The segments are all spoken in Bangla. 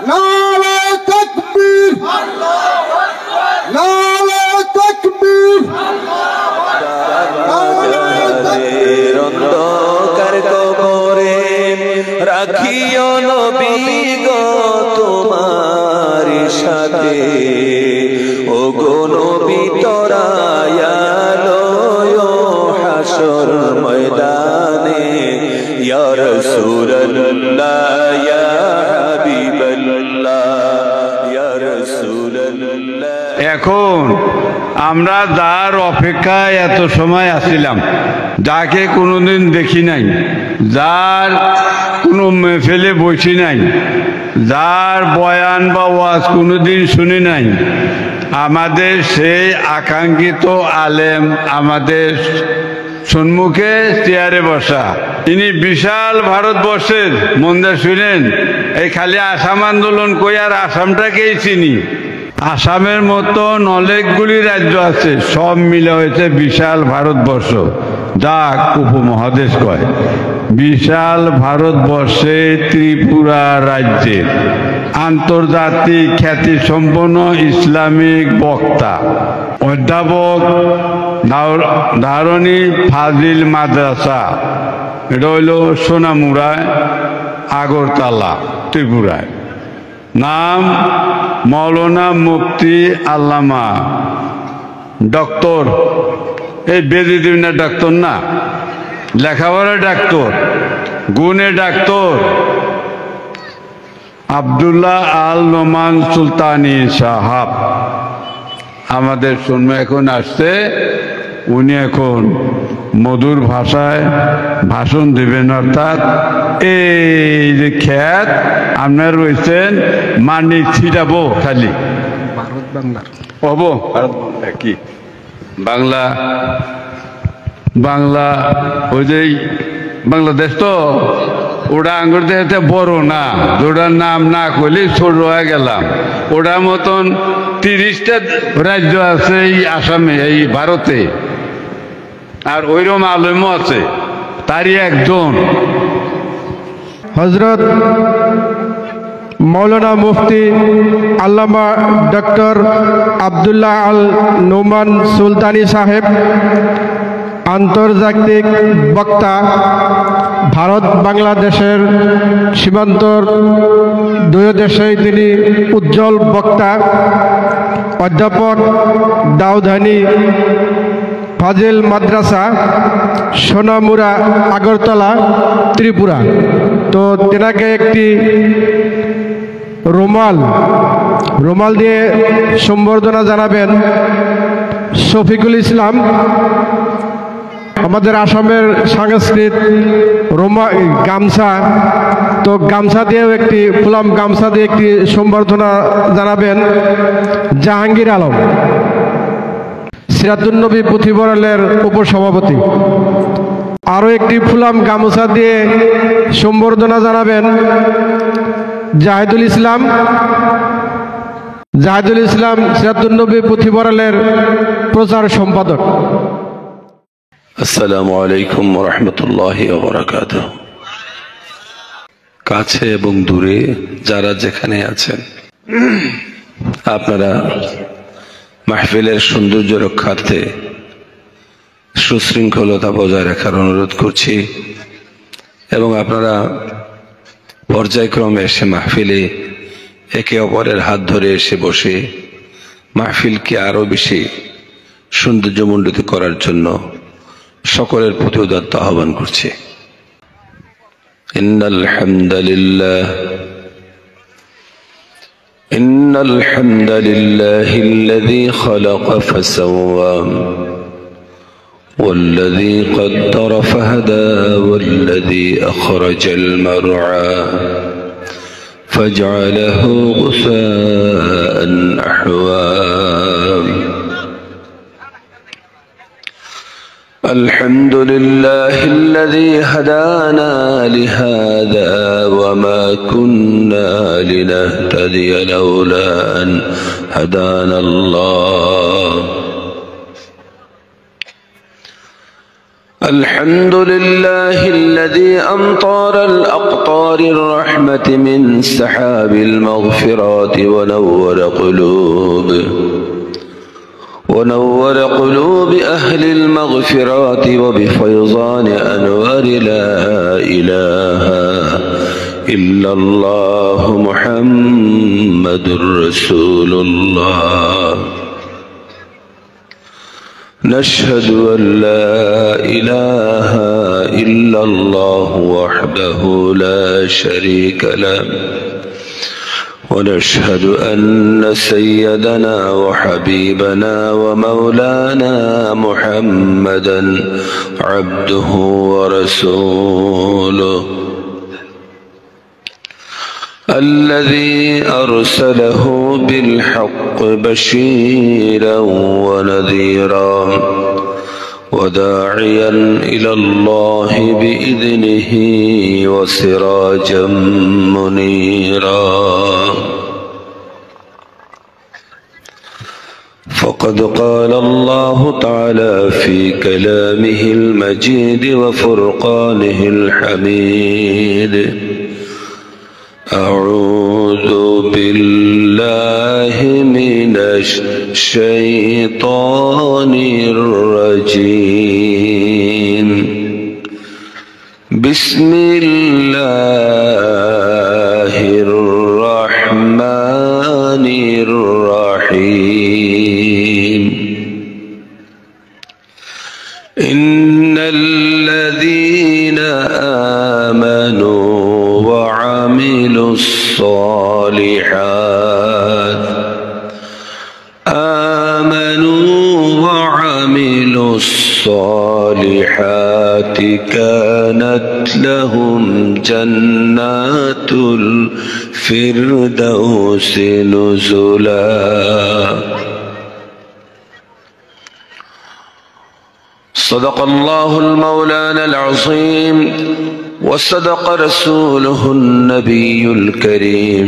নারে তাকবীর, নারে তাকবীর, অন্ধকার কবরে রাখিও নবী গো তোমার সাথে, ও গো নবী তরায়ালো হাসর ময়দানে, ইয়া রাসূলুল্লাহ ইয়া হাবিবাল্লাহ ইয়া রাসূলুল্লাহ। এখন আমরা যার অপেক্ষায় এত সময় আসছিলাম, যাকে কোনোদিন দেখি নাই, যার কোনো মেহফিলে বসি নাই, যার বয়ান বা ওয়াজ কোনোদিন শুনি নাই, আমাদের সেই আকাঙ্ক্ষিত আলেম আমাদের সম্মুখে চেয়ারে বসা। তিনি বিশাল ভারতবর্ষের, মন্দা শুনেন, এই খালি আসাম আন্দোলন কই আর আসামটাকেই চিনি। আসামের মতো অনেকগুলি রাজ্য আছে, সব মিলে হয়েছে বিশাল ভারতবর্ষ, যা উপমহাদেশ কয়। বিশাল ভারতবর্ষে ত্রিপুরা রাজ্যের আন্তর্জাতিক খ্যাতিসম্পন্ন ইসলামিক বক্তা অধ্যাপক ধারণী ফাজিল মাদ্রাসা, এটা হইল সোনামুড়ায়, আগরতলা, ত্রিপুরায়। নাম মৌলানা মুফতি আল্লামা ডক্টর, এই বেদিদিনা ডাক্তার না, লেখাপড়া ডাক্তার, গুণে ডাক্তার আব্দুল্লাহ আল নোমান সুলতানি সাহাব আমাদের জন্ম এখন আসছে। উনি এখন মধুর ভাষায় ভাষণ দেবেন, অর্থাৎ এই যে খ্যাত আপনার রয়েছেন মানিক ছিটাবো খালি ভারত বাংলার হবো কি বাংলা বাংলা ওই যে বাংলাদেশ তো ওটা আঙ্গুর দেখতে বড় না, ওটার নাম না করলে ছোট হয়ে গেলাম। ওটার মতন 30টা রাজ্য আছে এই আসামে, এই ভারতে, আর ওইরকম আলেমও আছে, তারই একজন হযরত মৌলানা মুফতি আল্লামা ডক্টর আব্দুল্লাহ আল নোমান সুলতানি সাহেব, আন্তর্জাতিক বক্তা, ভারত বাংলাদেশের সীমান্তর দুই দেশেই তিনি উজ্জ্বল বক্তা, অধ্যাপক দাউধানী ফাজিল মাদ্রাসা, সোনামুড়া, আগরতলা, ত্রিপুরা। তো তেনাকে একটি রুমাল দিয়ে সম্বর্ধনা জানাবেন শফিকুল ইসলাম। আমাদের আসামের সংস্কৃত গামছা, তো গামছা দিয়েও একটি ফুলাম গামছা দিয়ে একটি সম্বর্ধনা জানাবেন জাহাঙ্গীর আলম, সিরাতুন্নবী পুথিভঁরালের উপসভাপতি। আরও একটি ফুলাম গামছা দিয়ে সম্বর্ধনা জানাবেন জাহিদুল ইসলাম, সিরাতুন্নবী পুথিভঁরালের প্রচার সম্পাদক। আসসালামু আলাইকুম ওয়া রাহমাতুল্লাহি ওয়া বারাকাতুহু। কাছে এবং দূরে যারা যেখানে আছেন, আপনারা মাহফিলের সৌন্দর্য রক্ষার্থে সুশৃঙ্খলতা বজায় রাখার অনুরোধ করছি, এবং আপনারা পর্যায়ক্রমে এসে মাহফিলে একে অপরের হাত ধরে এসে বসে মাহফিলকে আরো বেশি সৌন্দর্যমণ্ডিত করার জন্য সকলের প্রতি উদাত্ত আহ্বান করছি। ইন্নাল হামদালিল্লাহিল্লাযী খালাকা ফাসাওয়া والذي قدر فهدى والذي أخرج المرعى فاجعله غثاء أحوى الحمد لله الذي هدانا لهذا وما كنا لنهتدي لولا أن هدانا الله الحمد لله الذي أمطر الأقطار الرحمة من سحاب المغفرات ونور قلوب أهل المغفرات وبفيضان أنوار لا إله إلا الله محمد رسول الله. نشهد أن لا إله إلا الله وحده لا شريك له، ونشهد أن سيدنا وحبيبنا ومولانا محمدا عبده ورسوله الذي أرسله بالحق بشيرا ونذيرا وداعيا إلى الله بإذنه وسراجا منيرا. فقد قال الله تعالى في كلامه المجيد وفرقانه الحميد: أعوذ بالله من الشيطان الرجيم. بسم الله الرحمن الرحيم. إن الذين آمنوا وعملوا الصالحات كانت لهم جنات الفردوس نزلا. صدق الله المولانا العظيم وصدق رسوله النبي الكريم،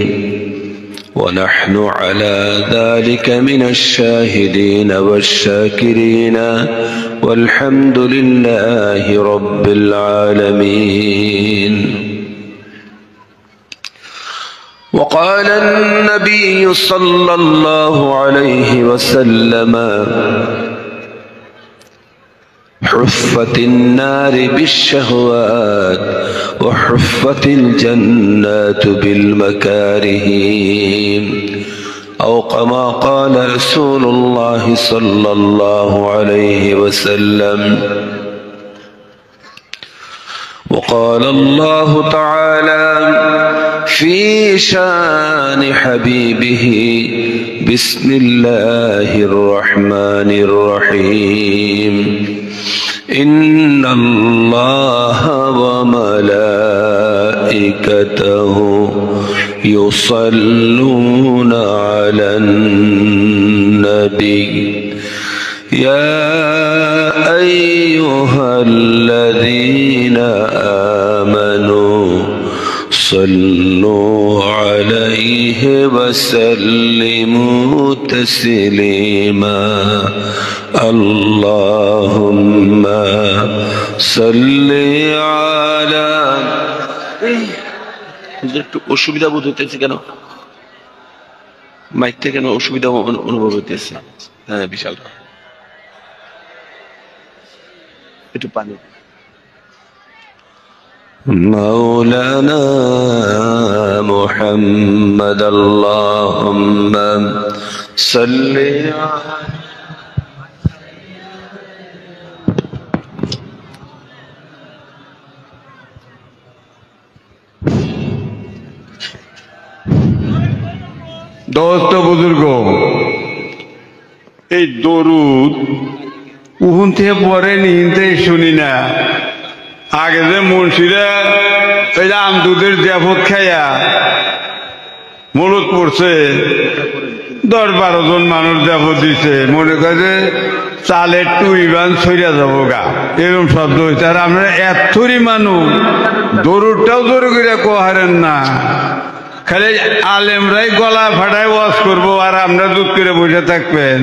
ونحن على ذلك من الشاهدين والشاكرين، والحمد لله رب العالمين. وقال النبي صلى الله عليه وسلم: حفت النار بالشهوات وحفت الجنات بالمكاره، أو كما قال رسول الله صلى الله عليه وسلم. وقال الله تعالى في شان حبيبه: بسم الله الرحمن الرحيم. إن الله وملائكته يصلون على النبي يا أيها الذين آمنوا صلوا عليه وسلموا تسليما. اللهم صل على একটু অসুবিধা বোধ হইতেছে কেন? মাইকটা কেন অসুবিধা অনুভব হইতেছে? হ্যাঁ, বিশাল একটু পানি। مولانا محمد اللهم صل দোস্ত বুজুর্গ, এই দরুদ উহুন থেকে পরে নিতে শুনি না। আগে যে মুন্সিরা এই যে আমদুদের জাফত খাইয়া মুলুক পড়ছে, 10-12 জন মানুষ জাফত দিছে, মনে করে চালের টুইবান ছড়িয়া যাবো গা, এরকম শব্দ হয়েছে। আর আপনারা এতরি মানুষ দরুদটাও জোরে করে কোহারেন না, খালি আলেমরাই গলা ফাটায় ওয়াজ করবো আর আপনারা দুধ করে বসে থাকবেন,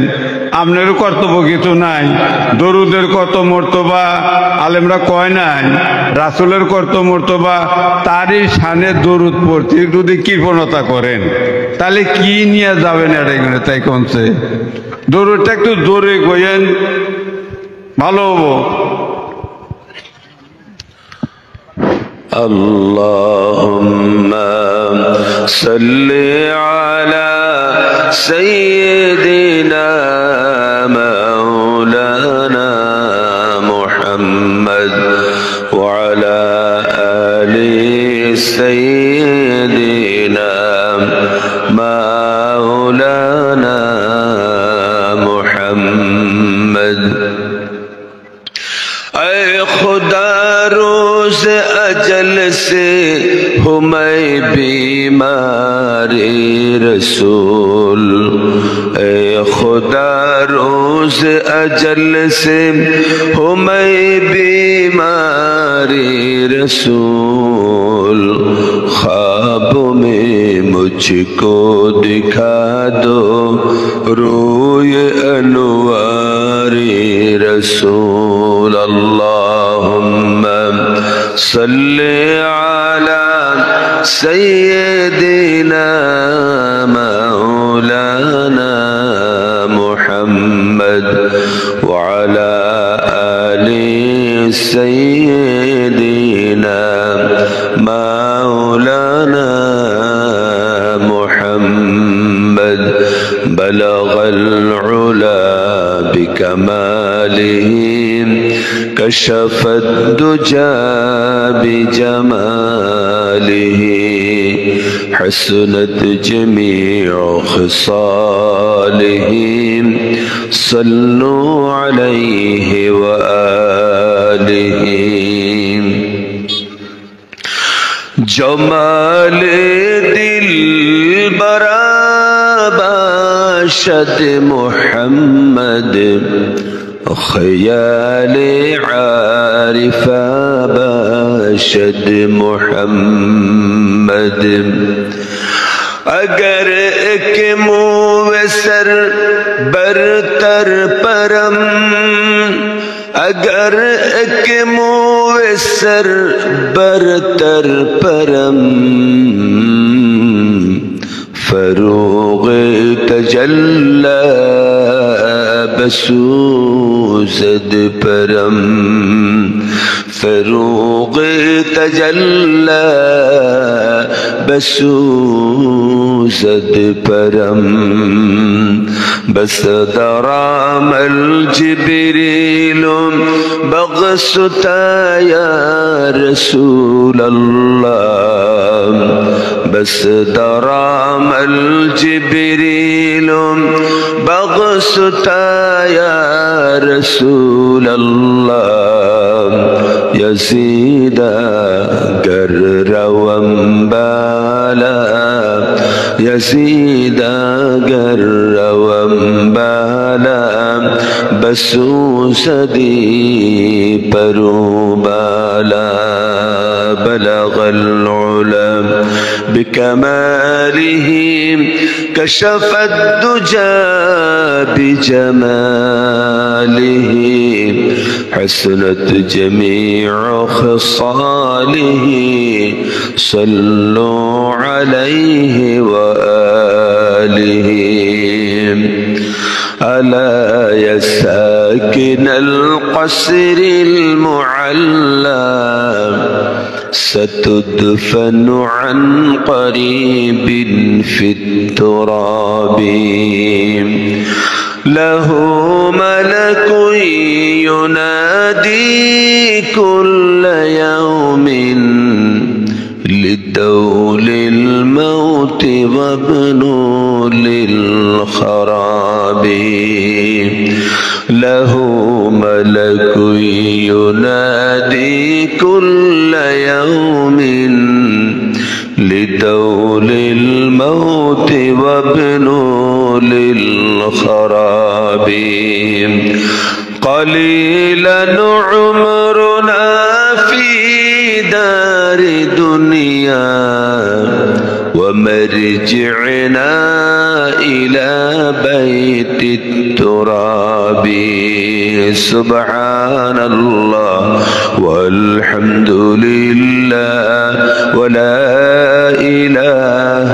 আপনারও কর্তব্য কিছু নাই? দরুদের কত মর্তবা আলেমরা কয় নাই? রাসূলের কত মর্তবা, তারই শানে দরুদ পড়তে যদি কৃপণতা করেন তাহলে কি নিয়ে যাবেন? এটা তাই কমছে দরুদটা একটু জোরে কইেন, ভালো হবো। اللهم صل على سيدنا مولانا محمد وعلى آل سيدنا مولانا محمد। اے خدا روز اجل سے ہوں میں بیماری رسول، اے خدا روز اجل سے ہوں میں بیماری رسول، خواب میں مجھ کو دکھا دو روئے انواری رسول۔ اللہم صل على سيدنا مولانا محمد وعلى آل سيدنا مولانا محمد، بلغ العلا بكماله كشف الدجى بجماله، حسنت جميع خصاله، صلوا عليه وآله۔ جمال دل براباشد محمد، خیال عارف باشد محمد، اگر ایک منہ سر برتر پرم، اگر ایک منہ سر برتر پرم، فروغ تجلی بسوزد پرم، فروغ تجلی بسوزد پرم، بس درام الجبریل بغستا یا رسول اللہ، بس درام الجبریل بغستا یا رسول اللہ، یزید گر روم بالا، یزید گر روم بالا، بسوزدی پرو بالا، بلغ العلا بكماله كشف الدجى بجماله، حسنت جميع خصاله، صلوا عليه وآله۔ ألا يا ساكن القصر المعلى، ستدفن عن قريب في التراب، له ملك ينادي كل يوم للدول الموت وابن للخراب، له ملك ينادي كل يوم لدول الموت وابن للخراب، قليلا عمرنا في دار دنيا وما مرجعنا إلى بيت التراب سبحان الله والحمد لله ولا إله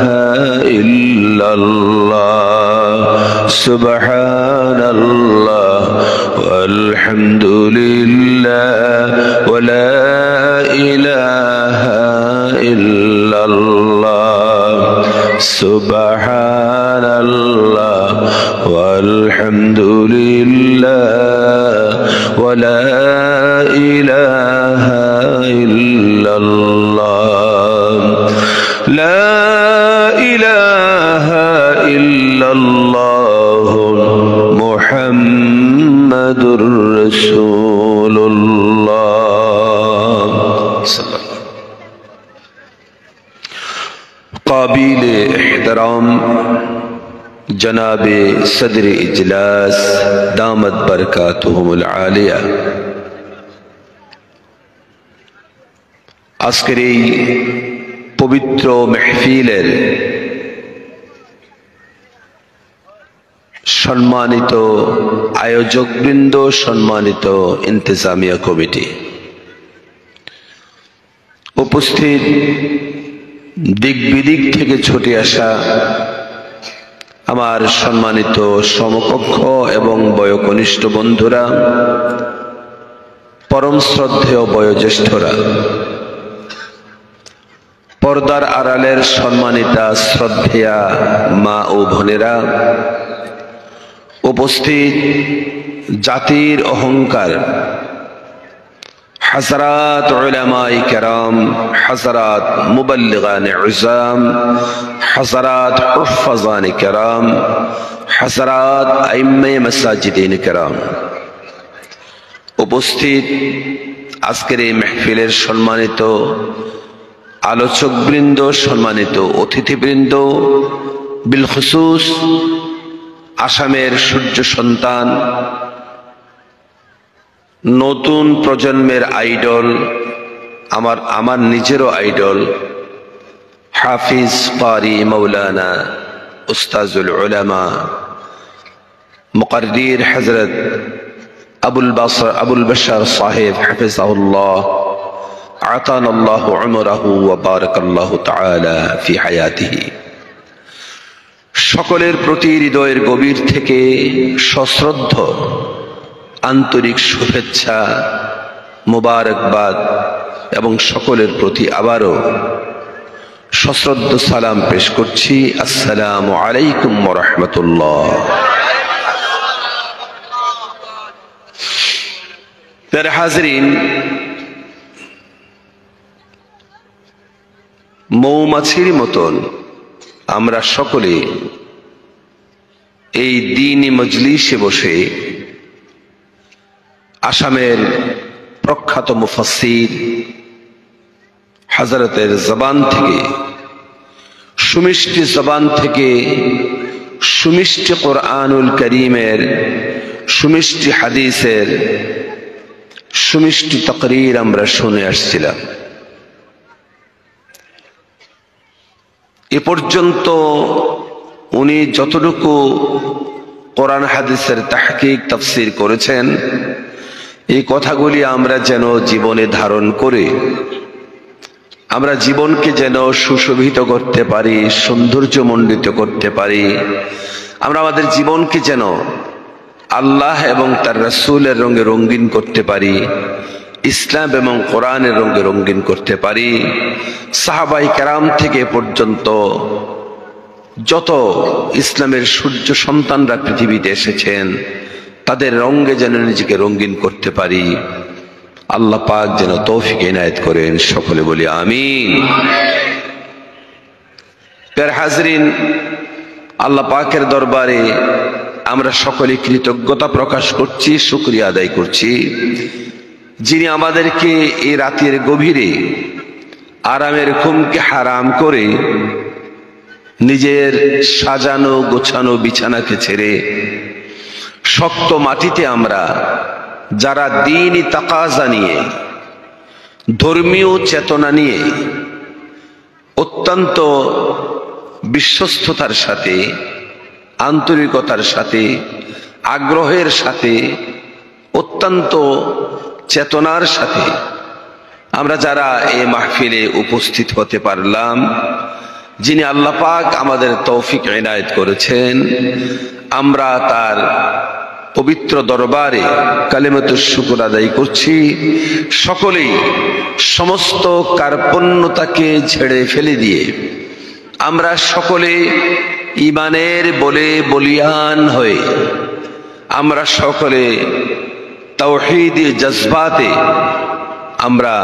إلا الله سبحان الله والحمد لله ولا إله إلا الله سبحان الله والحمد لله ولا إله إلا الله لا إله إلا الله محمد رسول الله صلى الله عليه وسلم قابل احترام जनाब सदर इजलास दामद बरकातुहुमुल आलिया आजकेर এই पवित्र महफिलेर सम्मानित आयोजकबृंद सम्मानित इंतजामिया कमिटी उपस्थित दिक बिदिक থেকে ছুটে আসা আমার সম্মানিত সমকক্ষ এবং বয়োকনিষ্ঠ বন্ধুরা, পরম শ্রদ্ধেয় বয়োজ্যেষ্ঠরা, পর্দার আড়ালের সম্মানিতা শ্রদ্ধেয়া মা ও বোনেরা, উপস্থিত জাতির অহংকার हज़रात उलमाए किराम, हज़रात मुबल्लिगान उज़्ज़ाम, हज़रात हुफ़्फ़ाज़ान किराम, हज़रात आइम्मे मसाजिदीन किराम, उपस्थित आजकेर এই महफिलेर सम्मानित आलोचकबृंद, सम्मानित अतिथिबृंद, बिलखुसूस आसामेर सूर्य सन्तान, নতুন প্রজন্মের আইডল, আমার নিজেরও আইডল হাফিজ কারি মৌলানা উস্তাজুল উলামা মুকাররির হযরত আবুল বশর সাহেব হাফিজাহুল্লাহ আতানাল্লাহু উমরাহু ওয়া বারাকাল্লাহু তাআলা ফি হায়াতিহি, সকলের প্রতি হৃদয়ের গভীর থেকে সশ্রদ্ধ আন্তরিক শুভেচ্ছা, মোবারকবাদ এবং সকলের প্রতি আবারও সশ্রদ্ধ সালাম পেশ করছি। আসসালামু আলাইকুম ওয়া রাহমাতুল্লাহ। প্যারে হাজরিন, মৌমাছির মতন আমরা সকলে এই দ্বীনি মজলিসে বসে আসামের প্রখ্যাত মুফাসসির হযরতের জবান থেকে, সুমিষ্টি জবান থেকে সুমিষ্টি কোরআনুল করিমের, সুমিষ্টি হাদিসের সুমিষ্টি তাকরীর আমরা শুনে আসছিলাম। এ পর্যন্ত উনি যতটুকু কোরআন হাদিসের তাহকিক তাফসীর করেছেন, এই কথাগুলি আমরা যেন জীবনে ধারণ করে আমরা জীবনকে যেন সুশোভিত করতে পারি, সৌন্দর্যমণ্ডিত করতে পারি, আমরা আমাদের জীবনকে যেন আল্লাহ এবং তার রাসূলের রঙে রঙিন করতে পারি, ইসলাম এবং কোরআনের রঙে রঙিন করতে পারি। সাহাবায়ে কেরাম থেকে পর্যন্ত যত ইসলামের সূর্য সন্তানরা পৃথিবীতে এসেছেন, তাদের রঙে যেন নিজেকে রঙিন করতে পারি। আল্লাহ পাক যেন তৌফিক ইনায়েত করেন, সকলে বলি আমিন। প্যারে হাজরিন, আল্লাহ পাকের দরবারে আমরা সকলে কৃতজ্ঞতা প্রকাশ করছি, শুকরিয়া আদায় করছি, যিনি আমাদেরকে এই রাতের গভীরে আরামের ঘুমকে হারাম করে নিজের সাজানো গোছানো বিছানাকে ছেড়ে শক্ত মাটিতে আমরা যারা দ্বীনি তাকাজা নিয়ে, ধর্মীয় চেতনা নিয়ে অত্যন্ত বিশ্বস্ততার সাথে, আন্তরিকতার সাথে, আগ্রহের সাথে, অত্যন্ত চেতনার সাথে আমরা যারা এই মাহফিলে উপস্থিত হতে পারলাম, যিনি আল্লাহ পাক আমাদের তৌফিক ইনায়েত করেছেন, আমরা তার পবিত্র দরবারে কালিমাতুশ শুকর আদায় করছি। সকলেই সমস্ত কার্পণ্যতাকে ঝেড়ে ফেলে দিয়ে আমরা সকলে ঈমানের বলে বলিয়ান হয়ে, আমরা সকলে তাওহীদের জজবাতে আমরা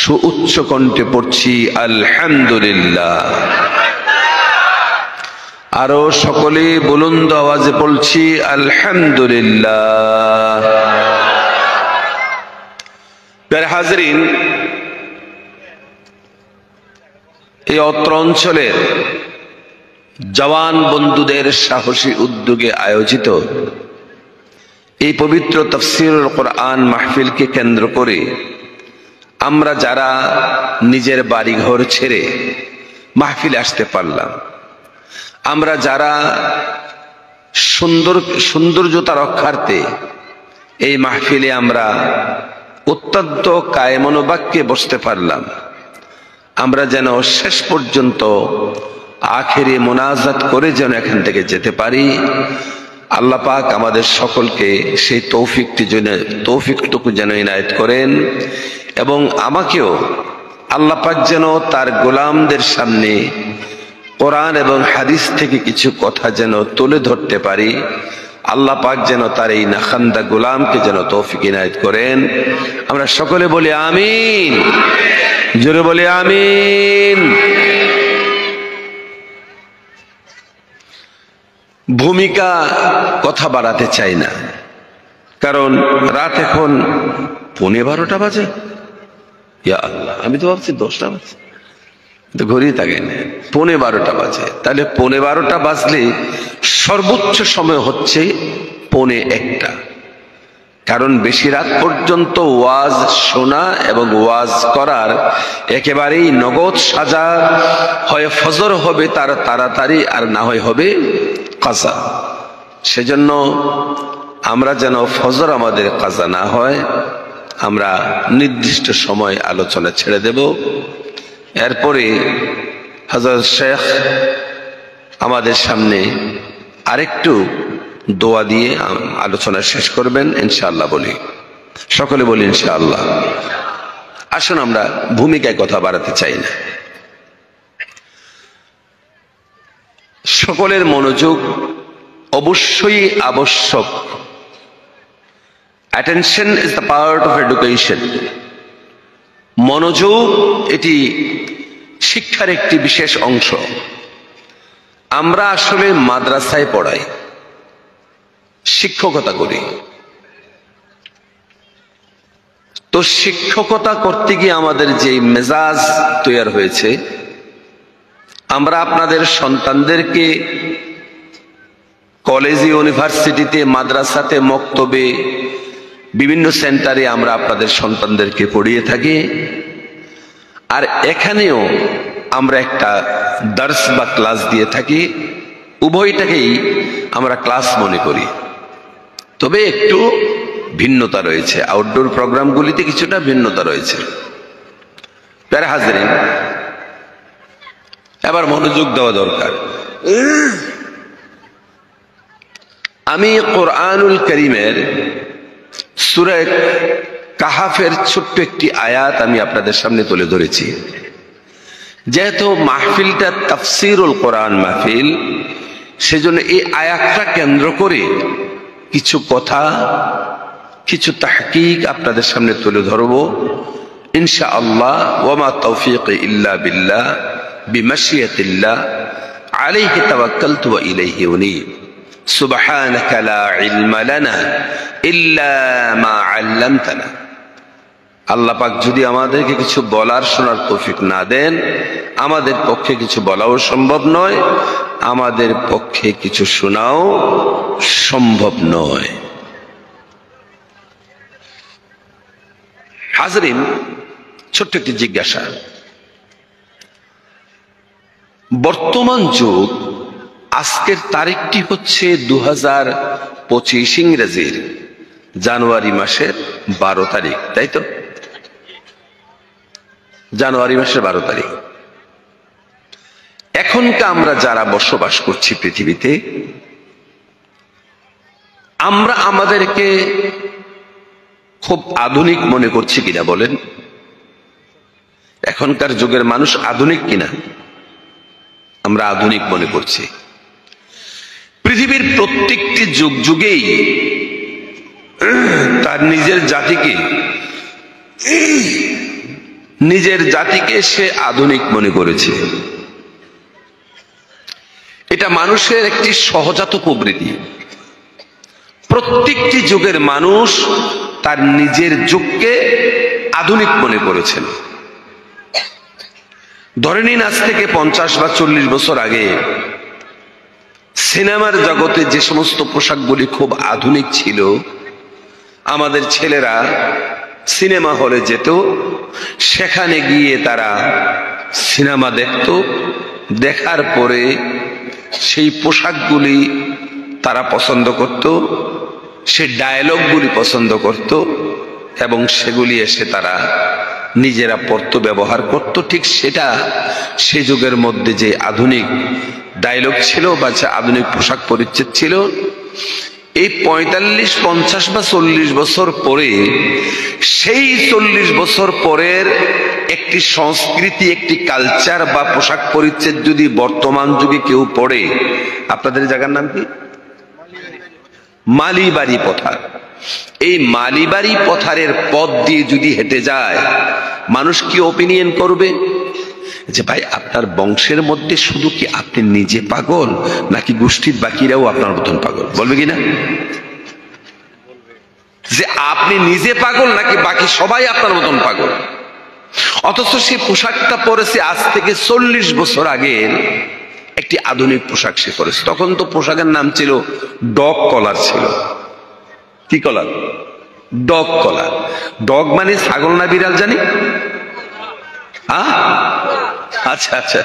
সুউচ্চ কণ্ঠে পড়ছি আলহামদুলিল্লাহ। আরো সকলে বুলন্দ আওয়াজে বলছি আলহামদুলিল্লাহ। প্রিয় হাজরিন, এই অত্র অঞ্চলের জওয়ান বন্ধুদের সাহসী উদ্যোগে আয়োজিত এই পবিত্র তাফসীরুল কোরআন মাহফিলকে কেন্দ্র করে আমরা যারা নিজের বাড়িঘর ছেড়ে মাহফিলে আসতে পারলাম, আমরা যারা সৌন্দর্যতা রক্ষার্থে এই মাহফিলে আমরা অত্যন্ত কায়মনোবাক্যে বসতে পারলাম, আমরা যেন শেষ পর্যন্ত আখেরি মোনাজাত করে যেন এখান থেকে যেতে পারি, আল্লাহ পাক আমাদের সকলকে সেই তৌফিকটুকু যেন ইনায়েত করেন। এবং আমাকেও আল্লাহ পাক যেন তার গোলামদের সামনে কোরআন এবং হাদিস থেকে কিছু কথা যেন তুলে ধরতে পারি। আল্লাহ পাক যেন তার এই নাখান্দা গোলামকে যেন তৌফিক ইনায়েত করেন। আমরা সকলে বলি আমিন, জোরে বলি আমিন। ভূমিকা কথা বাড়াতে চাই না, কারণ রাত এখন 11:15 বাজে। ইয়া আল্লাহ, আমি তো ভাবছি 10টা বাজে, তো ঘড়ি থাকে না, 11:15 বাজে। তাহলে 11:15 বাজলে সর্বোচ্চ সময় হচ্ছে 1:45। কারণ বেশি রাত পর্যন্ত ওয়াজ শোনা এবং ওয়াজ করার একেবারেই নগদ সাজা, হয় ফজর হবে তার তাড়াতাড়ি, আর না হয় হবে কাজা। সেজন্য আমরা যেন ফজর আমাদের কাজা না হয়, আমরা নির্দিষ্ট সময় আলোচনা ছেড়ে দেব। এরপরে হযরত শেখ আমাদের সামনে আরেকটু দোয়া দিয়ে আলোচনা শেষ করবেন ইনশাআল্লাহ। বলি সকলে বলি ইনশাআল্লাহ। আসুন, আমরা ভূমিকায় কথা বাড়াতে চাই না, সকলের মনোযোগ অবশ্যই আবশ্যক। Attention is the part of education. মনোযোগ এটি শিক্ষার একটি বিশেষ অংশ। আমরা আসলে মাদ্রাসায় পড়াই, শিক্ষকতা করি। তো শিক্ষকতা করতে গিয়ে আমাদের যে মেজাজ তৈরি হয়েছে, আমরা আপনাদের সন্তানদেরকে কলেজে, ইউনিভার্সিটিতে, মাদ্রাসাতে, মক্তবে, বিভিন্ন সেন্টারে আমরা আপনাদের সন্তানদেরকে পড়িয়ে থাকি। আর এখানেও আমরা একটা দার্স বা ক্লাস দিয়ে থাকি। উভয়টাকেই আমরা ক্লাস মনে করি, তবে একটু ভিন্নতা রয়েছে। আউটডোর প্রোগ্রামগুলিতে কিছুটা ভিন্নতা রয়েছে। প্যারা হাজরিন, এবার মনোযোগ দেওয়া দরকার। আমি কোরআনুল কারীমের সূরা কাহাফের ছোট্ট একটি আয়াত আমি আপনাদের সামনে তুলে ধরেছি। যেহেতু মাহফিলটা তাফসীরুল কোরআন মাহফিল, সেজন্য এই আয়াতটা কেন্দ্র করে কিছু কথা, কিছু তাহকিক আপনাদের সামনে তুলে ধরব ইনশাআল্লাহ। ওয়ামা তৌফিক ইল্লা বিল্লাহ বিমাশিয়াতিল্লাহ আলাইহি তাওয়াক্কালতু ওয়া ইলাইহি উনীব। সুবহানাকা লা ইলমা লানা ইল্লা মা আল্লামতানা। আল্লাহ পাক যদি আমাদেরকে কিছু বলার শোনার তৌফিক না দেন, আমাদের পক্ষে কিছু বলাও সম্ভব নয়, আমাদের পক্ষে কিছু শোনাও সম্ভব নয়। হাজরিন, ছোট্ট একটি জিজ্ঞাসা। বর্তমান যুগ, আজকের তারিখটি হচ্ছে 2025 ইংরেজির জানুয়ারি মাসের 12 তারিখ, তাই তো? জানুয়ারি মাসের 12 তারিখ। এখনকার আমরা যারা বসবাস করছি পৃথিবীতে, আমরা আমাদেরকে খুব আধুনিক মনে করছি কিনা বলেন? এখনকার যুগের মানুষ আধুনিক কিনা? আমরা আধুনিক মনে করছি। পৃথিবীর প্রত্যেকটি যুগ যুগেই তার নিজের জাতিকে সে আধুনিক মনে করেছে। এটা মানুষের একটি সহজাত প্রবৃত্তি। প্রত্যেকটি যুগের মানুষ তার নিজের যুগকে আধুনিক মনে করেছেন। ধরে নিন, আজ থেকে 50 বা 40 বছর আগে সিনেমার জগতে যে সমস্ত পোশাকগুলি খুব আধুনিক ছিল, আমাদের ছেলেরা সিনেমা হলে যেত, সেখানে গিয়ে তারা সিনেমা দেখত, দেখার পরে সেই পোশাকগুলি তারা পছন্দ করত, সে ডায়লগগুলি পছন্দ করত, এবং সেগুলি এসে তারা নিজেরা পড়ত, ব্যবহার করত। ঠিক সেটা সে যুগের মধ্যে যে আধুনিক ডায়লগ ছিল বা যে আধুনিক পোশাক পরিচ্ছদ ছিল, এই 45, 50 বা 40 বছর পরে, সেই 40 বছর পরের একটি সংস্কৃতি, একটি কালচার বা পোশাক পরিচ্ছদ যদি বর্তমান যুগে কেউ পড়ে, আপনাদের জায়গার নাম কি? মালিবাড়ি পথার। এই মালিবাড়ি পথারের পথ দিয়ে যদি হেঁটে যায়, মানুষ কি ওপিনিয়ন করবে? যে ভাই, আপনার বংশের মধ্যে শুধু কি আপনি নিজে পাগল, নাকি গোষ্ঠীর বাকিরাও আপনার মতন পাগল? বলবে কিনা? যে আপনি নিজে পাগল নাকি বাকি সবাই আপনার মতন পাগল? অথচ সে পোশাকটা পরেছে আজ থেকে 40 বছর আগের একটি আধুনিক পোশাক সে পরেছে। তখন তো পোশাকের নাম ছিল ডগ কলার ছিল। কি কলার? ডগ কলার। ডগ মানে ছাগল না বিড়াল জানি? আচ্ছা আচ্ছা,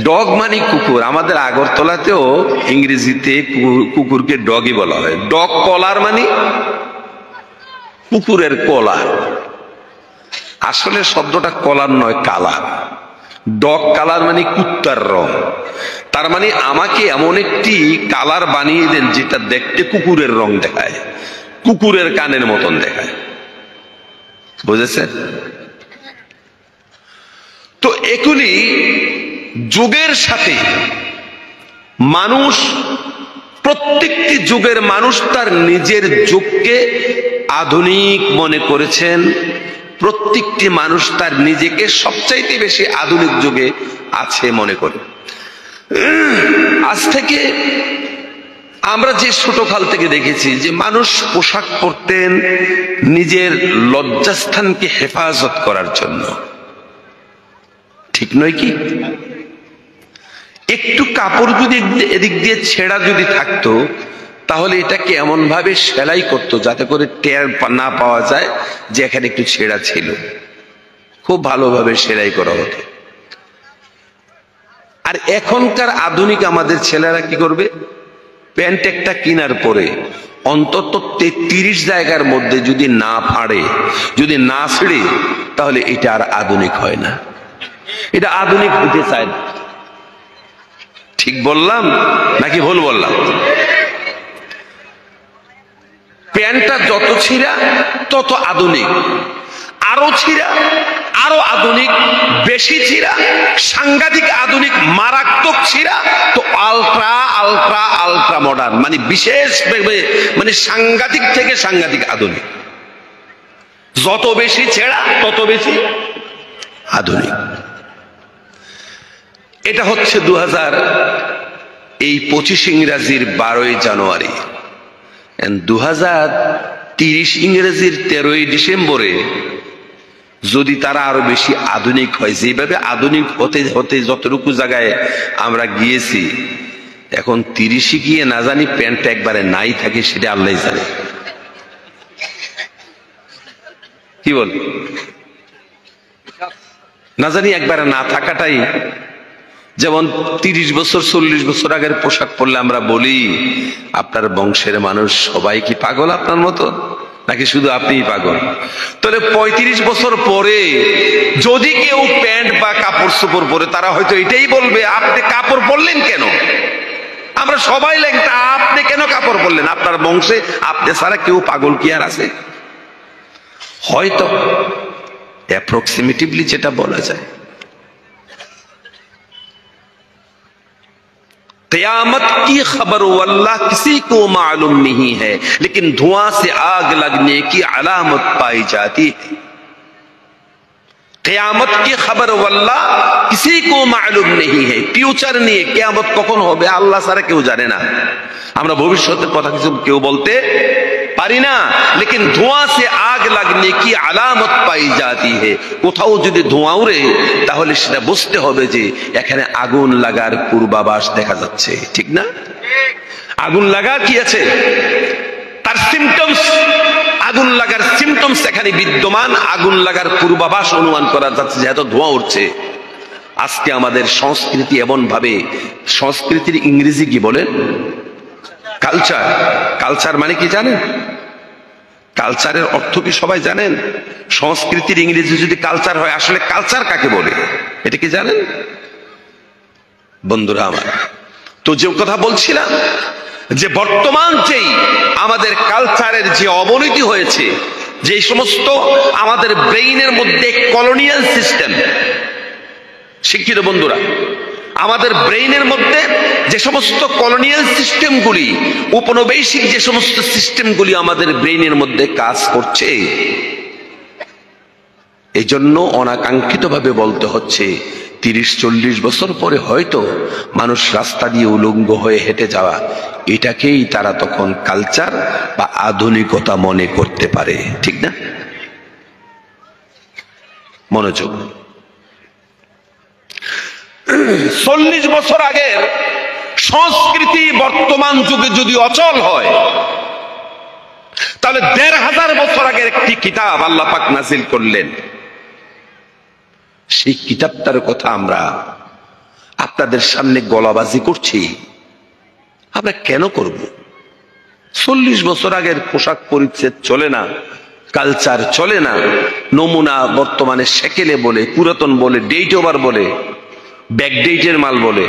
ডগ মানে কুকুর। আমাদের আগরতলাতেও ইংরেজিতে কুকুরকে ডগই বলা হয়। ডগ কলার মানে কুকুরের কলার। আসলে শব্দটা কলার নয়, কালার। ডগ কালার মানে কুত্তার রং। তার মানে আমাকে এমন একটি কালার বানিয়ে দেন যেটা দেখতে কুকুরের রং দেখায়, কুকুরের কানের মতন দেখায়। বুঝেছেন? তো এগুলি যুগের সাথে মানুষ, প্রত্যেকটি যুগের মানুষ তার নিজের যুগকে আধুনিক মনে করেছেন। প্রত্যেকটি মানুষ তার নিজেকে সবচাইতে বেশি আধুনিক যুগে আছে মনে করে। আজ থেকে আমরা যে ছোটকাল থেকে দেখেছি যে মানুষ পোশাক পরতেন নিজের লজ্জাস্থানকে হেফাজত করার জন্য, ঠিক নয় কি? একটু কাপড় যদি এদিক দিয়ে ছেঁড়া যদি থাকতো, তাহলে এটাকে এমন ভাবে সেলাই করতো যাতে করে টের না পাওয়া যায় যে এখানে একটু ছেঁড়া ছিল। খুব ভালোভাবে সেলাই করা হতো। আর এখনকার আধুনিক আমাদের ছেলেরা কি করবে? প্যান্ট একটা কেনার পরে অন্তত 33 জায়গার মধ্যে যদি না ফাড়ে, যদি না ছিঁড়ে, তাহলে এটা আর আধুনিক হয় না। এটা আধুনিক হতে চায় না। ঠিক বললাম নাকি ভুল বললাম? প্যান্টটা যত ছিঁড়া তত আধুনিক, আরো ছিঁড়া আরো আধুনিক, বেশি ছিঁড়া সাংঘাতিক আধুনিক, মারাত্মক ছিঁড়া তো আলট্রা আলট্রা আলট্রা মডার্ন, মানে বিশেষ, মানে সাংঘাতিক থেকে সাংঘাতিক আধুনিক। যত বেশি ছেঁড়া তত বেশি আধুনিক। এটা হচ্ছে 2025 ইংরেজির 12ই জানুয়ারি। 2030 ইংরেজির 13ই ডিসেম্বরে যদি তারা আরো বেশি আধুনিক হয়, যেভাবে আধুনিক হতে হতে যতটুকু জায়গায় আমরা গিয়েছি, এখন 30 গিয়ে না জানি প্যান্ট একবারে নাই থাকে, সেটা আল্লাহ জানে। কি বল? না জানি একবারে না থাকাটাই যেমন 30 বছর 40 বছর আগের পোশাক পরলে আমরা বলি আপনার বংশের মানুষ সবাই কি পাগল আপনার মতো, নাকি শুধু আপনিই পাগল? তাহলে 35 বছর পরে যদি কেউ প্যান্ট বা কাপড় চোপড় পরে, তারা হয়তো এটাই বলবে আপনি কাপড় পরলেন কেন? আমরা সবাই লেখা, আপনি কেন কাপড় পরলেন? আপনার বংশে আপনি ছাড়া কেউ পাগল কি আর আছে? হয়তো অ্যাপ্রক্সিমেটিভলি যেটা বলা যায়, क़यामत की खबर वल्लाह किसी को मालूम नहीं है, लेकिन धुआं से आग लगने की अलामत पाई जाती है। क़यामत की खबर वल्लाह किसी को मालूम नहीं है। ফিউচার নিয়ে কিয়ামত কখন হবে আল্লাহ ছাড়া কেউ জানে না। আমরা ভবিষ্যতের কথা কিছু কেউ বলতে পারি না। লেকিন ধোঁয়া সে আগ লাগনে কি আলামত পাই জাতি হে, কোথাও যদি ধোঁয়া উড়ে তাহলে সেটা বুঝতে হবে যে এখানে আগুন লাগার পূর্বাভাস দেখা যাচ্ছে, ঠিক না? আগুন লাগা কি আছে, তার সিমটমস, আগুন লাগার সিমটমস এখানে বিদ্যমান, আগুন লাগার পূর্বাভাস অনুমান করা যাচ্ছে যেহেতু ধোঁয়া উঠছে। আজকে আমাদের সংস্কৃতি এমন ভাবে, সংস্কৃতির ইংরেজি কি বলেন? কালচার। কালচার মানে কি জানেন? কালচারের অর্থ কি সবাই জানেন? সংস্কৃতির ইংরেজি যদি কালচার হয়, আসলে কালচার কাকে বলে এটা কি জানেন বন্ধুরা আমার? তো যে কথা বলছিলাম যে বর্তমান যেই আমাদের কালচারের যে অবনতি হয়েছে, যে সমস্ত আমাদের ব্রেইনের মধ্যে কলোনিয়াল সিস্টেম, শিক্ষিত বন্ধুরা, আমাদের ব্রেইনের মধ্যে যে সমস্ত কলোনিয়াল সিস্টেমগুলি, উপনিবেশিক যে সমস্ত সিস্টেমগুলি আমাদের ব্রেইনের মধ্যে কাজ করছে, এই জন্য অনাকাঙ্ক্ষিতভাবে বলতে হচ্ছে 30-40 বছর পরে হয়তো মানুষ রাস্তা দিয়ে উলঙ্গ হয়ে হেঁটে যাওয়া, এটাকেই তারা তখন কালচার বা আধুনিকতা মনে করতে পারে, ঠিক না? মনোযোগ। 40 বছর আগের সংস্কৃতি বর্তমান যুগে যদি অচল হয়, তাহলে 1500 বছর আগের একটি কিতাব আল্লাহ পাক নাজিল করলেন। সেই কিতাবটার কথা আমরা আপনাদের সামনে গলাবাজি করছি। আমরা কেন করব? 40 বছর আগের পোশাক পরিচ্ছদ চলে না, কালচার চলে না, নমুনা বর্তমানে সেকেলে বলে, পুরাতন বলে, ডেট ওভার বলে, ব্যাকডেটের মাল বলে।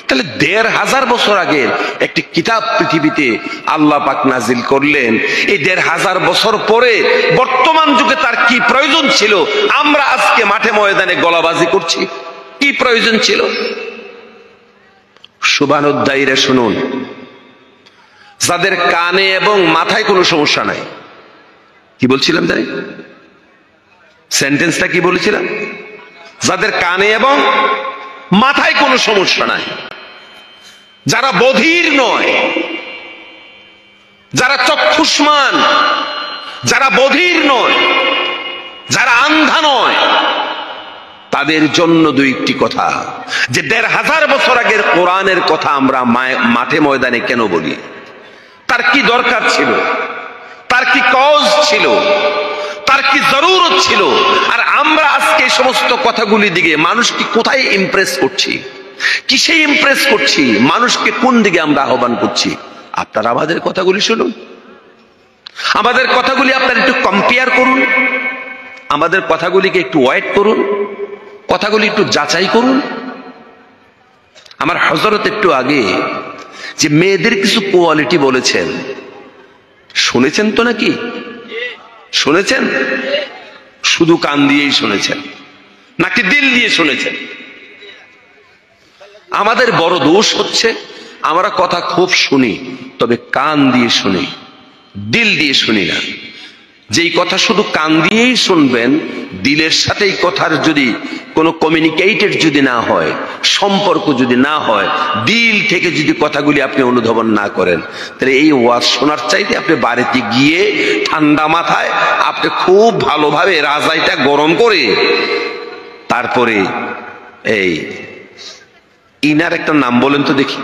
তাহলে 1500 বছর আগের একটি কিতাব পৃথিবীতে আল্লাহ পাক নাজিল করলেন। এই 1500 বছর পরে বর্তমান যুগে তার কি প্রয়োজন ছিল? আমরা আজকে মাঠে ময়দানে গলাবাজি করছি, কি প্রয়োজন ছিল? শুভানুধ্যায়ীরা শুনুন, যাদের কানে এবং মাথায় কোনো সমস্যা নাই, কি বলছিলাম জানি, সেন্টেন্সটা কি বলেছিলাম? যাদের কানে এবং মাথায় কোনো সমস্যা নাই, যারা বধির নয়, যারা চক্ষুষ্মান, যারা বধির নয়, যারা আন্ধা নয়, তাদের জন্য দুইটি কথা, যে 1500 বছর আগের কোরআনের কথা আমরা মাঠে ময়দানে কেন বলি, তার কি দরকার ছিল, তার কি কজ ছিল, তার কি জরুরত ছিল? আর আমরা আজকে এই সমস্ত কথাগুলি দিকে মানুষকে কোথায় ইমপ্রেস করছি, কিসে ইমপ্রেস করছি, মানুষকে কোন দিকে আমরা আহ্বান করছি? আপনারা আমাদের কথাগুলি শুনুন, আমাদের কথাগুলি আপনারা একটু কম্পেয়ার করুন, আমাদের কথাগুলিকে একটু ওয়েট করুন, কথাগুলি একটু যাচাই করুন। আমার হযরত একটু আগে যে মেয়েদের কিছু কোয়ালিটি বলেছেন, শুনেছেন তো নাকি? শুনেছেন? শুধু কান দিয়েই শুনেছেন নাকি দিল দিয়ে শুনেছেন? আমাদের বড় দোষ হচ্ছে আমরা কথা খুব শুনি, তবে কান দিয়ে শুনি, দিল দিয়ে শুনি না। যেই কথা শুধু কান দিয়েই শুনবেন, দিলের সাথে এই কথার যদি কোনো কমিউনিকেটেড যদি না হয়, সম্পর্ক যদি না হয়, দিল থেকে যদি কথাগুলি আপনি অনুধাবন না করেন, তাহলে এই ওয়াজ শোনার চাইতে আপনি বাড়িতে গিয়ে ঠান্ডা মাথায় আপনি খুব ভালোভাবে রাজাইটা গরম করে তারপরে এই ইনার একটা নাম বলেন তো দেখি,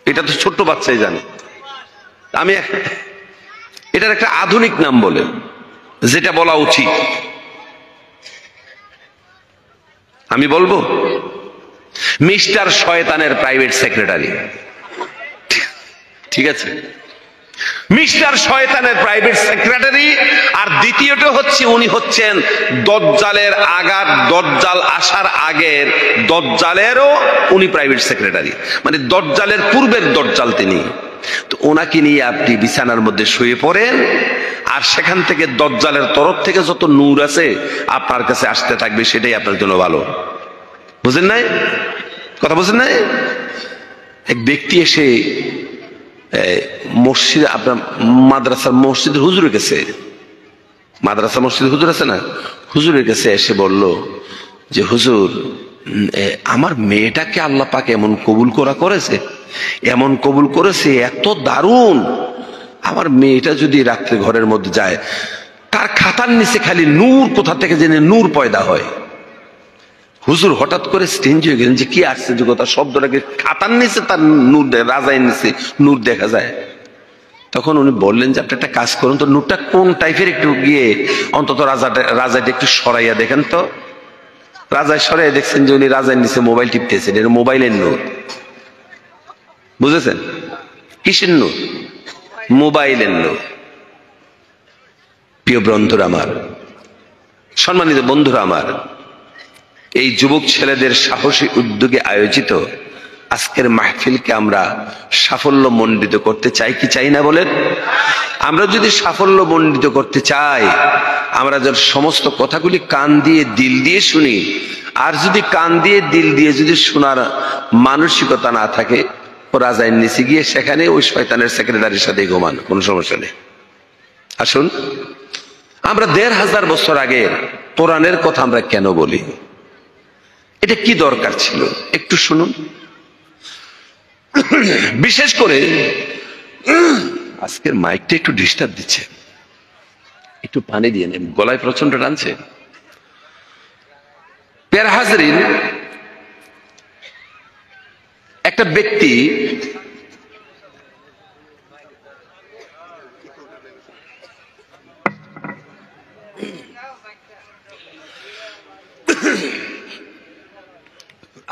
এটা তো ছোট্ট বাচ্চাই জানে, আমি এটার একটা আধুনিক নাম বলেন যেটা বলা উচিত। আমি বলবো মিস্টার শয়তানের প্রাইভেট সেক্রেটারি। ঠিক আছে, মিস্টার শয়তানের প্রাইভেট সেক্রেটারি। আর দ্বিতীয়টা হচ্ছে উনি হচ্ছেন দজ্জালের আগার, দজ্জাল আসার আগের দজ্জালেরও উনি প্রাইভেট সেক্রেটারি, মানে দজ্জালের পূর্বের দজ্জাল তিনি। তো ওনাকে নিয়ে আপনি বিছানার মধ্যে শুয়ে পড়েন, আর সেখান থেকে দজ্জালের তরফ থেকে যত নূর আছে আপনার কাছে আসতে থাকবে, সেটাই আপনার জন্য ভালো। বুঝেন নাই কথা? বুঝেন নাই? এক ব্যক্তি এসে মসজিদ, আপনার মাদ্রাসার মসজিদের হুজুরের কাছে, মাদ্রাসা মসজিদ হুজুর আছে না, হুজুরের কাছে এসে বলল যে হুজুর, আমার মেয়েটাকে আল্লাহ পাক এমন কবুল করেছে, এমন কবুল করেছে, এত দারুণ, আমার মেয়েটা যদি রাত্রে ঘরের মধ্যে যায়, তার খাতার নিচে খালি নূর, কোথা থেকে জেনে নূর পয়দা হয়। হুজুর হঠাৎ করে স্টেঞ্জ হয়ে গেলেন যে কি আশ্চর্যকতা, শব্দটাকে খাতার নিচে তার নূর, রাজার নিচে নূর দেখা যায়। তখন উনি বললেন যে আপনি একটা কাজ করুন তো, নূরটা কোন টাইপের একটু গিয়ে অন্তত রাজাটা একটু সরাইয়া দেখেন তো। রাজায় সরাইয়া দেখছেন যে উনি রাজার নিচে মোবাইল টিপতেছেন, এটা মোবাইলের নূর। বুঝেছেন? কিসের নূর? মোবাইলের নূর। প্রিয় বন্ধুরা আমার, সম্মানিত বন্ধুরা আমার, এই যুবক ছেলেদের সাহসী উদ্যোগে আয়োজিত আজকের মাহফিলকে আমরা সাফল্য মণ্ডিত করতে চাই কি চাই না বলেন? আমরা যদি সাফল্য মণ্ডিত করতে চাই, আমরা যার সমস্ত কথাগুলি কান দিয়ে দিল দিয়ে শুনি, আর যদি কান দিয়ে দিল দিয়ে যদি শোনার মানসিকতা না থাকে, ও রাজার নিচে গিয়ে সেখানে ওই শয়তানের সেক্রেটারির সাথে ঘুমান, কোনো সমস্যা নেই। আসুন, আমরা ১৫০০ বছর আগের কোরআনের কথা আমরা কেন বলি? এটা কি দরকার ছিল একটু শুনুন। বিশেষ করে আজকের মাইকটা একটু ডিস্টার্ব দিচ্ছে, একটু পানি দিয়ে নেন, গলায় প্রচন্ড টানছে। প্যারা হাজরিন, একটা ব্যক্তি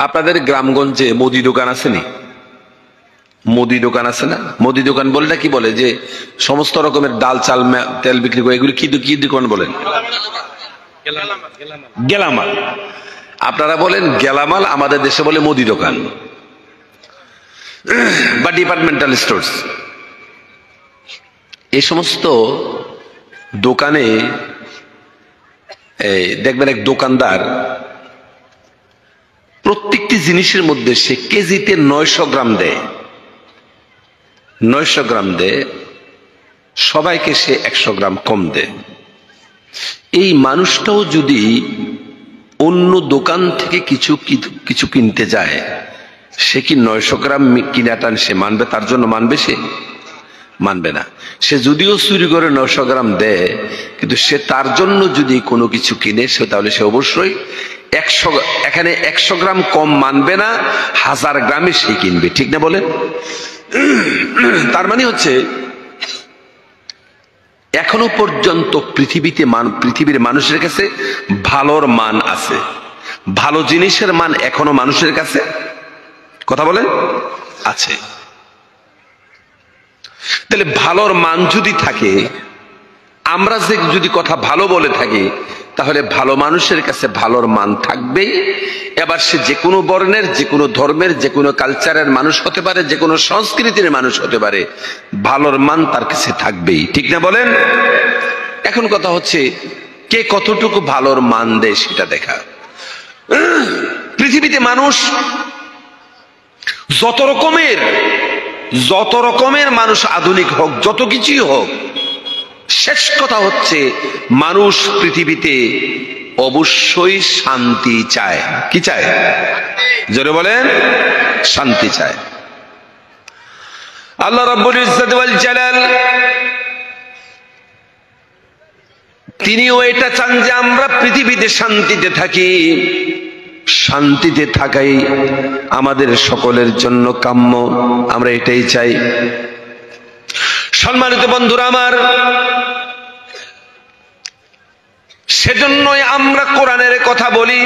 আপনাদের গ্রামগঞ্জে মুদি দোকান আছে নি? মুদি দোকান আছে না? মুদি দোকান বললে কি বলে? যে সমস্ত রকমের ডাল চাল তেল বিক্রি করে, এগুলি কি দোকান বলেন? গেলামাল। আপনারা বলেন গেলামাল, আমাদের দেশে বলে মুদি দোকান বা ডিপার্টমেন্টাল স্টোরস। এই সমস্ত দোকানে দেখবেন এক দোকানদার প্রত্যেকটি জিনিসের মধ্যে সে কেজিতে ৯০০ গ্রাম দেয়, ৯০০ গ্রাম দেয়, সবাইকে সে ১০০ গ্রাম কম দেয়। এই মানুষটাও যদি অন্য দোকান থেকে কিছু কিনতে যায়, সে কি ৯০০ গ্রাম কিনাটা সে মানবে? তার জন্য মানবে? সে মানবে না। সে যদিও চুরি করে ৯০০ গ্রাম দেয়, কিন্তু সে তার জন্য যদি কোনো কিছু কিনে, সে তাহলে সে অবশ্যই এখানে ১০০ গ্রাম কম মানবে না, ১০০০ গ্রামে সে কিনবে। ঠিক না বলেন? তার মানে হচ্ছে এখনো পর্যন্ত পৃথিবীর মানুষের কাছে ভালোর মান আছে, ভালো জিনিসের মান এখনো মানুষের কাছে, কথা বলেন, আছে। তাহলে ভালোর মান যদি থাকে, আমরা যদি কথা ভালো বলে থাকি, তাহলে ভালো মানুষের কাছে ভালোর মান থাকবেই। এবার সে যে কোনো বর্ণের, যে কোনো ধর্মের, যে কোনো কালচারের মানুষ হতে পারে, যে কোনো সংস্কৃতির মানুষ হতে পারে, ভালোর মান তার কাছে থাকবেই। ঠিক না বলেন? এখন কথা হচ্ছে কে কতটুকু ভালোর মান দেয় সেটা দেখা। পৃথিবীতে মানুষ যত রকমের মানুষ আধুনিক হোক, যত কিছুই হোক, শেষ কথা হচ্ছে মানুষ পৃথিবীতে অবশ্যই শান্তি চায়। কি চায়? জোরে বলেন, শান্তি চায়। আল্লাহ রাব্বুল ইজ্জত ওয়াল জালাল তিনিও এটা চান যে আমরা পৃথিবীতে শান্তিতে থাকি। শান্তিতে থাকাই আমাদের সকলের জন্য কাম্য, আমরা এটাই চাই। সম্মানিত বন্ধুরা আমার, সেজন্যই আমরা কোরআনের কথা বলি।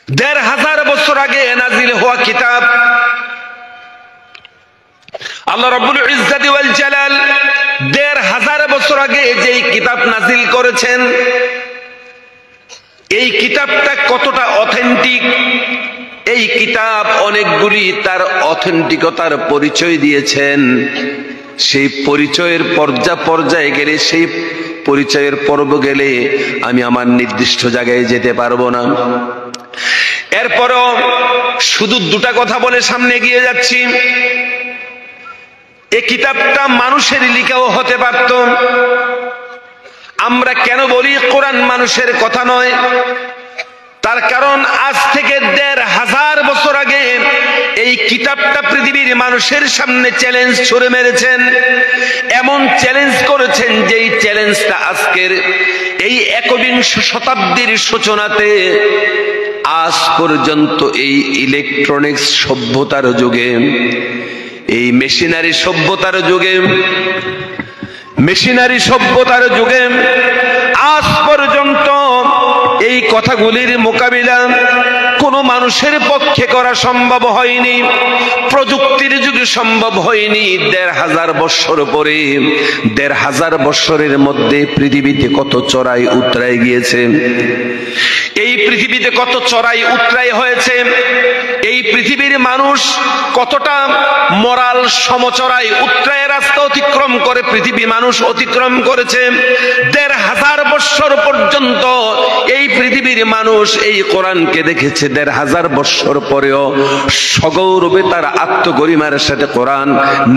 ১৫০০ বছর আগে নাজিল হওয়া কিতাব। আল্লাহ রাব্বুল ইজ্জাতি ওয়াল জালাল ১৫০০ বছর আগে যেই কিতাব নাজিল করেছেন, এই কিতাবটা কতটা অথেন্টিক, এই কিতাব অনেকগুলি তার অথেন্টিকতার পরিচয় দিয়েছেন। সেই পরিচয়ের পর্যায়ে গেলে, সেই পরিচয়ের পর্ব গেলে আমি আমার নির্দিষ্ট জায়গায় যেতে পারবো না। এরপরও শুধু দুটা কথা বলে সামনে এগিয়ে যাচ্ছি। এই কিতাবটা মানুষের লিখাও হতে পারত। আমরা কেন বলি কোরআন মানুষের কথা নয়? তার কারণ আজ থেকে ১৫০০ বছর আগে এই কিতাবটা পৃথিবীর মানুষের সামনে চ্যালেঞ্জ ছুড়ে মেরেছেন। এমন চ্যালেঞ্জ করেছেন যেই চ্যালেঞ্জটা আজকের এই ১বিংশ শতাব্দীর সূচনাতে আজ পর্যন্ত এই ইলেকট্রনিক্স সভ্যতার যুগে, এই মেশিনারি সভ্যতার যুগে আজ পর্যন্ত এই কথাগুলির মোকাবিলা কোনো মানুষের পক্ষে করা সম্ভব হয়নি। প্রযুক্তির যুগে সম্ভব হয়নি। ১৫০০ বৎসর পরে, ১৫০০ বৎসরের মধ্যে পৃথিবীতে কত চড়াই উতরাই গিয়েছে। এই পৃথিবীতে কত চড়াই উতরাই হয়েছে। এই পৃথিবীর মানুষ কতটা মোরাল সমচড়াই উতরায়ের রাস্তা অতিক্রম করে পৃথিবী মানুষ অতিক্রম করেছে। ১৫০০ বৎসর পর্যন্ত এই পৃথিবীর মানুষ এই কোরআনকে দেখেছে। ১৫০০ বৎসর পরেও সগৌরবে তার আত্মগরিমার সাথে কোরআন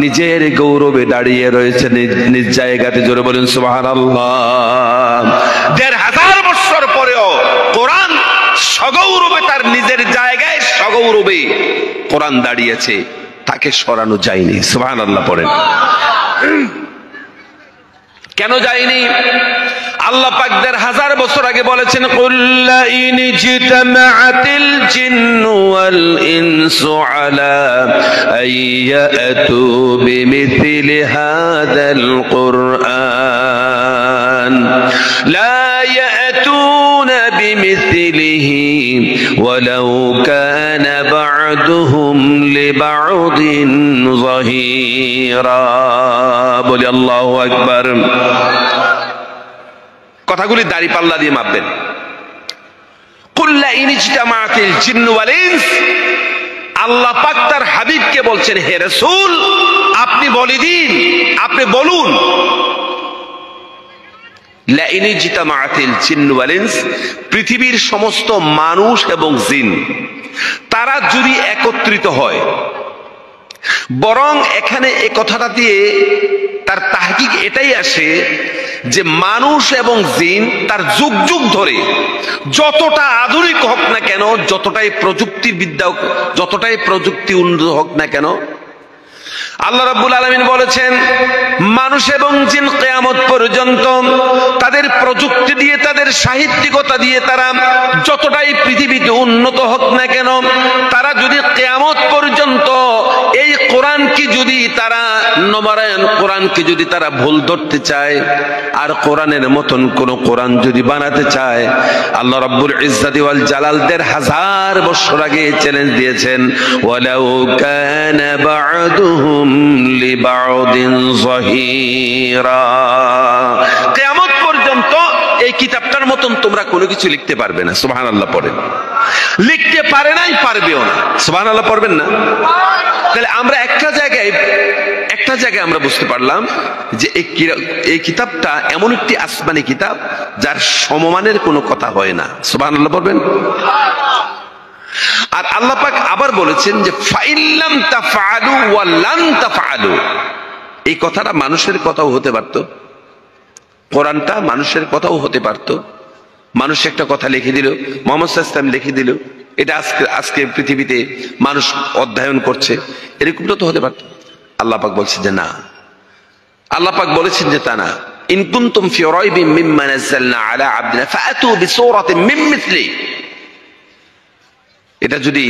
নিজের গৌরবে দাঁড়িয়ে রয়েছে নিজ জায়গাতে। জোরে বলেন সুবহানাল্লাহ। ১৫০০ বৎসর পরেও কোরআন সগৌরবে তার নিজের জায়গায় সগৌরবে কোরআন দাঁড়িয়েছে, তাকে সরানো যায়নি। সুবহানাল্লাহ পড়েন। কেন যায়নি? আল্লাহ পাক ১৫০০ বছর আগে বলেছেন, কুল লা ইন জিতামাআতিল জিন্নু ওয়াল ইনসু আলা আইয়াতু বিমিথলি হাদাল কুরআন লা ইয়াতুনা বিমিথলিহি ওয়ালাউ কানা বা'দুহুম লিবা'দিন যাহিরা। বলি আল্লাহু আকবার। কথাগুলি দাড়ি পাল্লা দিয়ে মাপবেন। কুল লা ইন ইজতামাআতিল জিন্নু ওয়াল ইনস, আল্লাহ পাক তার হাবিবকে বলছেন, হে রাসূল আপনি বলে দিন, আপনি বলুন, লা ইন ইজতামাআতিল জিন্নু ওয়াল ইনস, পৃথিবীর সমস্ত মানুষ এবং জিন তারা যদি একত্রিত হয়। বরং এখানে এই কথাটা দিয়ে তার তাহকিক এটাই আসে যে মানুষ এবং জিন তার যুগ যুগ ধরে যতটা আধুনিক হোক না কেন, যতটাই প্রযুক্তিবিদ্যা, যতটাই প্রযুক্তি উন্নত হোক না কেন, আল্লাহ রাব্বুল আলামিন বলেছেন মানুষ এবং জিন কিয়ামত পর্যন্ত তাদের প্রযুক্তি দিয়ে, তাদের সাহিত্যিকতা দিয়ে তারা যতটাই পৃথিবীতে উন্নত হোক না কেন, তারা যদি কিয়ামত পর্যন্ত এই কোরআনকে যদি তারা নবায়ন, কোরআনকে যদি তারা ভুল ধরতে চায় আর কোরআনের মতন কোন কোরআন যদি বানাতে চায়, আল্লাহ রাব্বুল ইজ্জাতি ওয়াল জালাল ১৫০০ বছর আগে চ্যালেঞ্জ দিয়েছেন, ওয়ালাউ কানা বা'দুহুম লিবা'দিন যাহিরা। কিয়ামত পর্যন্ত এই কিতাবটার মতন তোমরা কোনো কিছু লিখতে পারবে না। সুবহানাল্লাহ পড়েন। লিখতে পারে নাই, পারবেও না। সুবহানাল্লাহ পড়বেন না? তাহলে আমরা একটা জায়গায় আমরা বুঝতে পারলাম যে এই কিতাবটা এমন একটি আসমানি কিতাব যার সমমানের কোনো কথা হয় না। সুবহানাল্লাহ পড়বেন। আর আল্লাহ পাক আবার বলেছেন যে ফাইল্লাম তাফআলু ওয়া লান তাফআলু, এই কথাটা মানুষের কথাও হতে পারত, কোরআনটা মানুষের কথাও হতে পারত। মানুষ একটা কথা লিখে দিল, মুহাম্মদ সাল্লাল্লাহু আলাইহি ওয়াসাল্লাম লিখে দিল, এটা আজকে পৃথিবীতে মানুষ অধ্যয়ন করছে, এরকমটা তো হতে পারত। আল্লাহ পাক বলছেন যে না, আল্লাহ পাক বলেছেন যে তা না। ইন কুনতুম ফি রাইবিন মিম্মা নাযালনা আলা আবদিনা ফাআতু বিসূরাতিন মিন মিসলি, এটা যদি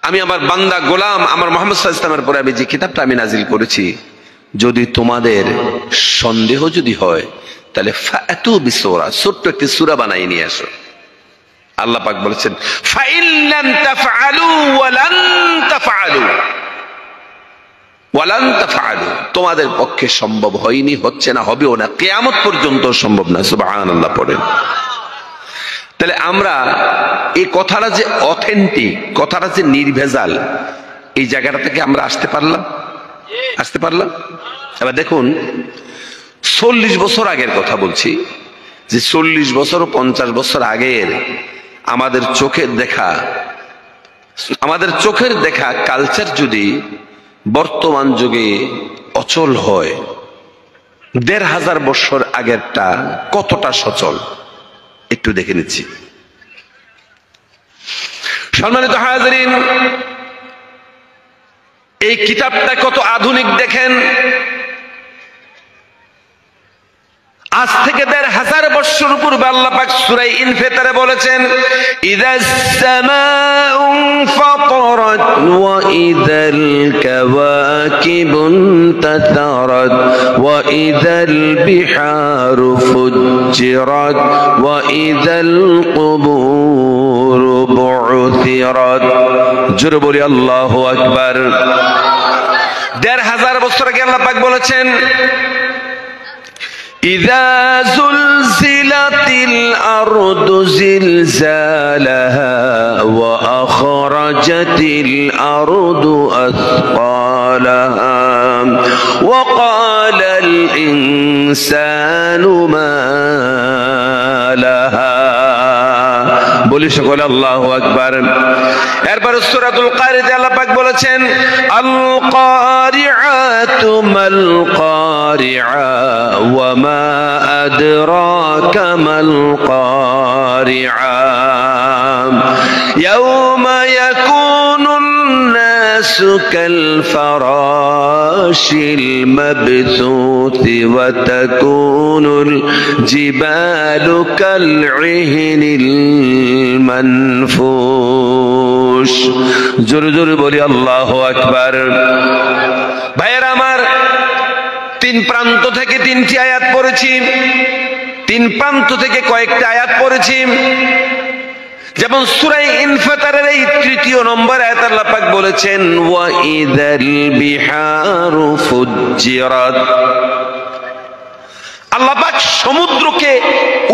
আমি আমার বান্দা গোলাম আমার মুহাম্মদ সাল্লাল্লাহু আলাইহি ওয়াসাল্লামের পরে আমি যে কিতাবটা আমি নাজিল করেছি, যদি তোমাদের সন্দেহ যদি হয় তাহলে ফাআতু বিসূরা, ছোট্ট একটি সূরা বানাই নিয়ে আসো। আল্লাহ পাক বলেছেন ফাইন লাম তাফআলু ওয়া লান তাফআলু ওয়া লান তাফআলু, তোমাদের পক্ষে সম্ভব হয়নি, হচ্ছে না, হবেও না, কিয়ামত পর্যন্ত সম্ভব না। সুবহানাল্লাহ পড়েন। তাহলে আমরা এই কথাটা যে অথেন্টিক, কথাটা যে নির্ভেজাল, এই জায়গাটা থেকে আমরা আসতে পারলাম। এবার দেখুন 40 বছর আগের কথা বলছি, যে 40 বছর 50 বছর আগের আমাদের চোখের দেখা কালচার যদি বর্তমান যুগে অচল হয়, 1500 বছর আগেরটা কতটা সচল একটু দেখে নিচ্ছি। সম্মানিত হাজিরিন, এই কিতাবটা কত আধুনিক দেখেন। আজ থেকে 1500 বছর পূর্বে আল্লাহ পাক সূরা ইনফিতারে বলেছেন ইযাস সামাউ ফাতারাত ওয়া ইযাল কাওয়াকিবুন তাতারাত ওয়া ইযাল বিহারু ফুজ্জিরাত ওয়া ইযাল কুবুর বু'থিরাত। জোরে বলি আল্লাহু আকবার। 1500 বছর আগে আল্লাহ পাক বলেছেন إذا زلزلت الأرض زلزالها وأخرجت الأرض أثقالها وقال الإنسان ما لها। বলি সকল আল্লাহু আকবার। এরপর সূরাতুল কারিয়াতে আল্লাহ পাক বলেছেন আল কারিআতু মাল কারিআ ওয়া মা আদরাকা মাল কারিআ ইয়াওমা ইয়াকুনুন নাসু কাল ফারাশিল মাবসুতি ওয়া তাকুনুল জিবালু কাল ইহনিল মানফুশ। জোরে জোরে বলি আল্লাহু আকবার। ভাইয়েরা আমার, 3 প্রান্ত থেকে 3টি আয়াত পড়েছি, 3 প্রান্ত থেকে কয়েকটা আয়াত পড়েছি। যেমন সূরা ইনফিতারের এই 3য় নম্বর আয়াত আল্লাহ পাক বলেছেন ওয়া ইযাল বিহারু ফুজ্জিরাত। আল্লাহ পাক সমুদ্রকে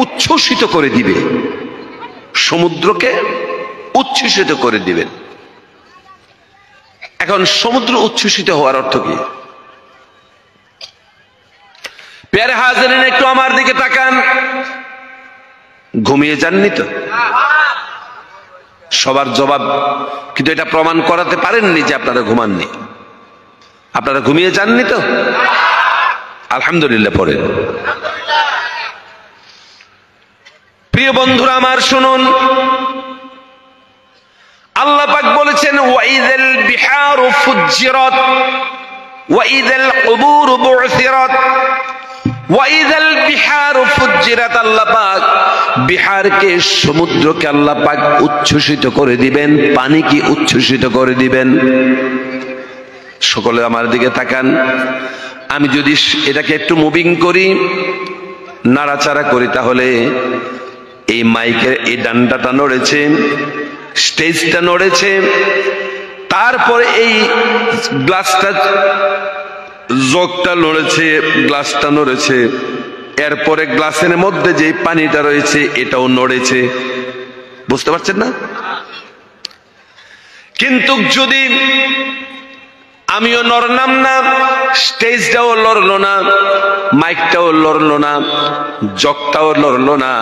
উচ্ছ্বসিত করে দিবে, সমুদ্রকে উচ্ছ্বসিত করে দিবেন। এখন সমুদ্র উচ্ছ্বসিত হওয়ার অর্থ কি? প্যারে হাজিরিন, একটু আমার দিকে তাকান। ঘুমিয়ে যাননি তো? সবার জবাব কিন্তু এটা প্রমাণ করাতে পারেননি যে আপনারা ঘুমাননি। আপনারা ঘুমিয়ে যাননি তো? আলহামদুলিল্লাহ পড়েন। প্রিয় বন্ধুরা আমার, শুনুন, আল্লাহ পাক বলেছেন ওয়াইযাল বিহারু ফুজ্জিরাত ওয়াইযাল কুবুর বু'থিরাত ওয়াইযাল বিহারু ফুজ্জিরাত। আল্লাহ পাক বিহারকে, সমুদ্রকে আল্লাহ পাক উচ্ছ্বসিত করে দিবেন, পানিকে উচ্ছ্বসিত করে দিবেন। সকলে আমার দিকে তাকান। আমি যদি এটাকে একটু মুভিং করি, নাড়াচাড়া করি, তাহলে এই মাইকের এই ডান্ডাটা নড়েছে, স্টেজটা নড়েছে, তারপরে এই গ্লাসটা, জগটা নড়েছে, গ্লাসটা নড়েছে, এরপরে গ্লাসের মধ্যে যে পানিটা রয়েছে এটাও নড়েছে। বুঝতে পারছেন না? কিন্তু যদি আমিও নড়লাম না, স্টেজটাও লড়লো না, মাইকটাও লড়লো না, জগটাও লড়লো না,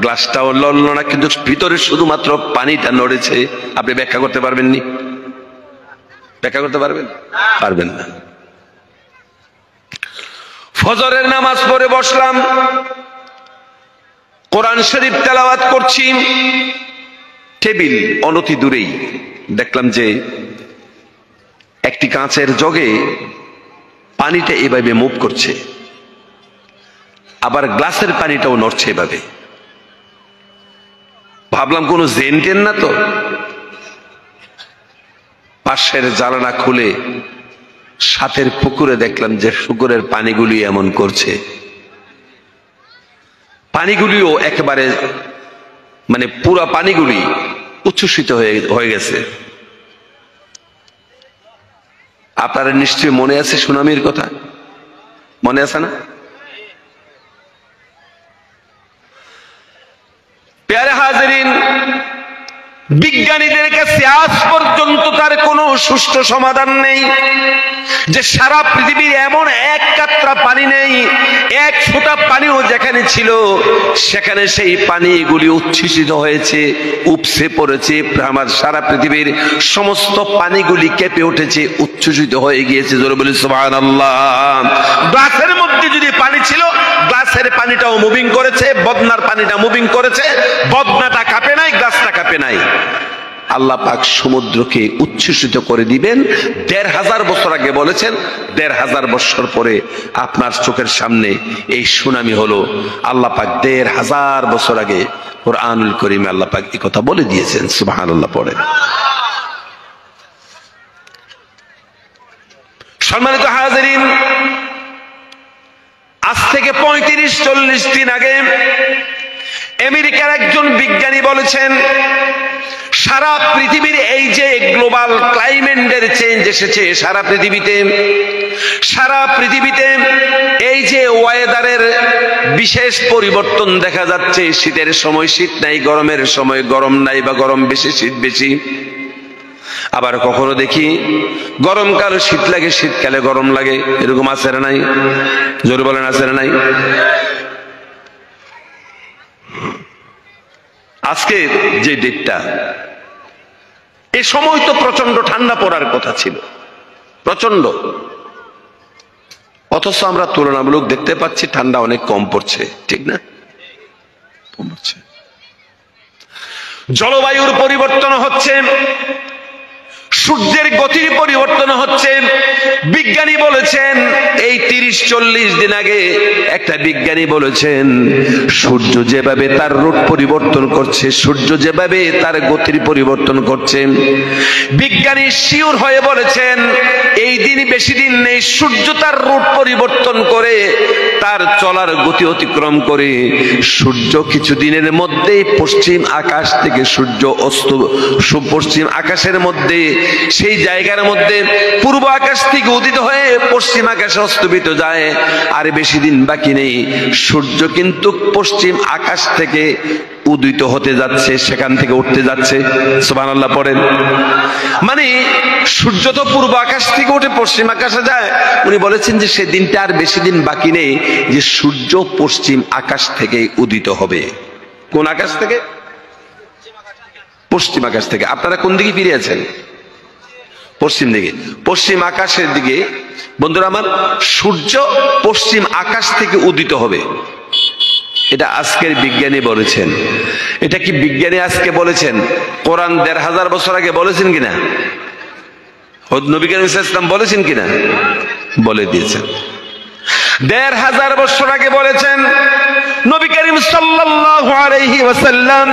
গ্লাসটাও লড়লো না, কিন্তু ভিতরে শুধুমাত্র পানিটা নড়েছে, আপনি ব্যাখ্যা করতে পারবেন নি? ব্যাখ্যা করতে পারবেন? পারবেন না। ফজরের নামাজ পড়ে বসলাম, কোরআন শরীফ তেলাওয়াত করছি, টেবিল অনতি দূরেই দেখলাম যে একটি কাঁচের জগে পানিটা এভাবে মুভ করছে, আবার গ্লাসের পানিটাও নড়ছে এভাবে। ভাবলাম কোনো জেনটেন না তো। পাশের জানালা খুলে সাথের পুকুরে দেখলাম যে পুকুরের পানিগুলি এমন করছে, পানিগুলিও একেবারে মানে পুরা পানিগুলি উচ্ছ্বসিত হয়ে গেছে। আপনারা নিশ্চয়ই মনে আছে সুনামির কথা, মনে আছে না? প্যারে হাজিরিন, বিজ্ঞানীদের কাছে আজ পর্যন্ত তার কোনো সুষ্ঠু সমাধান নেই যে সারা পৃথিবীর এমন এক কাতরা পানি নেই, এক ফোঁটা পানিও যেখানে ছিল সেখানে সেই পানিগুলি উচ্ছ্বসিত হয়েছে, উপসে পড়েছে, আমার সারা পৃথিবীর সমস্ত পানিগুলি কেঁপে উঠেছে, উচ্ছ্বসিত হয়ে গিয়েছে। জোরে বলি সুবহানাল্লাহ। গ্লাসের মধ্যে যদি পানি ছিল, গ্লাসের পানিটাও মুভিং করেছে, বদনার পানিটা মুভিং করেছে, বদনাটা কাঁপে নাই, গ্লাসটা কাঁপে নাই। আল্লাহ পাক সমুদ্রকে উচ্ছ্বসিত করে দিবেন। ১৫০০ বছর আগে বলেছেন, ১৫০০ বছর পরে আপনার চোখের সামনে এই সুনামি হলো। আল্লাহ পাক ১৫০০ বছর আগে কুরআনুল কারীমে আল্লাহ পাক এই কথা বলে দিয়েছেন। সুবহানাল্লাহ পড়েন। সম্মানিত হাজিরিন, আজ থেকে ৩৫-৪০ দিন আগে আমেরিকার একজন বিজ্ঞানী বলেছেন, সারা পৃথিবীর এই যে গ্লোবাল ক্লাইমেটের চেঞ্জ এসেছে সারা পৃথিবীতে এই যে ওয়েদারের বিশেষ পরিবর্তন দেখা যাচ্ছে, শীতের সময় শীত নাই, গরমের সময় গরম নাই, বা গরম বেশি শীত বেশি। আবার কখনো দেখি গরমকালে শীত লাগে, শীতকালে গরম লাগে, এরকম আছে না নাই? জোরে বলেন, আছে না নাই? আজকে যে ডেটটা, এই সময় তো প্রচন্ড ঠান্ডা পড়ার কথা ছিল, প্রচন্ড, অথচ আমরা তুলনামূলক দেখতে পাচ্ছি ঠান্ডা অনেক কম পড়ছে, ঠিক না? কম পড়ছে। জলবায়ুর পরিবর্তন হচ্ছে, সূর্যের গতির পরিবর্তন হচ্ছে। বিজ্ঞানী বলেছেন, এই ৩০-৪০ দিন আগে একটা বিজ্ঞানী বলেছেন, সূর্য যেভাবে তার রূট পরিবর্তন করছে, সূর্য যেভাবে তার গতির পরিবর্তন করছে, বিজ্ঞানী শিওর হয়ে বলেছেন এই দিন বেশি দিন নেই, সূর্য তার রূট পরিবর্তন করে তার চলার গতি অতিক্রম করে সূর্য কিছুদিনের মধ্যেই পশ্চিম আকাশ থেকে সূর্য অস্ত, পশ্চিম আকাশের মধ্যে সেই জায়গার মধ্যে পূর্ব আকাশ থেকে উদিত হয়ে পশ্চিম আকাশে অস্তমিত যায়। আর বেশি দিন বাকি নেই, সূর্য কিন্তু পশ্চিম আকাশ থেকে উদিত হতে যাচ্ছে, সেখান থেকে উঠতে যাচ্ছে। সুবহানাল্লাহ পড়েন। মানে সূর্য তো পূর্ব আকাশ থেকে উঠে পশ্চিম আকাশে যায়, উনি বলেছেন যে সেই দিনটা আর বেশি দিন বাকি নেই যে সূর্য পশ্চিম আকাশ থেকে উদিত হবে। কোন আকাশ থেকে? পশ্চিম আকাশ থেকে। আপনারা কোন দিকে ফিরে আছেন? পশ্চিম দিকে, পশ্চিম আকাশের দিকে। বন্ধুরা আমার, সূর্য পশ্চিম আকাশ থেকে উদিত হবে, এটা আজকের বিজ্ঞানী বলেছেন। এটা কি বিজ্ঞানী আজকে বলেছেন? কোরআন ১৫০০ বছর আগে বলেছেন কিনা? নবী করিম সাল্লাল্লাহু আলাইহি ওয়াসাল্লাম বলেছেন কিনা? বলে দিয়েছেন। ১৫০০ বছর আগে বলেছেন নবী করিম সাল্লাল্লাহু আলাইহি ওয়াসাল্লাম।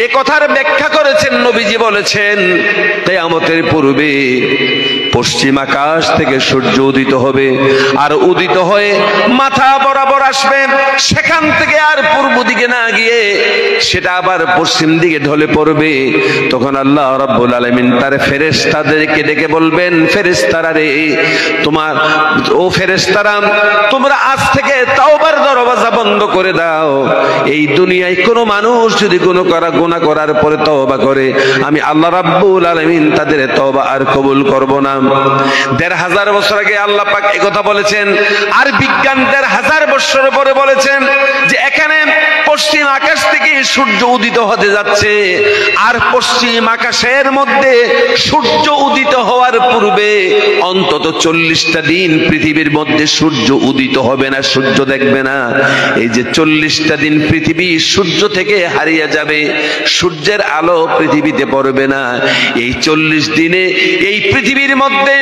এ কথার ব্যাখ্যা করেছেন, নবীজি বলেছেন কিয়ামতের পূর্বে পশ্চিম আকাশ থেকে সূর্য উদিত হবে, আর উদিত হয়ে মাথা বরাবর আসবে, সেখান থেকে আর পূর্ব দিকে না গিয়ে সেটা আবার পশ্চিম দিকে ঢলে পড়বে। তখন আল্লাহ রাব্বুল আলামিন তার ফেরেশতাদেরকে ডেকে বলবেন, ফেরেশতারা রে, তোমার ও ফেরেশতারা, তোমরা আজ থেকে তাওবার দরওয়াজা বন্ধ করে দাও। এই দুনিয়ায় কোনো মানুষ যদি গুনাহ করার পরে তওবা করে, আমি আল্লাহ রাব্বুল আলামিন তাদের তওবা আর কবুল করব না। ১৫০০ বছর আগে আল্লাহ পাক এই কথা বলেছেন। আর বিজ্ঞান ১৫০০ বছর পরে বলেছেন যে এখানে পশ্চিম আকাশ থেকে সূর্য উদিত হতে যাচ্ছে, আর পশ্চিম আকাশের মধ্যে সূর্য উদিত হওয়ার পূর্বে অন্তত ৪০টা দিন পৃথিবীর মধ্যে সূর্য উদিত হবে না, সূর্য দেখবে না। এই যে ৪০টা দিন পৃথিবী সূর্য থেকে হারিয়ে যাবে, সূর্যের আলো পৃথিবীতে পড়বে না। এই ৪০ দিনে এই পৃথিবীর মধ্যে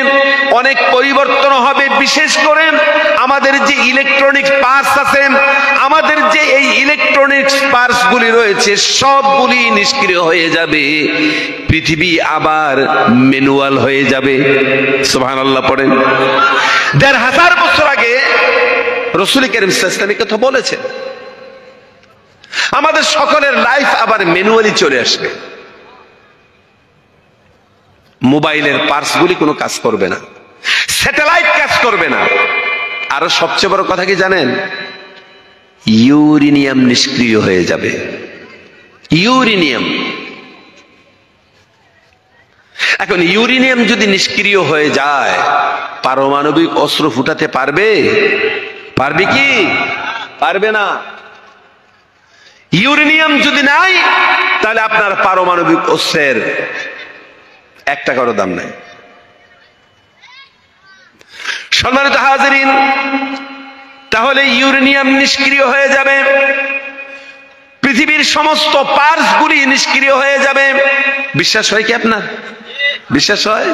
অনেক পরিবর্তন হবে। বিশেষ করে আমাদের যে ইলেকট্রনিক্স পার্টস আছে, আমাদের যে এই ইলেকট্রনিক্স পার্টস গুলি রয়েছে, সবগুলি নিষ্ক্রিয় হয়ে যাবে, পৃথিবী আবার ম্যানুয়াল হয়ে যাবে। সুবহানাল্লাহ পড়েন। ১৫০০ বছর আগে রাসূল কারীম সাল্লাল্লাহু আলাইহি ওয়াসাল্লাম কথা বলেছেন। আমাদের সকলের লাইফ আবার ম্যানুয়ালি চলে আসবে। মোবাইলের পার্টসগুলি কোনো কাজ করবে না, স্যাটেলাইট কাজ করবে না। আরো সবচেয়ে বড় কথা কি জানেন? ইউরেনিয়াম নিষ্ক্রিয় হয়ে যাবে। ইউরেনিয়াম, এখন ইউরেনিয়াম যদি নিষ্ক্রিয় হয়ে যায়, পারমাণবিক অস্ত্র ফুটাতে পারবে? পারবে কি? পারবে না। ইউরেনিয়াম যদি নাই, তাহলে আপনার পারমাণবিক অস্ত্রের 1 টাকারও দাম নাই। সম্মানিত হাজিরিন, তাহলে ইউরেনিয়াম নিষ্ক্রিয় হয়ে যাবে, পৃথিবীর সমস্ত পার্টসগুলি নিষ্ক্রিয় হয়ে যাবে। বিশ্বাস হয় কি আপনার? বিশ্বাস হয়?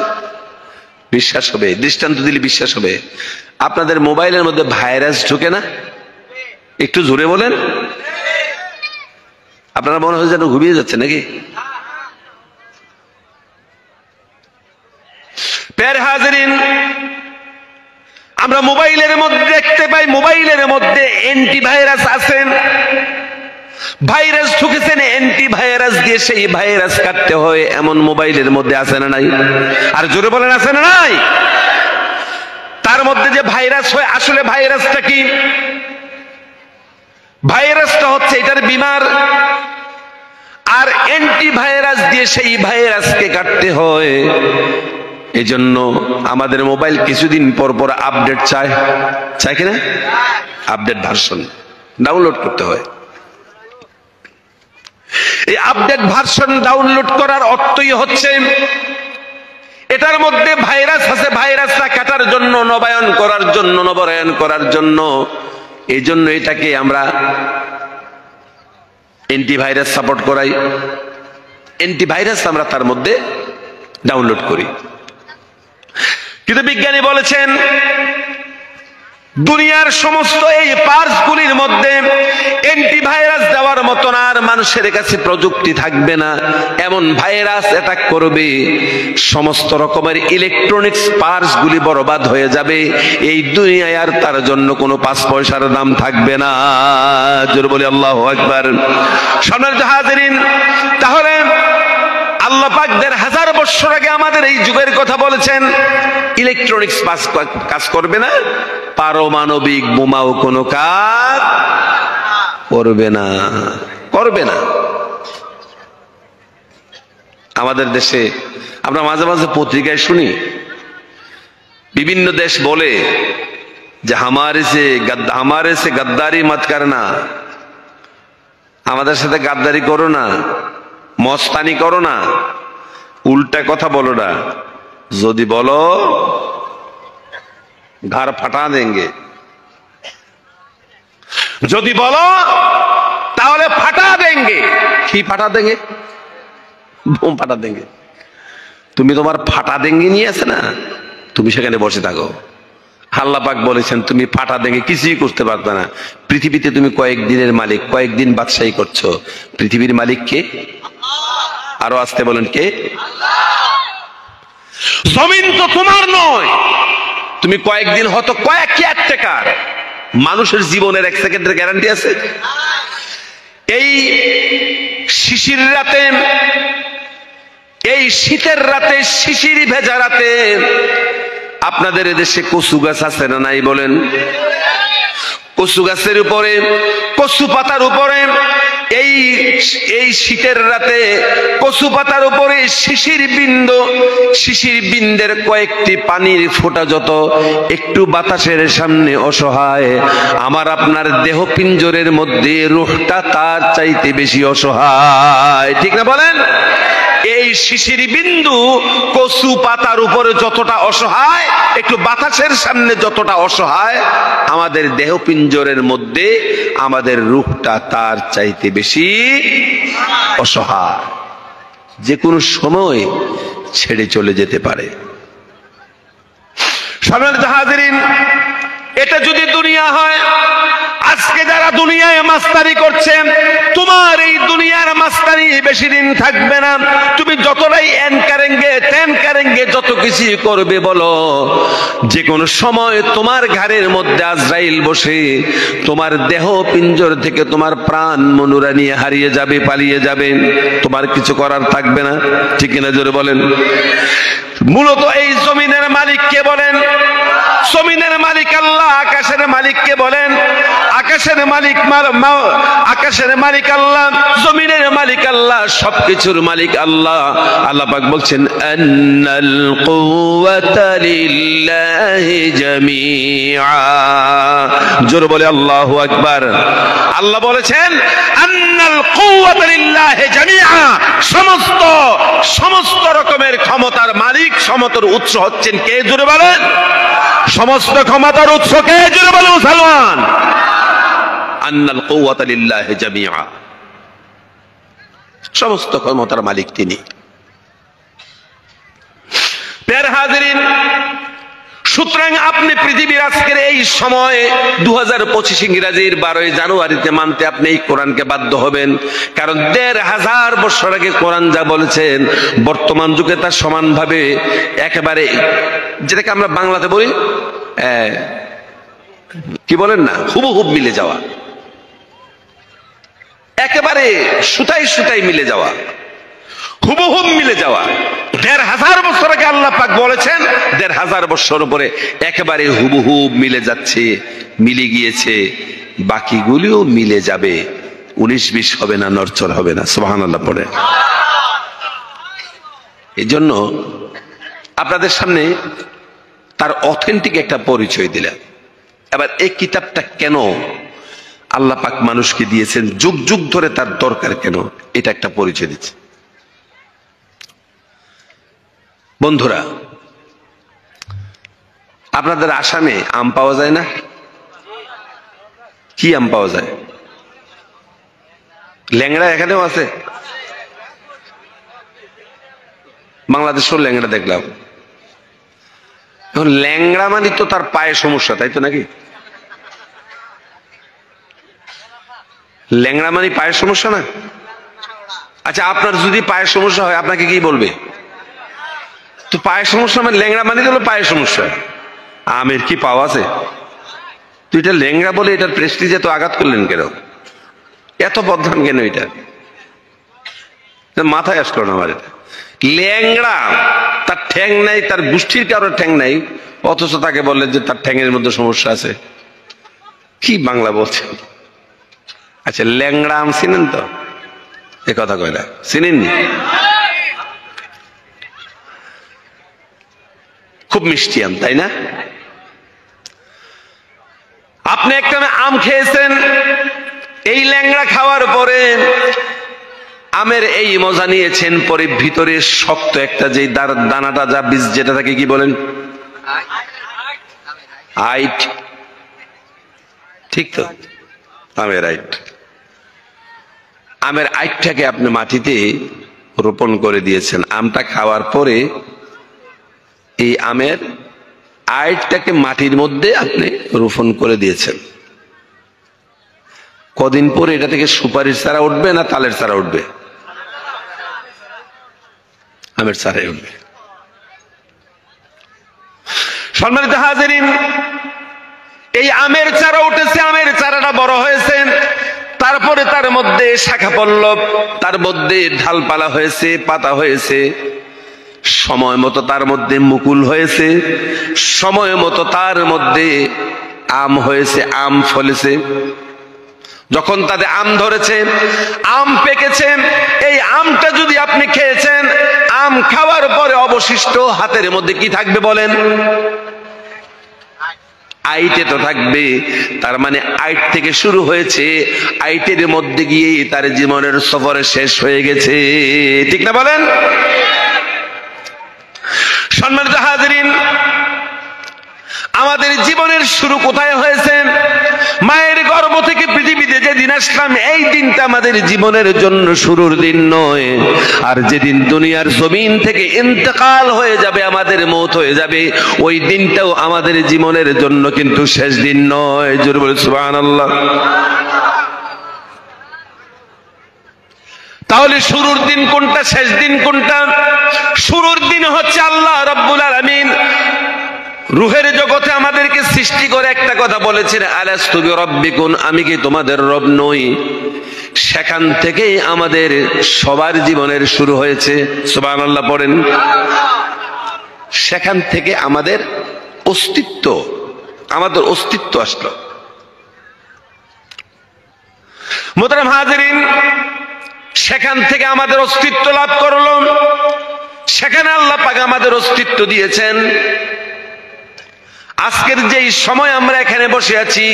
বিশ্বাস হবে। দৃষ্টান্ত দিলে বিশ্বাস হবে। আপনাদের মোবাইলের মধ্যে ভাইরাস ঢোকে না? একটু জোরে বলেন। আপনারা মনে হয় যেন ঘুমিয়ে যাচ্ছে নাকি? প্যার হাজিরিন, আমরা মোবাইলের মধ্যে দেখতে পাই, মোবাইলের মধ্যে অ্যান্টিভাইরাস আছেন। ভাইরাস ঢুকেছেন, অ্যান্টিভাইরাস দিয়ে সেই ভাইরাস কাটতে হয়, এমন মোবাইলের মধ্যে আছে না নাই? আর জোরে বলেন, আছে না নাই? তার মধ্যে যে ভাইরাস হয়, আসলে ভাইরাসটা কি? ভাইরাসটা হচ্ছে এটার বিমার, আর অ্যান্টিভাইরাস দিয়ে সেই ভাইরাসকে কাটতে হয়। এজন্য আমাদের মোবাইল কিছুদিন পর পর আপডেট চায়, চায় কিনা? আপডেট ভার্সন ডাউনলোড করতে হয়। এই আপডেট ভার্সন ডাউনলোড করার অর্থই হচ্ছে এটার মধ্যে ভাইরাস আছে, ভাইরাসটা কাটার জন্য, নবায়ন করার জন্য, নবরায়ন করার জন্য। এই জন্য এটাকে আমরা অ্যান্টিভাইরাস সাপোর্ট করাই, অ্যান্টিভাইরাস আমরা তার মধ্যে ডাউনলোড করি। কিন্তু বিজ্ঞানী বলেছেন দুনিয়ার সমস্ত এই পার্টসগুলির মধ্যে অ্যান্টিভাইরাস দেওয়ার মতন আর মানুষের কাছে প্রযুক্তি থাকবে না। এমন ভাইরাস অ্যাটাক করবে, সমস্ত রকমের ইলেকট্রনিক্স পার্টসগুলি বরবাদ হয়ে যাবে। এই দুনিয়ায় আর তার জন্য কোনো 5 পয়সার দাম থাকবে না। জোরে বলি আল্লাহু আকবার। সম্মানিত হাজিরিন, তাহলে আল্লাহ পাক 1500 বছর আগে আমাদের এই যুগের কথা বলেছেন। ইলেকট্রনিক্স কাজ করবে না, পারমাণবিক বোমাও কোনো কাজ করবে না, করবে না। আমাদের দেশে আমরা মাঝে মাঝে পত্রিকায় শুনি, বিভিন্ন দেশ বলে যে হামারে সে গদ্দারি মত করনা, আমাদের সাথে গাদ্দারি করো না, মস্তানি করো না, উল্টা কথা বলো না। যদি বলো ঘর ফাটা দেंगे, যদি বলো তাহলে ফাটা দেंगे। কি ফাটা দেंगे? বোম ফাটা দেंगे। তুমি তোমার ফাটা দেंगे নিয়ে আছে না, তুমি সেখানে বসে থাকো। আল্লাহ পাক বলেছেন তুমি ফাটা দেंगे কিছুই করতে পারবে না। পৃথিবীতে তুমি কয়েকদিনের মালিক, কয়েকদিন বাদশাহী করছো। পৃথিবীর মালিক কে? আরো আসতে বলেন, কে? জমিন তো তোমার নয়, তুমি কয়েকদিন হয়তো কয়েক কেয়ারটেকার। মানুষের জীবনের 1 সেকেন্ডের গ্যারান্টি আছে? এই শিশির রাতে, এই শীতের রাতে, শিশির ভেজা রাতে আপনাদের এদেশে কচু গাছ আছে না নাই বলেন? কচু গাছের উপরে, কচু পাতার উপরে এই শীতের রাতে কচু পাতার উপরে শিশির বিন্দের কয়েকটি পানির ফোঁটা যত একটু বাতাসের সামনে অসহায়, আমার আপনার দেহ পিঞ্জরের মধ্যে রূহটা তার চাইতে বেশি অসহায়। ঠিক না বলেন? এই শিশির বিন্দু কচু পাতার উপরে যতটা অসহায়, একটু বাতাসের সামনে যতটা অসহায়, আমাদের দেহ পিঞ্জরের মধ্যে আমাদের রূহটা তার চাইতে বেশি অসহায়। যে কোনো সময় ছেড়ে চলে যেতে পারে। সম্মানিত হাজিরিন, এটা যদি দুনিয়া হয়, আজকে যারা দুনিয়ায় মাস্তানি করছেন, তোমার এই দুনিয়ার মাস্তানি বেশি দিন থাকবে না। তুমি যতটাই ত্যান কারেঙ্গে যত কিছু করবে বলো, যে কোনো সময় তোমার ঘাড়ের মধ্যে আজরাইল বসে তোমার দেহ পিঞ্জর থেকে তোমার প্রাণ মনুরা নিয়ে হারিয়ে যাবে, পালিয়ে যাবে, তোমার কিছু করার থাকবে না। ঠিক কিনা জোরে বলেন। মূলত এই জমিনের মালিক কে বলেন? জমিনের মালিক আল্লাহ। আকাশের মালিক কে বলেন? আকাশের মালিক আল্লাহ, জমিনের মালিক আল্লাহ, সবকিছুর মালিক আল্লাহ। আল্লাহ পাক বলছেন আন্নাল কুওয়াতা লিল্লাহি জামিআ। জোরে বলে আল্লাহু আকবার। আল্লাহ বলেছেন আন্নাল কুওয়াতা লিল্লাহি জামিআ, সমস্ত রকমের ক্ষমতার মালিক, সমস্ত উৎস হচ্ছেন কে? জোরে বলেন। সমস্ত ক্ষমতার উৎস কে? জোরে বলে মুসলমান। আন্নাল কুওয়াতা লিল্লাহি জামিআ, সমস্ত ক্ষমতার মালিক তিনি। প্রিয় হাজিরিন, সুতরাং আপনি পৃথিবীর আজকের এই সময়ে 2025 ইংরেজির 12 জানুয়ারিতে মানতে আপনি এই কোরআনকে বাধ্য হবেন। কারণ 1500 বছর আগে কোরআন যা বলেছেন বর্তমান যুগে তার সমানভাবে একেবারে, যেটাকে আমরা বাংলাতে বলি কি বলেন না, হুবহুব মিলে যাওয়া, একেবারে সুতাই মিলে যাওয়া, হুবহুব মিলে যাওয়া। 1500 বছর আগে আল্লাহ পাক বলেছেন, 1500 বছর পরে একেবারে হুবহুব মিলে যাচ্ছে, মিলে গিয়েছে, বাকিগুলিও মিলে যাবে, 19-20 হবে না, নড়চড় হবে না। সুবহানাল্লাহ পড়ে। এই জন্য আপনাদের সামনে তার অথেন্টিক একটা পরিচয় দিলাম। এবার এই কিতাবটা কেন আল্লাহ পাক মানুষকে দিয়েছেন, যুগ যুগ ধরে তার দরকার কেন, এটা একটা পরিচয় দিচ্ছে। বন্ধুরা, আপনাদের আসামে আম পাওয়া যায় না? কি আম পাওয়া যায়? ল্যাংড়া এখানেও আছে। বাংলাদেশেও ল্যাংড়া দেখলাম। এখন ল্যাংড়া মানে তো তার পায়ে সমস্যা, তাই তো নাকি? ল্যাংড়া মানে পায়ের সমস্যা না? আচ্ছা, আপনার যদি পায়ের সমস্যা হয় আপনাকে কি বলবে? তো পায়ের সমস্যা মানে ল্যাংড়া মানে হলো পায়ের সমস্যা। আমের কি পাওয়া আছে? তো এটা ল্যাংড়া বলে এটার প্রেস্টিজে তো আঘাত করলেন কেন? এত বদনাম কেন? এটা মাথায় আসলো না আমার। এটা ল্যাংড়া, তার ঠ্যাং নাই, তার গোষ্ঠীর কারোর ঠ্যাং নাই, অথচ তাকে বললেন যে তার ঠ্যাংয়ের মধ্যে সমস্যা আছে। কি বাংলা বলছেন? আচ্ছা, ল্যাংড়া আম চিনেন তো? এ কথা কয় না, চিনেননি? খুব মিষ্টি আম, তাই না? আপনি একটা আম খেয়েছেন, এই ল্যাংড়া খাওয়ার পরে আমের এই মজা নিয়েছেন, পরে ভিতরে শক্ত একটা যে দানাটা, যা বীজ যেটা থাকে, কি বলেন? আইট। ঠিক তো, আমের আইট। আমের আইটটাকে আপনি মাটিতে রোপণ করে দিয়েছেন। আমটা খাওয়ার পরে এই আমের আইটটাকে মাটির মধ্যে আপনি রোপণ করে দিয়েছেন। কদিন পরে এটা থেকে সুপারির চারা উঠবে না তালের চারা উঠবে? আমের চারাই উঠবে। সম্মানিত হাজিরিন, এই আমের চারা উঠেছে, আমের চারাটা বড় হয়েছে, তারপরে তার মধ্যে শাখা পল্লব, তার মধ্যে ঢালপালা হয়েছে, পাতা হয়েছে, সময় মতো তার মধ্যে মুকুল হয়েছে, সময় মতো তার মধ্যে আম হয়েছে, আম ফলেছে। যখন তাদের আম ধরেছে, আম পেকেছে, এই আমটা যদি আপনি খেয়েছেন, আম খাওয়ার পরে অবশিষ্ট হাতের মধ্যে কি থাকবে বলেন? আইটে তো থাকবে। তার মানে আইট থেকে শুরু হয়েছে, আইটের মধ্যে গিয়ে তার জীবনের সফরে শেষ হয়ে গেছে। ঠিক না বলেন? সম্মানিত হাজিরিন, আমাদের জীবনের শুরু কোথায় হয়েছে? মায়ের গর্ভ থেকে পৃথিবীতে যেদিন আসলাম, এই দিনটা আমাদের জীবনের জন্য শুরুর দিন নয়। আর যেদিন দুনিয়ার জমিন থেকে ইন্তেকাল হয়ে যাবে, আমাদের মওত হয়ে যাবে, ওই দিনটাও আমাদের জীবনের জন্য কিন্তু শেষ দিন নয়। জোরে বলে সুবহানাল্লাহ। তাহলে শুরুর দিন কোনটা, শেষ দিন কোনটা? শুরুর দিন হচ্ছে আল্লাহ রাব্বুল আলামিন রূহের জগতে আমাদেরকে সৃষ্টি করে একটা কথা বলেছেন, আলাস্তু বিরাব্বিকুম, আমি কি তোমাদের রব নই? সেখান থেকেই আমাদের সবার জীবনের শুরু হয়েছে। সুবহানাল্লাহ পড়েন। সেখান থেকে আমাদের অস্তিত্ব আসলো। মুহতারাম হাজিরিন, সেখান থেকে আমাদের অস্তিত্ব লাভ করলো। সেখানে আল্লাহ পাক আমাদের অস্তিত্ব দিয়েছেন। আজকের যেই সময় আমরা এখানে বসে আছি,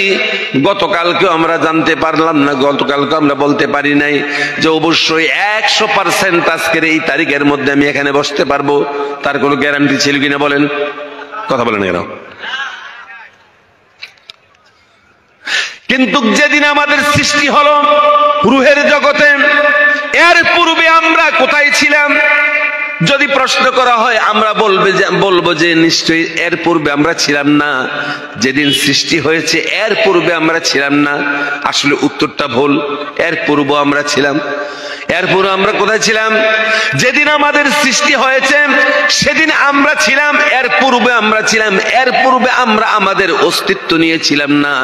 গতকালকেও আমরা জানতে পারলাম না, গতকালকে আমরা বলতে পারি নাই যে অবশ্যই 100% আজকের এই তারিখের মধ্যে আমি এখানে বসতে পারবো। তার কোনো গ্যারান্টি ছিল কিনা বলেন? কথা বলেন কেন? কিন্তু যেদিন আমাদের সৃষ্টি হলো রূহের জগতে, এর পূর্বে আমরা কোথায় ছিলাম? যদি প্রশ্ন করা হয় আমরা বলবো যে নিশ্চয়ই এর পূর্বে আমরা ছিলাম না। যেদিন সৃষ্টি হয়েছে এর পূর্বে আমরা ছিলাম না। আসলে উত্তরটা ভুল। এর পূর্বে আমরা ছিলাম। এর পূর্বে আমরা কোথায় ছিলাম? যেদিন আমাদের সৃষ্টি হয়েছে সেদিন আমরা ছিলাম, এর পূর্বে আমরা ছিলাম। এর পূর্বে আমরা আমাদের অস্তিত্ব নিয়েছিলাম না।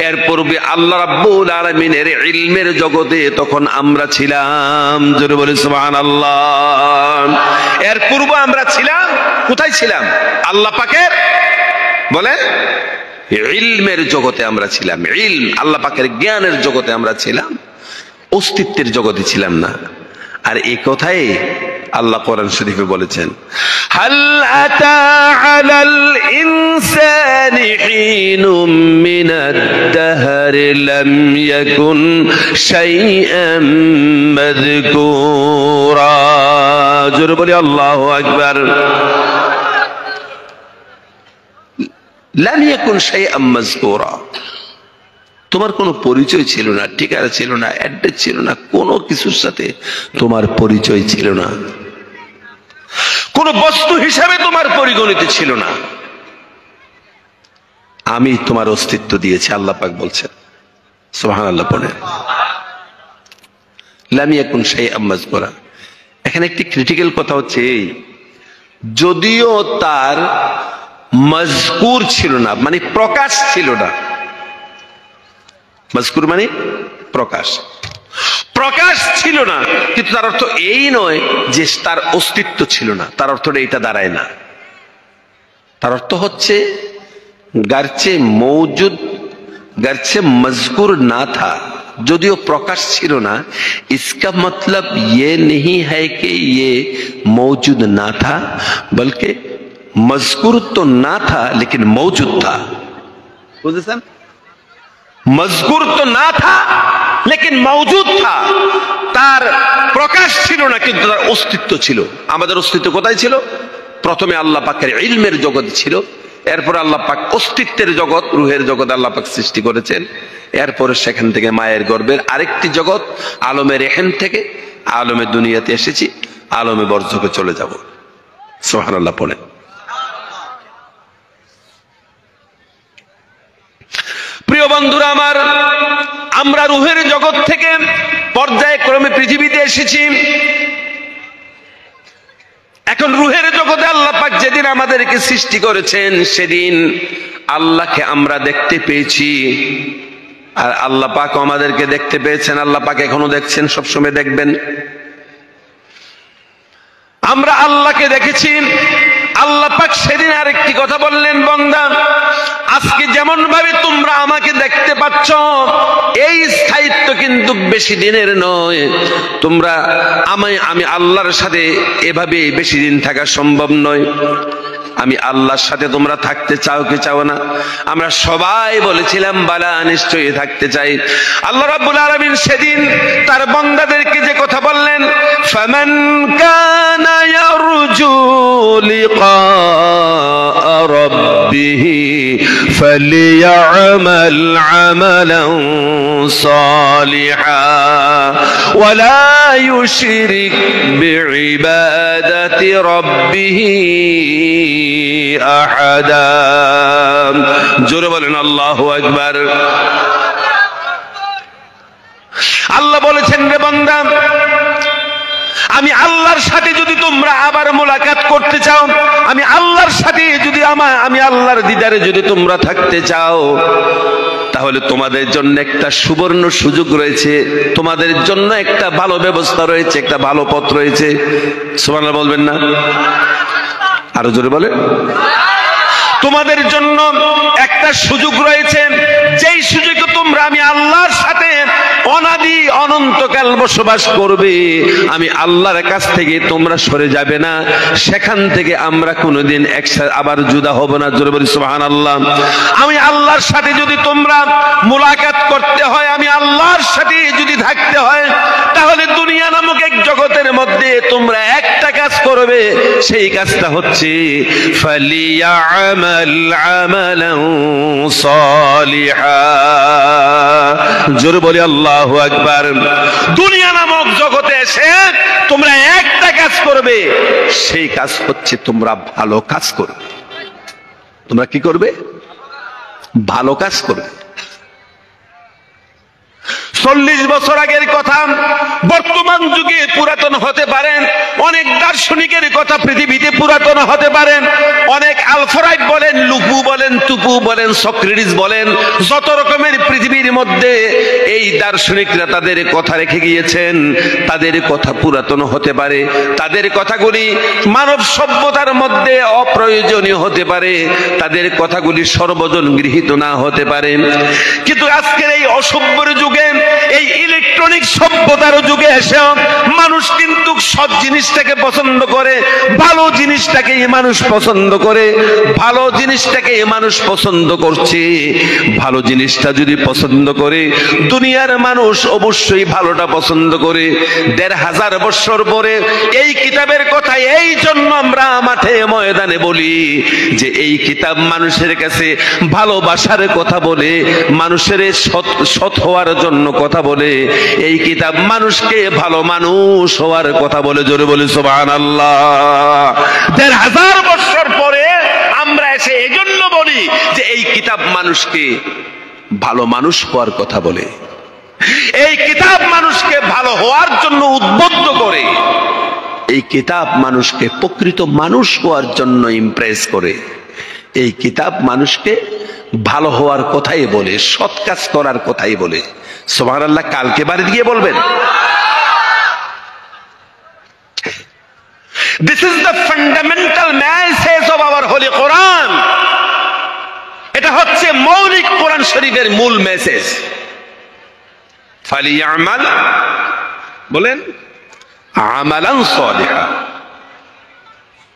এর পূর্বে আল্লাহ রাব্বুল আলামিনের ইলমের জগতে তখন আমরা ছিলাম। জোরে বলি সুবহানাল্লাহ। এর পূর্বে আমরা ছিলাম কোথায়? ছিলাম আল্লাহ পাকের বলেন ইলমের জগতে আমরা ছিলাম। ইলম, আল্লাহ পাকের জ্ঞানের জগতে আমরা ছিলাম, অস্তিত্বের জগতে ছিলাম না। আর এই কথাই আল্লাহ কোরআন শরীফে বলেছেন, হাল আতা আলাল ইনসানি হিনুম মিনাদ দাহরি লাম ইয়াকুন শাইআম মাযকুরা। জোরে বলি আল্লাহু আকবার। লাম ইয়াকুন শাইআম মাযকুরা, তোমার কোনো পরিচয় ছিল না, ঠিকানা ছিল না, অ্যাড্রেস ছিল না, কোনো কিছুর সাথে তোমার পরিচয় ছিল না, কোন বস্তু হিসাবে তোমার পরিগণিত ছিল না। আমি তোমার অস্তিত্ব দিয়েছি, আল্লাহ পাক বলছেন। সুবহানাল্লাহ পড়ে। লাম ইয়াকুন শাইআম মাযকুরা। এখানে একটি ক্রিটিক্যাল কথা হচ্ছে এই, যদিও তার মজকুর ছিল না, মানে প্রকাশ ছিল না। মজকুর মানে প্রকাশ, প্রকাশ ছিল না, কিন্তু তার অর্থ এই নয় যে তার অস্তিত্ব ছিল না। তার অর্থটা এটা দাঁড়ায় না। তার অর্থ হচ্ছে গারচে মৌজুদ, গারচে মজকুর না থা, যদিও প্রকাশ ছিল না, इसका मतलब ये नहीं है कि ये मौजूद ना था, बल्कि मजकुर तो ना था लेकिन मौजूद था। बुझेছেন? মজকুর তো না থা লেকিন মওজুদ থা। তার প্রকাশ ছিল না কিন্তু তার অস্তিত্ব ছিল। আমাদের অস্তিত্ব কোথায় ছিল? প্রথমে আল্লাহ পাকের ইলমের জগৎ ছিল, এরপর আল্লাহ পাক অস্তিত্বের জগৎ, রূহের জগৎ আল্লাহ পাক সৃষ্টি করেছেন। এরপরে সেখান থেকে মায়ের গর্ভের আরেকটি জগৎ আলমে রেহেন থেকে আলমে দুনিয়াতে এসেছি, আলমে বরজখে চলে যাব। সুবহানাল্লাহ পড়েন। প্রিয় বন্ধুরা আমার, আমরা রূহের জগৎ থেকে পর্যায়ক্রমে পৃথিবীতে এসেছি। এখন রূহের জগতে আল্লাহ পাক যেদিন আমাদেরকে সৃষ্টি করেছেন সেদিন আল্লাহকে আমরা দেখতে পেয়েছি, আর আল্লাহ পাক আমাদেরকে দেখতে পেয়েছেন। আল্লাহ পাক এখনো দেখছেন, সবসময় দেখবেন। আমরা আল্লাহকে দেখেছি। আল্লাহ পাক সেদিন আরেকটি কথা বললেন, বান্দা আজকে যেমন ভাবে তোমরা আমাকে দেখতে পাচ্ছ, এই স্থায়িত্ব কিন্তু বেশি দিনের নয়। তোমরা আমি আল্লাহর সাথে এভাবে বেশি দিন থাকা সম্ভব নয়। আমি আল্লাহর সাথে তোমরা থাকতে চাও কি চাও না? আমরা সবাই বলেছিলাম বালা, নিশ্চয়ই থাকতে চাই। আল্লাহ রাব্বুল আলামিন সেদিন তার বান্দাদেরকে যে কথা বললেন, ফামান কানা ইয়ারজু লিকা রাব্বিহি ফালিয়ামাল আমালান সালিহা ওয়ালা ইউশরিক বিইবাদাতি রাব্বিহি আহাদা। জোরে বলেন আল্লাহু আকবার। আল্লাহ বলেছেন, রে বান্দা আমি আল্লাহর সাথে যদি তোমরা আবার মোলাকাত করতে চাও, আমি আল্লাহর সাথে যদি আমি আল্লাহর দিদারে যদি তোমরা থাকতে চাও, তাহলে তোমাদের জন্য একটা সুবর্ণ সুযোগ রয়েছে, তোমাদের জন্য একটা ভালো ব্যবস্থা রয়েছে, একটা ভালো পথ রয়েছে। সুবহানাল্লাহ বলবেন না? আরো জোরে বলেন। তোমাদের জন্য একটা সুযোগ রয়েছে, যেই সুযোগে তোমরা আমি আল্লাহর সাথে অনাদি অনন্তকাল বসবাস করবে। আমি আল্লাহর কাছ থেকে তোমরা সরে যাবে না, সেখান থেকে আমরা কোনোদিন একসাথে আবার জুদা হব না। জোরে বলি সুবহানাল্লাহ। আমি আল্লাহর সাথে যদি তোমরা মোলাকাত করতে হয়, আমি আল্লাহর সাথে যদি থাকতে হয়, তাহলে দুনিয়া নামক এক জগতের মধ্যে তোমরা একটা কাজ করবে, সেই কাজটা হচ্ছে ফালিয়া'মাল আমালান সালিহা। জোরে বলি আল্লাহু আকবার। দুনিয়া নামক জগতে এসে তোমরা একটা কাজ করবে, সেই কাজ হচ্ছে তোমরা ভালো কাজ করবে। তোমরা কি করবে? ভালো কাজ করবে। 40 বছর আগের কথা বর্তমান যুগে পুরাতন হতে পারেন, অনেক দার্শনিকের কথা পৃথিবীতে পুরাতন হতে পারেন, অনেক আলফরাইড বলেন, লুপু বলেন, তুপু বলেন, সক্রেটিস বলেন, যত রকমের পৃথিবীর মধ্যে এই দার্শনিকরা তাদের কথা রেখে গিয়েছেন, তাদের কথা পুরাতন হতে পারে, তাদের কথাগুলি মানব সভ্যতার মধ্যে অপ্রয়োজনীয় হতে পারে, তাদের কথাগুলি সর্বজন গৃহীত না হতে পারে। কিন্তু আজকের এই অসভ্যের যুগে, এই ইলেকট্রনিক সভ্যতার যুগে এসে মানুষ কিন্তু সব জিনিসটাকে পছন্দ করে, ভালো জিনিসটাকে মানুষ পছন্দ করে, ভালো জিনিসটাকে মানুষ পছন্দ করছে। ভালো জিনিসটা যদি পছন্দ করে, দুনিয়ার মানুষ অবশ্যই ভালোটা পছন্দ করে। 1500 বছর পরে এই কিতাবের কথা এই জন্য আমরা মাঠে ময়দানে বলি যে এই কিতাব মানুষের কাছে ভালোবাসার কথা বলে, মানুষের সৎ হওয়ার জন্য কথা বলে। এই কিতাব মানুষকে ভালো মানুষ হওয়ার কথা বলে। জোরে বলি সুবহানাল্লাহ। 1500 বছর পরে আমরা এসে এজন্য বলি যে এই কিতাব মানুষকে ভালো মানুষ হওয়ার কথা বলে, এই কিতাব মানুষকে ভালো হওয়ার জন্য উদ্বুদ্ধ করে, এই কিতাব মানুষকে প্রকৃত মানুষ হওয়ার জন্য ইমপ্রেস করে, এই কিতাব মানুষকে ভালো হওয়ার কথাই বলে, সৎ কাজ করার কথাই বলে। সুবহানাল্লাহ। কালকে বাড়ি গিয়ে বলবেন। This is the fundamental message of our holy Quran. এটা হচ্ছে মৌলিক কোরআন শরীফের মূল মেসেজ। ফালিয়া'মাল বলেন আমালান সালিহা,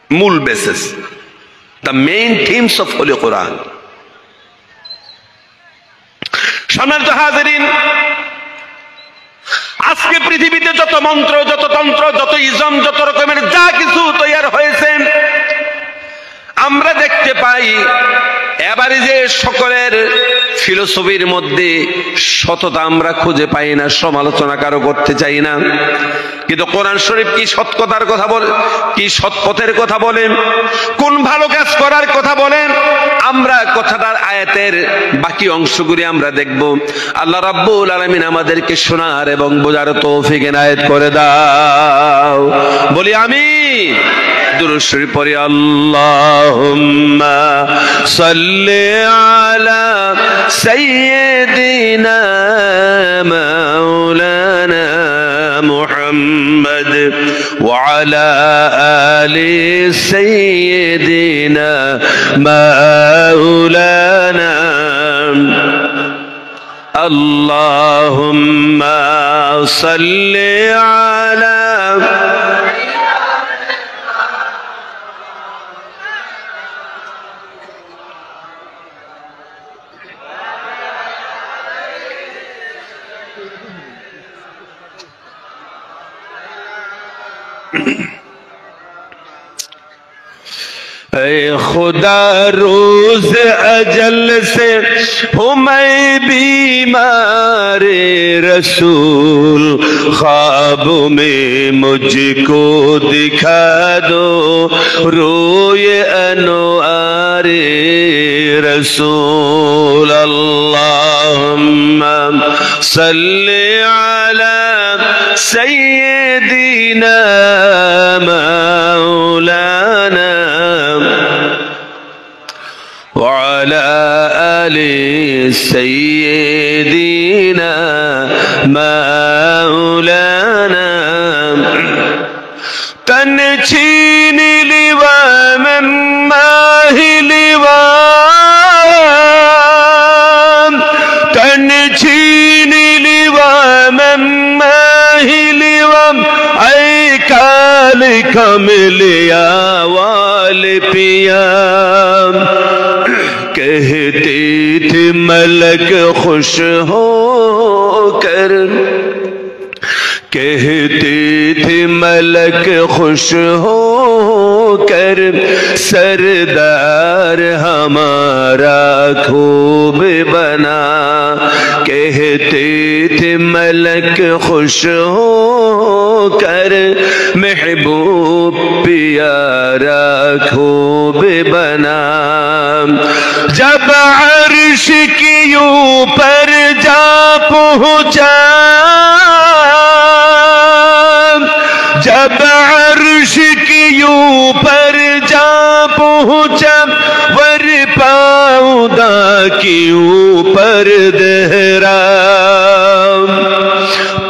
মূল message, the main themes of holy Quran. সম্মানিত হাজিরিন, আজকে পৃথিবীতে যত মন্ত্র, যত তন্ত্র, যত ইজম, যত রকমের যা কিছু তৈরি হয়েছে, আমরা দেখতে পাই এবারে যে সকলের ফিলোসফির মধ্যে সততা আমরা খুঁজে পাই না, সমালোচনা কারো করতে চাই না। কিন্তু কোরআন শরীফ কি সৎ কথার কথা বলে, কি সৎ পথের কথা বলেন, কোন ভালো কাজ করার কথা বলেন, আমরা কথাটার আয়াতের বাকি অংশগুলি আমরা দেখব। আল্লাহ রাব্বুল আলামিন আমাদেরকে শোনার এবং বোঝার তৌফিক এনায়েত করে দাও। বলি আমিন। দুরূদ শরীফ পড়ি। আল্লাহুম্মা সাল্লি আলা সাইয়্যিদিনা মাওলানা মুহাম্মদ ওয়া আলা আলি সাইয়্যিদিনা মাওলানা। আল্লাহুম্মা সাল্লি আলা اے خدا روز اجل سے ہوں میں بیمار رسول، خواب میں مجھ کو دکھا دو روئے انوار رسول۔ اللہم صلی علی سیدنا آل سيدنا مولانا تن چھین لیوا من ماہی لیوا تن چھین لیوا من ماہی لیوا اے کال کملیا وال پیا کہتے تھے ملک خوش ہو کر کہتے تھے ملک خوش ہو کر سردار ہمارا خوب بنا کہتے تھے ملک خوش ہو کر محبوب پیارا خوب بنا جب عرش کی اوپر جا پہنچا جب عرش کی اوپر جا پہنچا ور پاؤں کی اوپر دہرا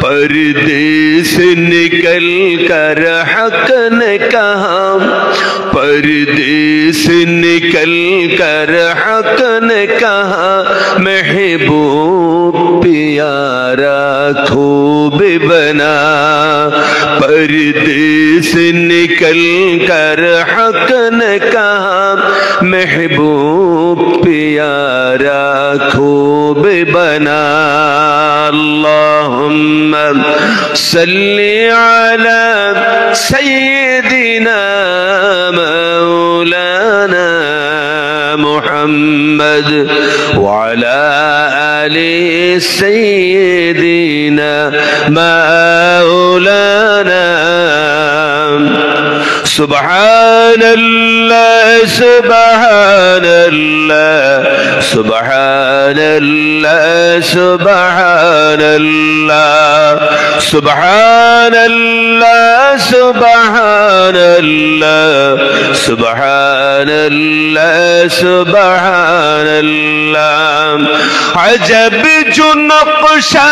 پردے سے نکل کر حق نے کہا پردے سے نکل کر حق نے کہا محبوب پیارا خوب بنا پردے سے نکل کر حق نے کہا محبوب پیارا خوب بنا اللہم صلی علی سیدنا مولانا محمد وعلى آل سيدنا مولانا سبحان الله سبحان الله سبحان الله سبحان الله سبحان الله سبحان الله سبحان الله سبحان الله عجب جو نقشہ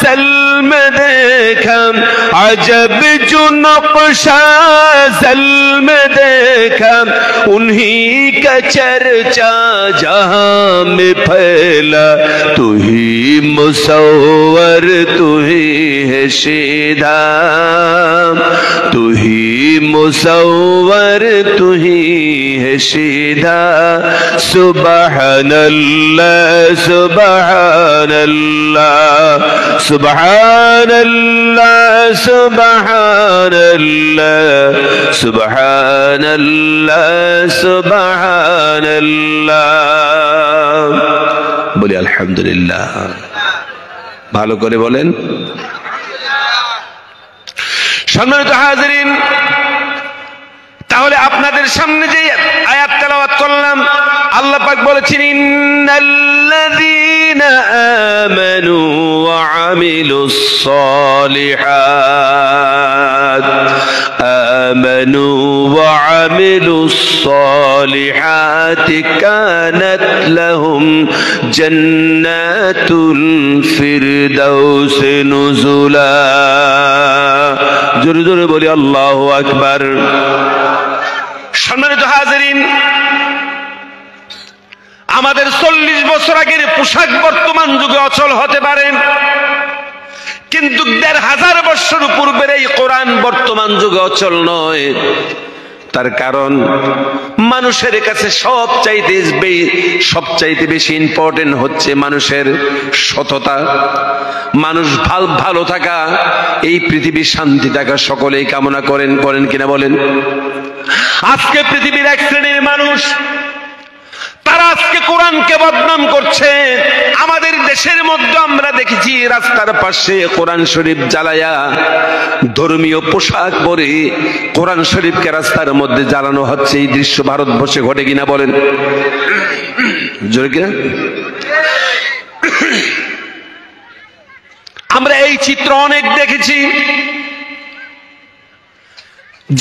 ظلم دیکھا عجب جو نقشہ ظلم دیکھا انہی کا چرچا جہاں میں پھیلا تو ہی مصور تو ہی ہے شیدہ تو ہی مصور تو ہی ہے شیدہ سبحان اللہ سبحان اللہ سبحان اللہ سبحان اللہ سبحان اللہ سبحان اللہ বলি আলহামদুলিল্লাহ ভালো করে বলেন সম্মানিত হাজিরিন তাহলে আপনাদের সামনে যে আয়াত তেলাওয়াত করলাম আল্লাহ পাক বলেছেন ইন্নাল্লাযীনা আমানু ওয়া আমিলুস সালিহাত আমানু ওয়া আমিলুস সালিহাত কানাত লাহুম জান্নাতুল ফিরদাউস নুজুলা জোরে জোরে বলি আল্লাহু আকবার সম্মানিত হাজিরিন আমাদের 40 বছর আগের পোশাক বর্তমান যুগে অচল হতে পারে কিন্তু ১৫০০ বছর পূর্বের এই কোরআন বর্তমান যুগে অচল নয় তার কারণ মানুষের কাছে সবচাইতে বেশি ইম্পর্টেন্ট হচ্ছে মানুষের সততা মানুষ ভালো থাকা এই পৃথিবীর শান্তি থাকা সকলেই কামনা করেন কিনা বলেন আজকে পৃথিবীর এক শ্রেণীর মানুষ তারা আজকে কোরআনকে বদনাম করছে আমাদের দেশের মধ্যে আমরা দেখেছি রাস্তার পাশে কোরআন শরীফ জ্বালায়া ধর্মীয় পোশাক পরে কোরআন শরীফকে রাস্তার মধ্যে জ্বালানো হচ্ছে এই দৃশ্য ভারতবর্ষে ঘটে কিনা বলেন জোরে কিনা আমরা এই চিত্র অনেক দেখেছি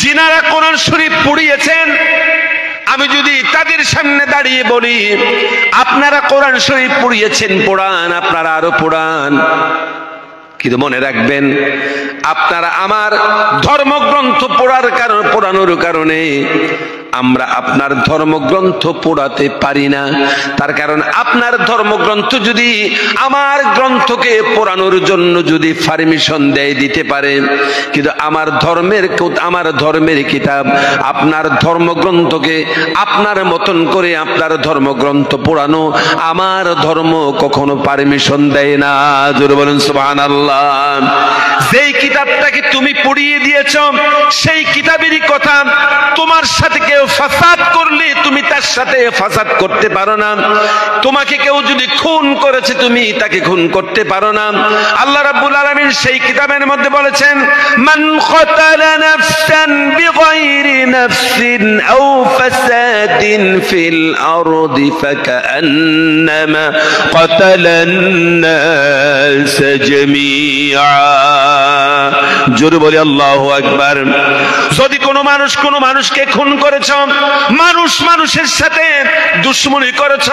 যিনারা কোরআন শরীফ পুড়িয়েছেন আমি যদি তাদের সামনে দাঁড়িয়ে বলি আপনারা কোরআন শরীফ পড়িয়েছেন, পড়ান, আপনারা আরো পড়ান, কিন্তু মনে রাখবেন আপনারা আমার ধর্মগ্রন্থ পড়ানোর কারণে আমরা আপনার ধর্মগ্রন্থ পড়াতে পারি না। তার কারণ আপনার ধর্মগ্রন্থ যদি আমার গ্রন্থকে পড়ানোর জন্য যদি পারমিশন দিতে পারে, কিন্তু আমার ধর্মের কিতাব আপনার ধর্মগ্রন্থকে আপনার মতন করে আপনার ধর্মগ্রন্থ পড়ানো আমার ধর্ম কখনো পারমিশন দেয় না। জোরে বলেন সুবহানাল্লাহ। যেই কিতাবটাকে তুমি পড়িয়ে দিয়েছ সেই কিতাবেরই কথা তোমার সাথে কেউ ফাসাদ করলে তুমি তার সাথে ফাসাদ করতে পারো না। তোমাকে কেউ যদি খুন করেছে তুমি তাকে খুন করতে পারো না। আল্লাহ রাব্বুল আলামিন সেই কিতাবের মধ্যে বলেছেন, মান কাতালা নাফসান বিগাইরি নাফসিন আও ফাসাদিন ফিল আরদি ফাকান্নামা কাতালান নাস জামিআ। জোরে বলি আল্লাহু আকবার। যদি কোনো মানুষকে খুন করেছ, মানুষের সাথে দুশমনি করেছ,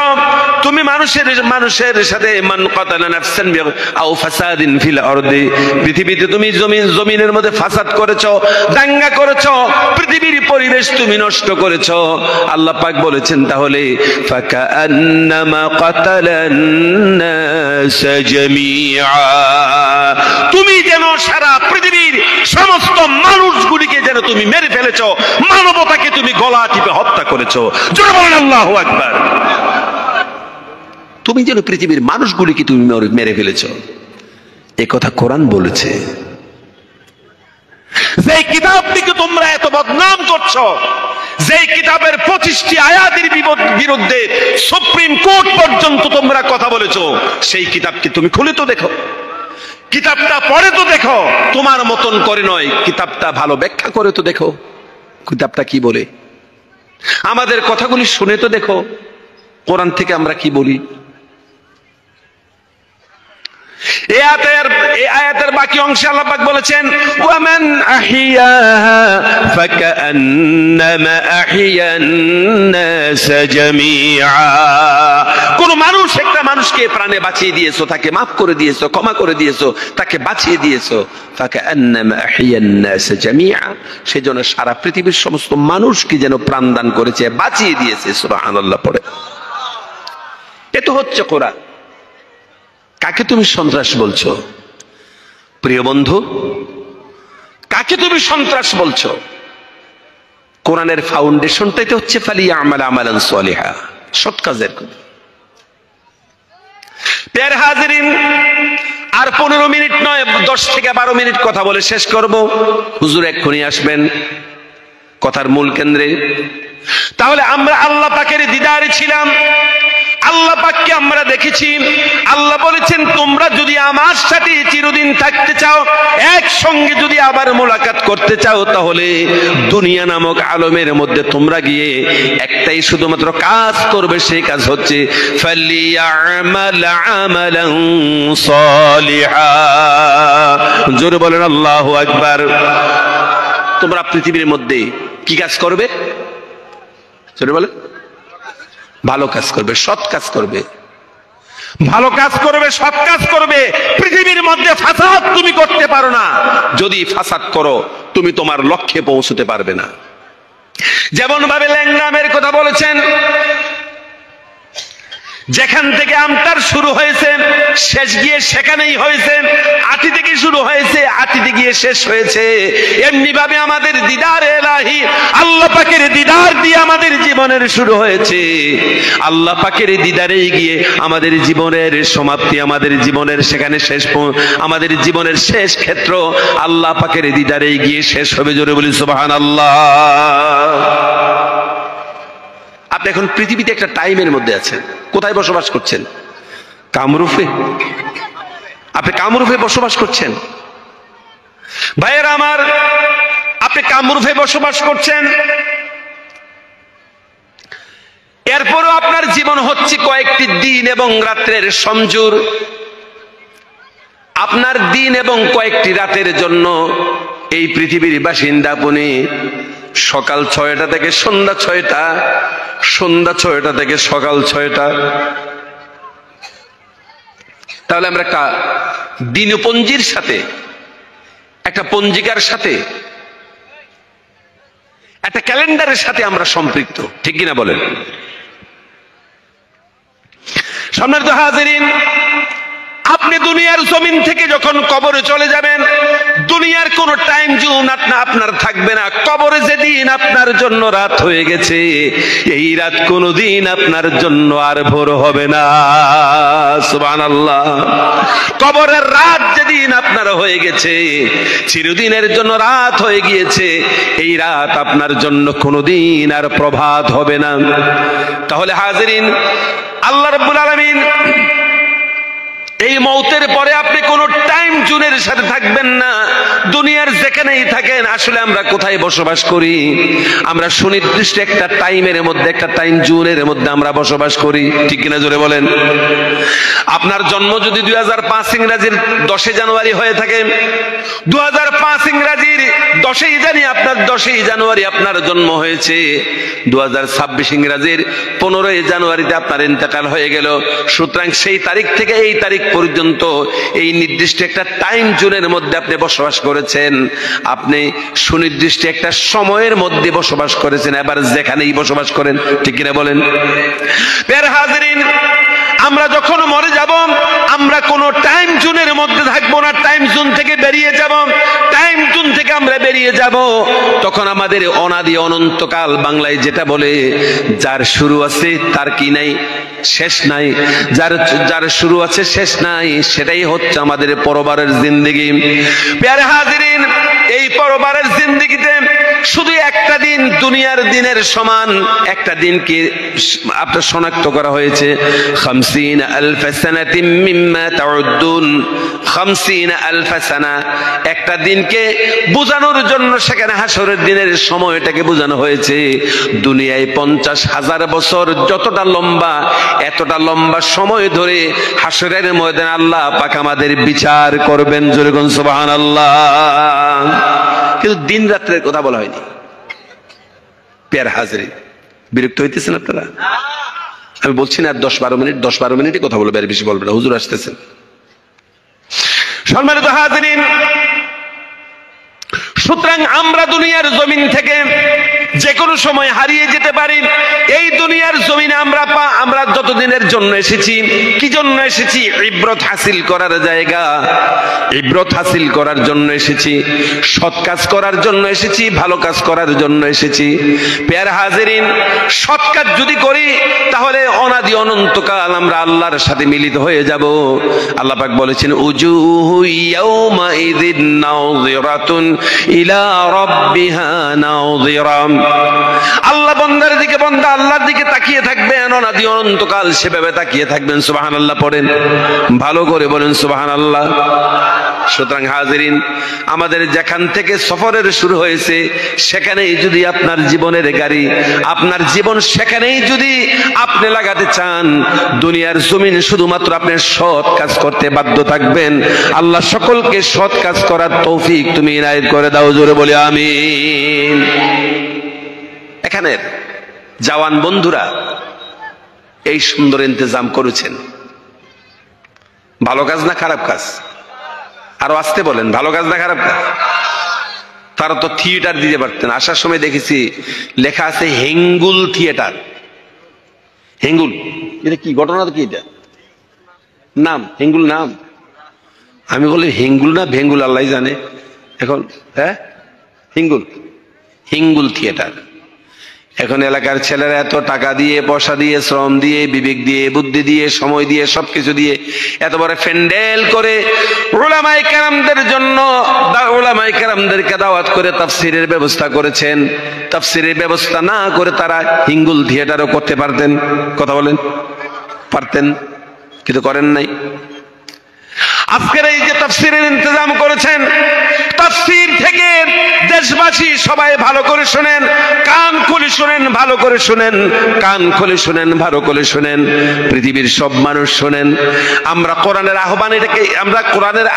তুমি মানুষের সাথে মান কাতালা নাফসান আও ফাসাদিন ফিল আরদি, পৃথিবীতে তুমি জমিনের মধ্যে ফাসাদ করেছ, দাঙ্গা করেছ, পৃথিবীর পরিবেশ তুমি নষ্ট করেছ, আল্লাহ পাক বলেছেন তাহলে ফাকান্নামা কাতালান নাস জামিআ, তুমি যেন সারা পৃথিবীর সমস্ত মানুষগুলিকে যেন তুমি মেরে ফেলেছ, মানবতাকে তুমি গলা টিপে হত্যা করেছো। জোরে বলেন আল্লাহু আকবার। তুমি যেন পৃথিবীর মানুষগুলিকে তুমি মেরে ফেলেছ, এ কথা কোরআন বলেছে। যেই কিতাবটিকে তোমরা এত বদনাম করছো, যেই কিতাবের 25টি আয়াতের বিরুদ্ধে সুপ্রিম কোর্ট পর্যন্ত তোমরা কথা বলেছো, সেই কিতাবকে তুমি খুলে তো দেখো, কিতাবটা পড়ে তো দেখো, তোমার মতন করে নয়, কিতাবটা ভালো ব্যাখ্যা করে তো দেখো কিতাবটা কি বলে। আমাদের কথাগুলি শুনে তো দেখো কোরআন থেকে আমরা কি বলি। এই আয়াতের বাকি অংশে আল্লাহ পাক বলেছেন, ওয়ামান আহিয়াহা ফাকান্নামা আহিয়ান নাস জামিআ। কোন একটা মানুষকে প্রাণে বাঁচিয়ে দিয়েছো, তাকে মাফ করে দিয়েছো, ক্ষমা করে দিয়েছো, তাকে বাঁচিয়ে দিয়েছো, ফাকান্নামা আহিয়ান নাস জামিআ, সেজন্য সারা পৃথিবীর সমস্ত মানুষকে যেন প্রাণদান করেছে, বাঁচিয়ে দিয়েছে। সুবহানাল্লাহ পড়ে। এ তো হচ্ছে কোরআন। কাকে তুমি সন্ত্রাস বলছো প্রিয় বন্ধু? কাকে তুমি সন্ত্রাস বলছো? কোরআনের ফাউন্ডেশনটাই তো হচ্ছে ফালিয়ামাল আমালান সালিহা, সৎ কাজের। প্রিয় হাজিরিন, আর 15 মিনিট নয়, 10 থেকে 12 মিনিট কথা বলে শেষ করব। হুজুর এক্ষুনি আসবেন কথার মূল কেন্দ্রে। তাহলে আমরা আল্লাহ পাকের দিদারে ছিলাম, আল্লাহ পাককে আমরা দেখেছি। আল্লাহ বলেছেন, তোমরা যদি আমার সাথে চিরদিন থাকতে চাও, একসঙ্গে যদি আবার মোলাকাত করতে চাও, তাহলে দুনিয়া নামক আলমের মধ্যে তোমরা গিয়ে একটাই শুধুমাত্র কাজ করবে, সেই কাজ হচ্ছে ফালিয়ামাল আমালান সালিহা। জোরে বলেন আল্লাহু আকবার। তোমরা পৃথিবীর মধ্যে কি কাজ করবে? জোরে বলেন। ভালো কাজ করবে, সৎ কাজ করবে, ভালো কাজ করবে, সৎ কাজ করবে। পৃথিবীর মধ্যে ফাসাদ তুমি করতে পারো না। যদি ফাসাদ করো, তুমি তোমার লক্ষ্যে পৌঁছতে পারবে না। যেমন ভাবে ল্যাংড়ামের কথা বলেছেন, যেখান থেকে আমটার শুরু হয়েছে শেষ গিয়ে সেখানেই হয়েছে, আটি থেকে শুরু হয়েছে আটিতে গিয়ে শেষ হয়েছে। এমনি ভাবে আমাদের দিদার ইলাহি, আল্লাহ পাকের দিদার দিয়ে আমাদের জীবনের শুরু হয়েছে, আল্লাহ পাকের দিদারেই গিয়ে আমাদের জীবনের সমাপ্তি, আমাদের জীবনের সেখানে শেষ, আমাদের জীবনের শেষ ক্ষেত্র আল্লাহ পাকের দিদারেই গিয়ে শেষ হবে। জোরে বলি সুবহানাল্লাহ। আপনি এখন পৃথিবীতে একটা টাইমের মধ্যে আছেন। কোথায় বসবাস করছেন? কামরুফে। আপনি কামরুফে বসবাস করছেন। ভাইয়েরা আমার, আপনি কামরুফে বসবাস করছেন, এরপরও আপনার জীবন হচ্ছে কয়েকটি দিন এবং রাত্রের সমজুর। আপনার দিন এবং কয়েকটি রাতের জন্য এই পৃথিবীর বাসিন্দা আপনি। সকাল 6টা থেকে সন্ধ্যা 6টা, সন্ধ্যা 6টা থেকে সকাল 6টা। তাহলে আমরা একটা দিনপঞ্জির সাথে, একটা পঞ্জিকার সাথে, একটা ক্যালেন্ডারের সাথে আমরা সম্পৃক্ত, ঠিক কিনা বলেন? সম্মানিত হাজিরিন, আপনি দুনিয়ার জমিন থেকে যখন কবরে চলে যাবেন, দুনিয়ার কোন টাইম জোন আপনার থাকবে না। কবরে যেদিন আপনার জন্য রাত হয়ে গেছে, এই রাত কোনদিন আপনার জন্য আর ভোর হবে না। সুবহানাল্লাহ। কবরের রাত যেদিন আপনার হয়ে গেছে, চিরদিনের জন্য রাত হয়ে গিয়েছে, এই রাত আপনার জন্য কোনদিন আর প্রভাত হবে না। তাহলে হাজিরিন, আল্লাহ রাব্বুল আলামিন এই মৌতের পরে আপনি কোন টাইম জোনের সাথে থাকবেন না। দুনিয়ার যেখানেই থাকেন, আসলে আমরা কোথায় বসবাস করি? আমরা সুনির্দিষ্ট একটা টাইমের মধ্যে, একটা টাইম জোনের মধ্যে আমরা বসবাস করি, ঠিক কিনা জোরে বলেন? আপনার জন্ম যদি 2005 ইংরাজির 10 জানুয়ারি হয়ে থাকে, 2005 ইংরাজির 10ই জানুয়ারি আপনার জন্ম হয়েছে, 2026 ইংরাজির 15 জানুয়ারিতে আপনার ইন্তেকাল হয়ে গেল। সুতরাং সেই তারিখ থেকে এই তারিখ পর্যন্ত এই নির্দিষ্ট একটা টাইম জোনের মধ্যে আপনি বসবাস করেছেন। আপনি সুনির্দিষ্ট একটা সময়ের মধ্যে বসবাস করেছেন, এবার যেখানেই বসবাস করেন, ঠিক কিনা বলেন? প্রিয় হাজিরিন, আমরা যখন মরে যাব, আমরা কোন টাইম জোনের মধ্যে থাকবো না, টাইম জোন থেকে বেরিয়ে যাব। টাইম জোন থেকে আমরা বেরিয়ে যাব, তখন আমাদের অনাদি অনন্তকাল, বাংলায় যেটা বলে, যার শুরু আছে তার কি নাই, শেষ নাই। যার শুরু আছে শেষ নাই, সেটাই হচ্ছে আমাদের পরবারের জিন্দেগি। প্রিয় হাজিরিন, এই পরবারের জিন্দেগিতে শুধু একটা দিন দুনিয়ার দিনের সমান একটা দিনকে আপনার শনাক্ত করা হয়েছে। 50,000 সানাতিন মিম্মা তাউদ্দুন। 50,000 সানা, একটা দিনকে বোঝানোর জন্য সেখানে হাসরের দিনের সময়টাকে বোঝানো হয়েছে। দুনিয়ায় 50,000 বছর যতটা লম্বা, এতটা লম্বা সময় ধরে হাসরের ময়দানে আল্লাহ পাক আমাদের বিচার করবেন। জোরে বলুন সুবহানাল্লাহ। কিন্তু দিন রাত্রের কথা বলা হয়নি। প্রিয় হাজিরিন, বিরক্ত হইতেছেন আপনারা? আমি বলছি না 10-12 মিনিটই কথা বলবো, আর বেশি বলবো না, হুজুর আসতেছেন। সম্মানিত হাজিরিন, সুতরাং আমরা দুনিয়ার জমিন থেকে যে কোনো সময় হারিয়ে যেতে পারি। এই দুনিয়ার জমিনে আমরা যতদিনের জন্য এসেছি, কি জন্য এসেছি? ইবরত হাসিল করার জায়গা, ইবরত হাসিল করার জন্য এসেছি, সৎ কাজ করার জন্য এসেছি, ভালো কাজ করার জন্য এসেছি। প্রিয় হাজিরিন, সৎ কাজ যদি করি, তাহলে অনাদি অনন্তকাল আমরা আল্লাহর সাথে মিলিত হয়ে যাব। আল্লাহ পাক বলেছেন, উজুহু ইয়াউমাইযিন নাযিরাতুন ইলা রাব্বিহা নাযিরা। আল্লাহ বান্দার দিকে, বান্দা আল্লাহর দিকে তাকিয়ে থাকবেন, অনাদি অনন্তকাল সেভাবে তাকিয়ে থাকবেন। সুবহানাল্লাহ পড়েন, ভালো করে বলেন সুবহানাল্লাহ। সুতরাং হাজিরিন, আমাদের যেখান থেকে সফরের শুরু হয়েছে, সেখানেই যদি আপনার জীবনের গাড়ি, আপনার জীবন সেখানেই যদি আপনি লাগাতে চান, দুনিয়ার জমিন শুধুমাত্র আপনি সৎ কাজ করতে বাধ্য থাকবেন। আল্লাহ সকলকে সৎ কাজ করার তৌফিক তুমি ইনায়েত করে দাও। জোরে বলি আমিন। এখানের জওয়ান বন্ধুরা এই সুন্দর ইন্তজাম করেছেন। ভালো কাজ না খারাপ কাজ? আরো আসতে বলেন, ভালো কাজ না খারাপ কাজ? তারা তো থিয়েটার দিতে পারতেন। আসার সময় দেখেছি লেখা আছে হেঙ্গুল থিয়েটার। হেঙ্গুল, এটা কি ঘটনা? তো কি এটা নাম? হেঙ্গুল নাম? আমি বলি হেঙ্গুল না ভেঙ্গুল, আল্লাহ জানে। এখন হ্যাঁ, হিঙ্গুল, হিঙ্গুল থিয়েটার। এখন এলাকার ছেলেরা এত টাকা দিয়ে, পয়সা দিয়ে, শ্রম দিয়ে, বিবেক দিয়ে, বুদ্ধি দিয়ে, সময় দিয়ে, সবকিছু দিয়ে এত বড় প্যান্ডেল করে উলামায়ে কেরামদের জন্য, উলামায়ে কেরামদেরকে দাওয়াত করে তাফসীরের ব্যবস্থা করেছেন। তাফসীরের ব্যবস্থা না করে তারা হিঙ্গুল থিয়েটারও করতে পারতেন। কথা বলেন, পারতেন, কিন্তু করেন নাই। আজকের এই যে তাফসীরের ইন্তজাম করেছেন, তাফসীর থেকে দেশবাসী সবাই ভালো করে শোনেন, কান খুলে শোনেন, ভালো করে শুনেন, কান খুলে শুনেন, ভালো করে শুনেন, পৃথিবীর সব মানুষ শুনেন। আমরা কোরআনের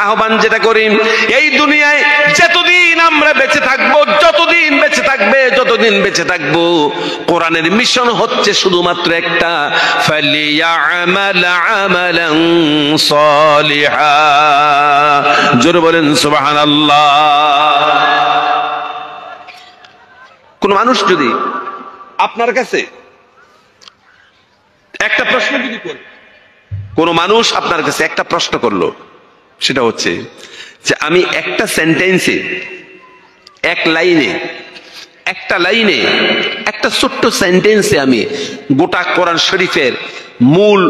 আহ্বান যেটা করি, এই দুনিয়ায় যতদিন আমরা বেঁচে থাকবো, যতদিন বেঁচে থাকবো, কোরআনের মিশন হচ্ছে শুধুমাত্র একটা, ফালিয়া'মাল আমালান সালিহা। জোরে বলেন সুবহানাল্লাহ। কোন মানুষ যদি আপনার কাছে একটা প্রশ্ন যদি করে, কোন মানুষ আপনার কাছে একটা প্রশ্ন করলো, সেটা হচ্ছে যে আমি একটা সেন্টেন্সে, একটা লাইনে, একটা ছোট্ট সেন্টেন্সে আমি গোটা কোরআন শরীফের মূল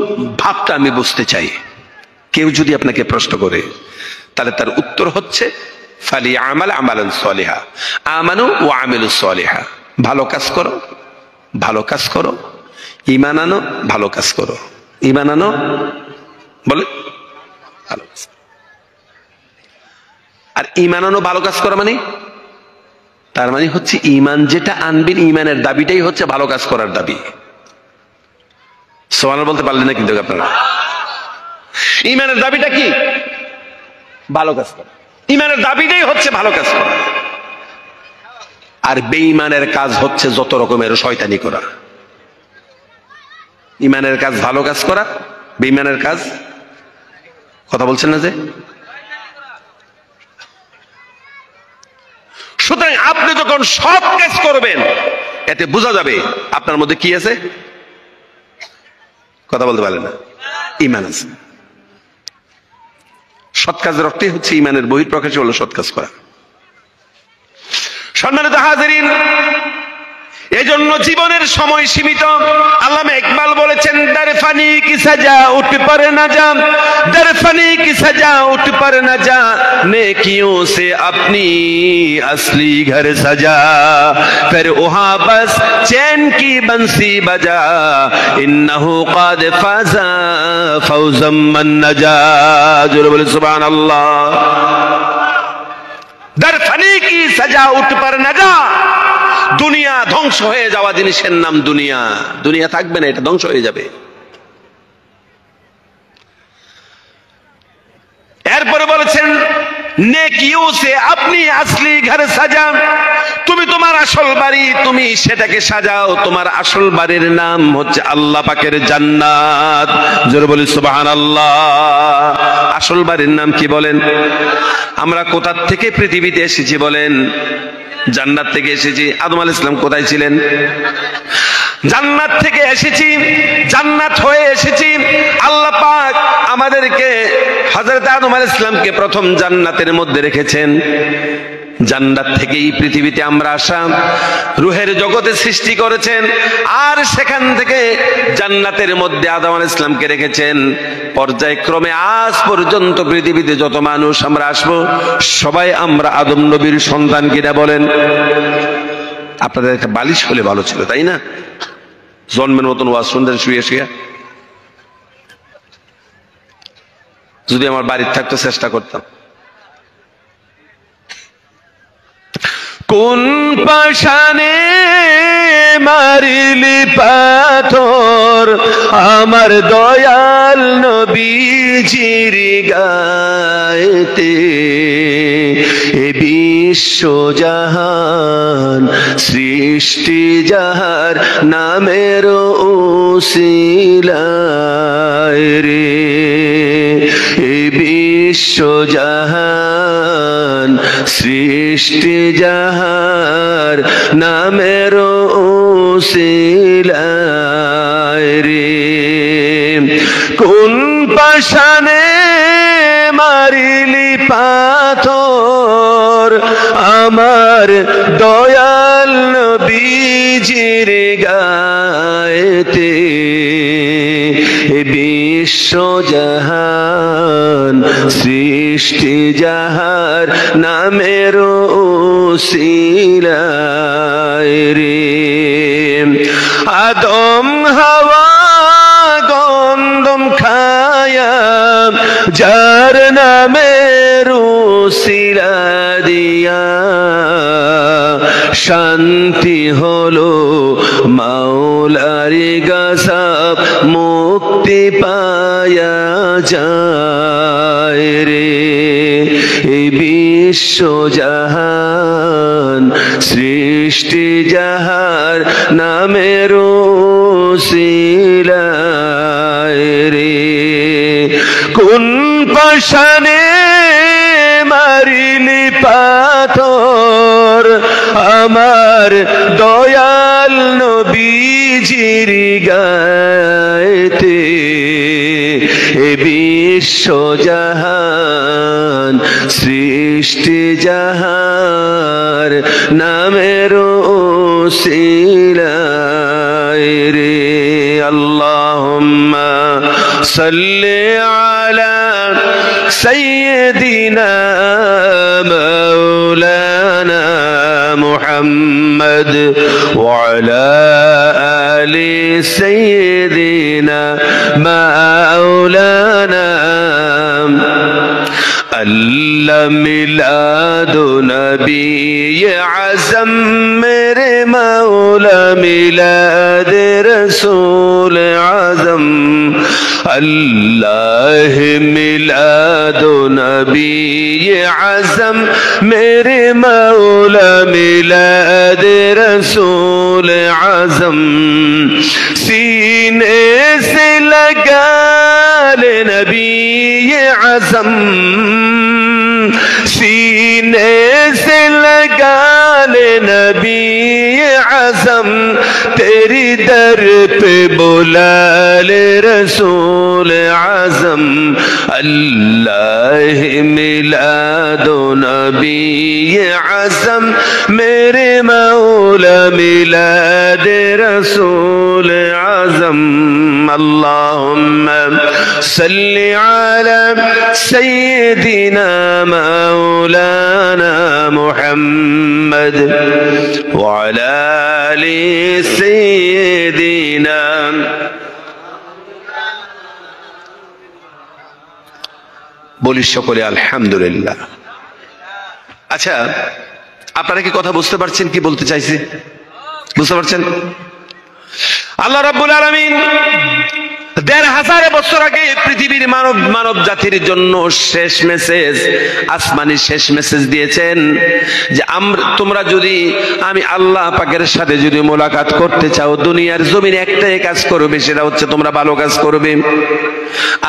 ভাবটা আমি বুঝতে চাই। কেউ যদি আপনাকে প্রশ্ন করে, তাহলে তার উত্তর হচ্ছে ফালিয়া'মাল আমালান সালিহা, আমানু ওয়া আমিলুস সালিহা। ভালো কাজ করো, ভালো কাজ করো, ঈমান আনো, ভালো কাজ করো, ঈমান আনো, বলে ভালো কাজ। আর ঈমান আনো, ভালো কাজ করো মানে, তার মানে হচ্ছে ঈমান যেটা আনবেন, ঈমানের দাবিটাই হচ্ছে ভালো কাজ করার দাবি। সুবহানাল্লাহ বলতে পারলেন না কিন্তু আপনারা। ঈমানের দাবিটা কি? ভালো কাজ করা। ঈমানের দাবিটাই হচ্ছে ভালো কাজ করা। আর বেঈমানের কাজ হচ্ছে যত রকমের শয়তানি করা। ঈমানের কাজ ভালো কাজ করা, বেঈমানের কাজ, কথা বলছেন না যে? সুতরাং আপনি যখন সৎ কাজ করবেন, এতে বোঝা যাবে আপনার মধ্যে কি আছে, কথা বলতে পারলেন না, ঈমান আছে। সৎ কাজের অর্থই হচ্ছে ঈমানের বহিঃপ্রকাশ হলো সৎ কাজ করা। সম্মানিত হাজিরিন, এজন্য জীবনের সময় সীমিত। আল্লামা ইকবাল বলেছেন, দরফানি কি সাজা উঠ পর না যা, দরফানি কি সাজা উঠ পর না যা, নেকিयों से अपनी असली घर सजा, फिर वहां बस चैन की बंसी बजा, इन्नहु قد فاز فوزا من नजा। जोर बोले सुभान अल्लाह। दरफानी की सजा उठ पर न जा, দুনিয়া ধ্বংস হয়ে যাওয়া জিনিসের নাম দুনিয়া। দুনিয়া থাকবে না, এটা ধ্বংস হয়ে যাবে। এরপরে বলেছেন, নেকিयों से अपनी असली घर सजा, তুমি তোমার আসল বাড়ি, তুমি সেটাকে সাজাও। তোমার আসল বাড়ির নাম হচ্ছে আল্লাহ পাকের জান্নাত। জোরে বলি সুবহানাল্লাহ। আসল বাড়ির নাম কি বলেন? আমরা কোথা থেকে পৃথিবীতে এসেছি বলেন? জান্নাত থেকে এসেছি। আদম আলাইহিস সালাম কোথায় ছিলেন? জান্নাত থেকে এসেছি, জান্নাত হয়ে এসেছি। আল্লাহ পাক আমাদেরকে, হযরত আদম আলাইহিস সালামকে প্রথম জান্নাতের মধ্যে রেখেছেন। জান্নাত থেকেই পৃথিবীতে আমরা আসা, রূহের জগতে সৃষ্টি করেছেন, আর সেখান থেকে জান্নাতের মধ্যে আদম আলাইহিস সালামকে রেখেছেন। পর্যায়ক্রমে আজ পর্যন্ত পৃথিবীতে যত মানুষ আমরা আসবো, সবাই আমরা আদম নবীর সন্তান কিনা বলেন? আপনাদের একটা বালিশ হলে ভালো ছিল, তাই না? জন্মের মতন ওয়াজ শুনতেন শুয়ে শুয়ে। যদি আমার বাড়িতে থাকতো চেষ্টা করতাম। কোন পাশানে মারিলি পাথর আমার দয়াল নবীজির গায়েতে, এ বিশ্ব জাহান সৃষ্টি যাহার নামের উসিলায় রে, এ বিশ্ব জাহান সৃষ্টি যাহার নামের উসিলায় রে, কোন পাশানে মারিলি পাথর আমার দয়াল নবীজির গায়েতে, বিশ্ব জাহান সৃষ্টি যাহার নামের উসিলায় রে, আদম হাওয়া গন্ধম খায়া যার নামের উসিলা দিয়া, শান্তি হলো মাওলারি গজব মুক্তি পায়া যায় রে। এই বিশ্ব জাহান সৃষ্টি যাহার নামের উসিলায় রে। কোন পাশানে মারিলি পাথর আমার দয়াল নবীজির গায়েতে। এ বিশ্ব জাহান সৃষ্টি যাহার নামের উসিলায় রে। আল্লাহুম্মা সাল্লি আলা সাইয়্যিদিনা মাওলানা মুহাম্মদ ওয়া আলা আলি সাইয়্যিদিনা মাওলানা। अल्लाह मिलादो नबी आज़म मेरे मौला मिलाद रसूल आज़म। अल्लाह मिलादो नबी आज़म मेरे मौला मिलाद रसूल आज़म। सीने से लगा ले नबी आज़म, सीने से लगा ले नबी आज़म। तेरी दर पे बुला ले रसूल आज़म। अल्लाह मिलादो नबी आज़म मेरे मौला मिलाद रसूल आज़म। अल्लाहुम्मा सल्ली अला सय्यिदिना मौलाना मुहम्मद व अला आलि सय्यिदिना। বলি সকলে আলহামদুলিল্লাহ। আচ্ছা, আপনারা কি কথা বুঝতে পারছেন কি বলতে চাইছি? বুঝতে পারছেন? আল্লাহ রাব্বুল আলামিন ১৫০০ বছর আগে পৃথিবীর মানব জাতির জন্য শেষ মেসেজ, আসমানি শেষ মেসেজ দিয়েছেন যে তোমরা যদি আমি আল্লাহ পাকের সাথে যদি মোলাকাত করতে চাও, দুনিয়ার জমিনে একটাই কাজ করবে, সেটা হচ্ছে তোমরা ভালো কাজ করবে।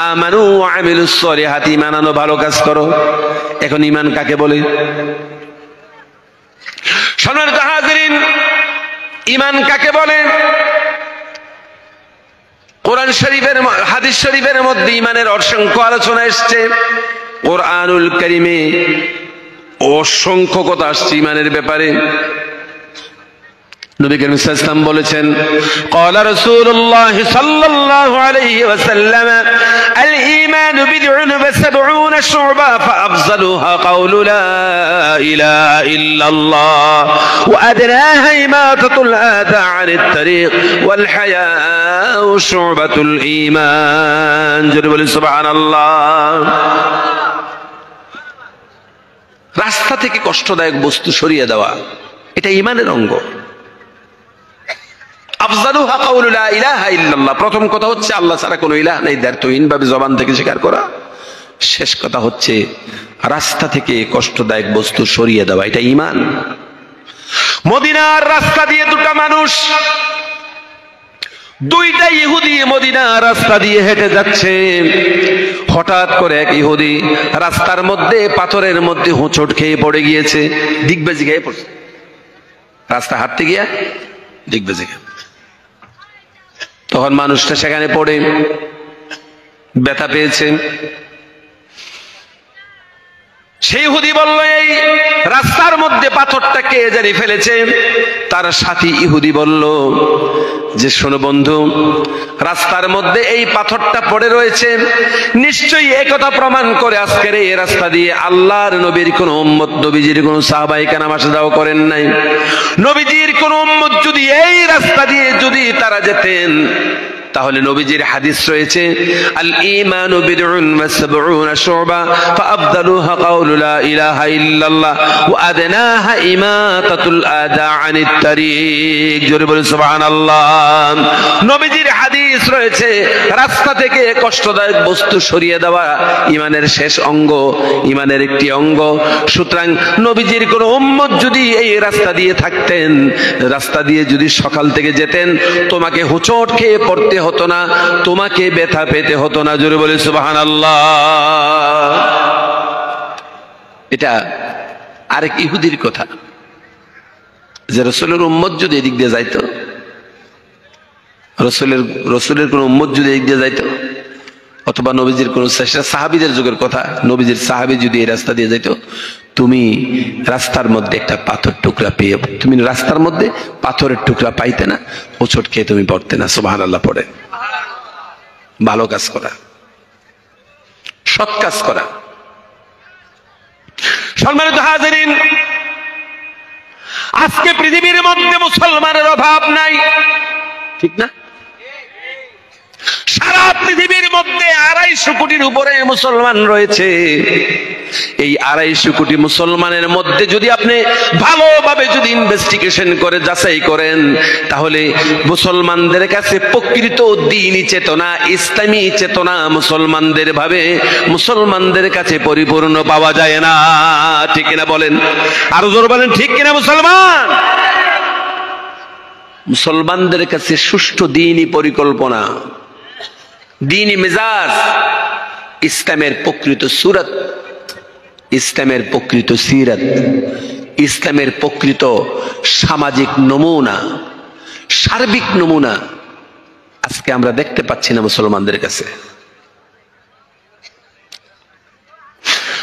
আমানু ওয়া আমিলুস সলিহাতি, ঈমান আনো, ভালো কাজ করো। এখন ঈমান কাকে বলে? সম্মানিত হাজিরিন, ঈমান কাকে বলে? কোরআন শরীফের, হাদিস শরীফের মধ্যে ঈমানের অসংখ্য আলোচনা এসেছে। কোরআনুল কারীমে অসংখ্য কথা আসছে ঈমানের ব্যাপারে। নবী করিম সাল্লাল্লাহু আলাইহি ওয়াসাল্লাম বলেছেন, ক্বালা রাসূলুল্লাহ সাল্লাল্লাহু আলাইহি ওয়াসাল্লাম আল ঈমানু বিদ'উন ওয়া সাব'উনা শু'বা ফাআফযালুহা কাওলু লা ইলাহা ইল্লাল্লাহ ওয়া আদনাহা ইমাতাতুল আযা আনিত তারিক ওয়াল হায়াউ শু'বাতুল ঈমান। জোরে বলি সুবহানাল্লাহ। রাস্তা থেকে কষ্টদায়ক বস্তু সরিয়ে দেওয়া, এটা ঈমানের অঙ্গ। আফজালুহা কাউলু লা ইলাহা ইল্লাল্লাহ, প্রথম কথা হচ্ছে আল্লাহ ছাড়া কোনো ইলাহ নেই, দ্ব্যর্থহীনভাবে জবান থেকে স্বীকার করা। শেষ কথা হচ্ছে রাস্তা থেকে কষ্টদায়ক বস্তু সরিয়ে দেওয়া, এটা ঈমান। মদিনার রাস্তা দিয়ে দুইটা ইহুদি মদিনার রাস্তা দিয়ে হেঁটে যাচ্ছে। হঠাৎ করে এক ইহুদি রাস্তার মধ্যে পাথরের মধ্যে হোঁচট খেয়ে পড়ে গিয়েছে, দিগবাজি খেয়ে পড়ছে। রাস্তা হাঁটতে গিয়া দিগবাজি খেয়ে, তখন মানুষটা সেখানে পড়ে ব্যথা পেয়েছে। সেই ইহুদি বলল, এই রাস্তার মধ্যে পাথরটা কে জানি ফেলেছে। তার সাথী ইহুদি বলল যে, শোনো বন্ধু, রাস্তার মধ্যে এই পাথরটা পড়ে রয়েছে, নিশ্চয়ই একথা প্রমাণ করে আজকের এই রাস্তা দিয়ে আল্লাহর নবীর কোন উম্মত, নবীজির কোন সাহাবায়ে কেরাম আসা যাওয়া করেন নাই। নবীজির কোন উম্মত যদি এই রাস্তা দিয়ে যদি তারা যেতেন, তাহলে নবীজির হাদিস রয়েছে আল ঈমানু বিদউন ওয়া সাবউনা শুবা ফাআফদালুহা কাউলু লা ইলাহা ইল্লাল্লাহ ওয়া আদনাহা ইমাতাতুল আদা আনিত তারিক। জোরে বলুন সুবহানাল্লাহ। নবীজির হাদিস রয়েছে রাস্তা থেকে কষ্টদায়ক বস্তু সরিয়ে দেওয়া ঈমানের শেষ অঙ্গ, ঈমানের একটি অঙ্গ। সুতরাং নবীজির কোন উম্মত যদি এই রাস্তা দিয়ে থাকতেন, রাস্তা দিয়ে যদি সকাল থেকে যেতেন, তোমাকে হোঁচট খেয়ে পড়তে হতো না, তোমাকে ব্যথা পেতে হতো না। জোরে বলে সুবহানাল্লাহ। এটা আরেক ইহুদির কথা যে রাসূলের উম্মত যদি এদিক দিয়ে যাইতো, রাসূলের কোন উম্মত যদি এদিক দিয়ে যাইতো, অথবা নবীজির কোন সাহাবীদের যুগের কথা, নবীজির সাহাবী যদি এই রাস্তা দিয়ে যাইতো, তুমি রাস্তার মধ্যে একটা পাথর টুকরা পেয়ে, তুমি রাস্তার মধ্যে পাথরের টুকরা পাইতে না, হোঁচট খেয়ে তুমি পড়তে না। সুবহানাল্লাহ পড়ে। ভালো কাজ করা, সৎ কাজ করা। সম্মানিত হাজিরিন, আজকে পৃথিবীর মধ্যে মুসলমানের অভাব নাই, ঠিক না? সারা পৃথিবীর মধ্যে 250 কোটির উপরে মুসলমান রয়েছে। এই 250 কোটি মুসলমানের মধ্যে যদি আপনি ভালোভাবে যদি ইনভেস্টিগেশন করে যাচাই করেন, তাহলে মুসলমানদের কাছে প্রকৃত দ্বীনি চেতনা, ইসলামী চেতনা মুসলমানদের কাছে পরিপূর্ণ পাওয়া যায় না। ঠিক কিনা বলেন? আরো জোর বলেন, ঠিক কিনা? মুসলমানদের কাছে সুষ্ঠু দ্বীনি পরিকল্পনা, দ্বীনি মেজাজ, ইসলামের প্রকৃত সুরত, ইসলামের প্রকৃত সিরাত, ইসলামের প্রকৃত সামাজিক নমুনা, সার্বিক নমুনা আজকে আমরা দেখতে পাচ্ছি না মুসলমানদের কাছে।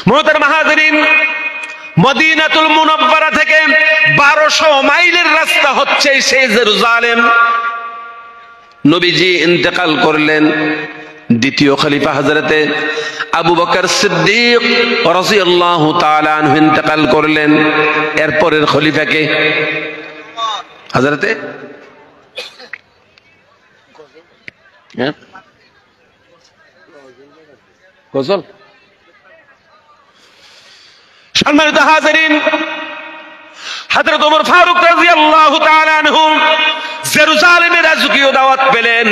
মুহতারাম হাজিরিন, মদিনাতুল মুনাওয়ারা থেকে 1200 মাইলের রাস্তা হচ্ছে সেই জেরুজালেম। নবীজি ইন্তেকাল করলেন, দ্বিতীয় খলিফা হযরতে আবু বকর সিদ্দিক রাদিয়াল্লাহু তাআলা আনহু ইন্তেকাল করলেন। এরপরের খলিফাকে হযরতে গজল। সম্মানিত হাজিরিন, হযরত ওমর ফারুক রাদিয়াল্লাহু তাআলা আনহু জেরুজালেমে রাজকীয় দাওয়াত পেলেন।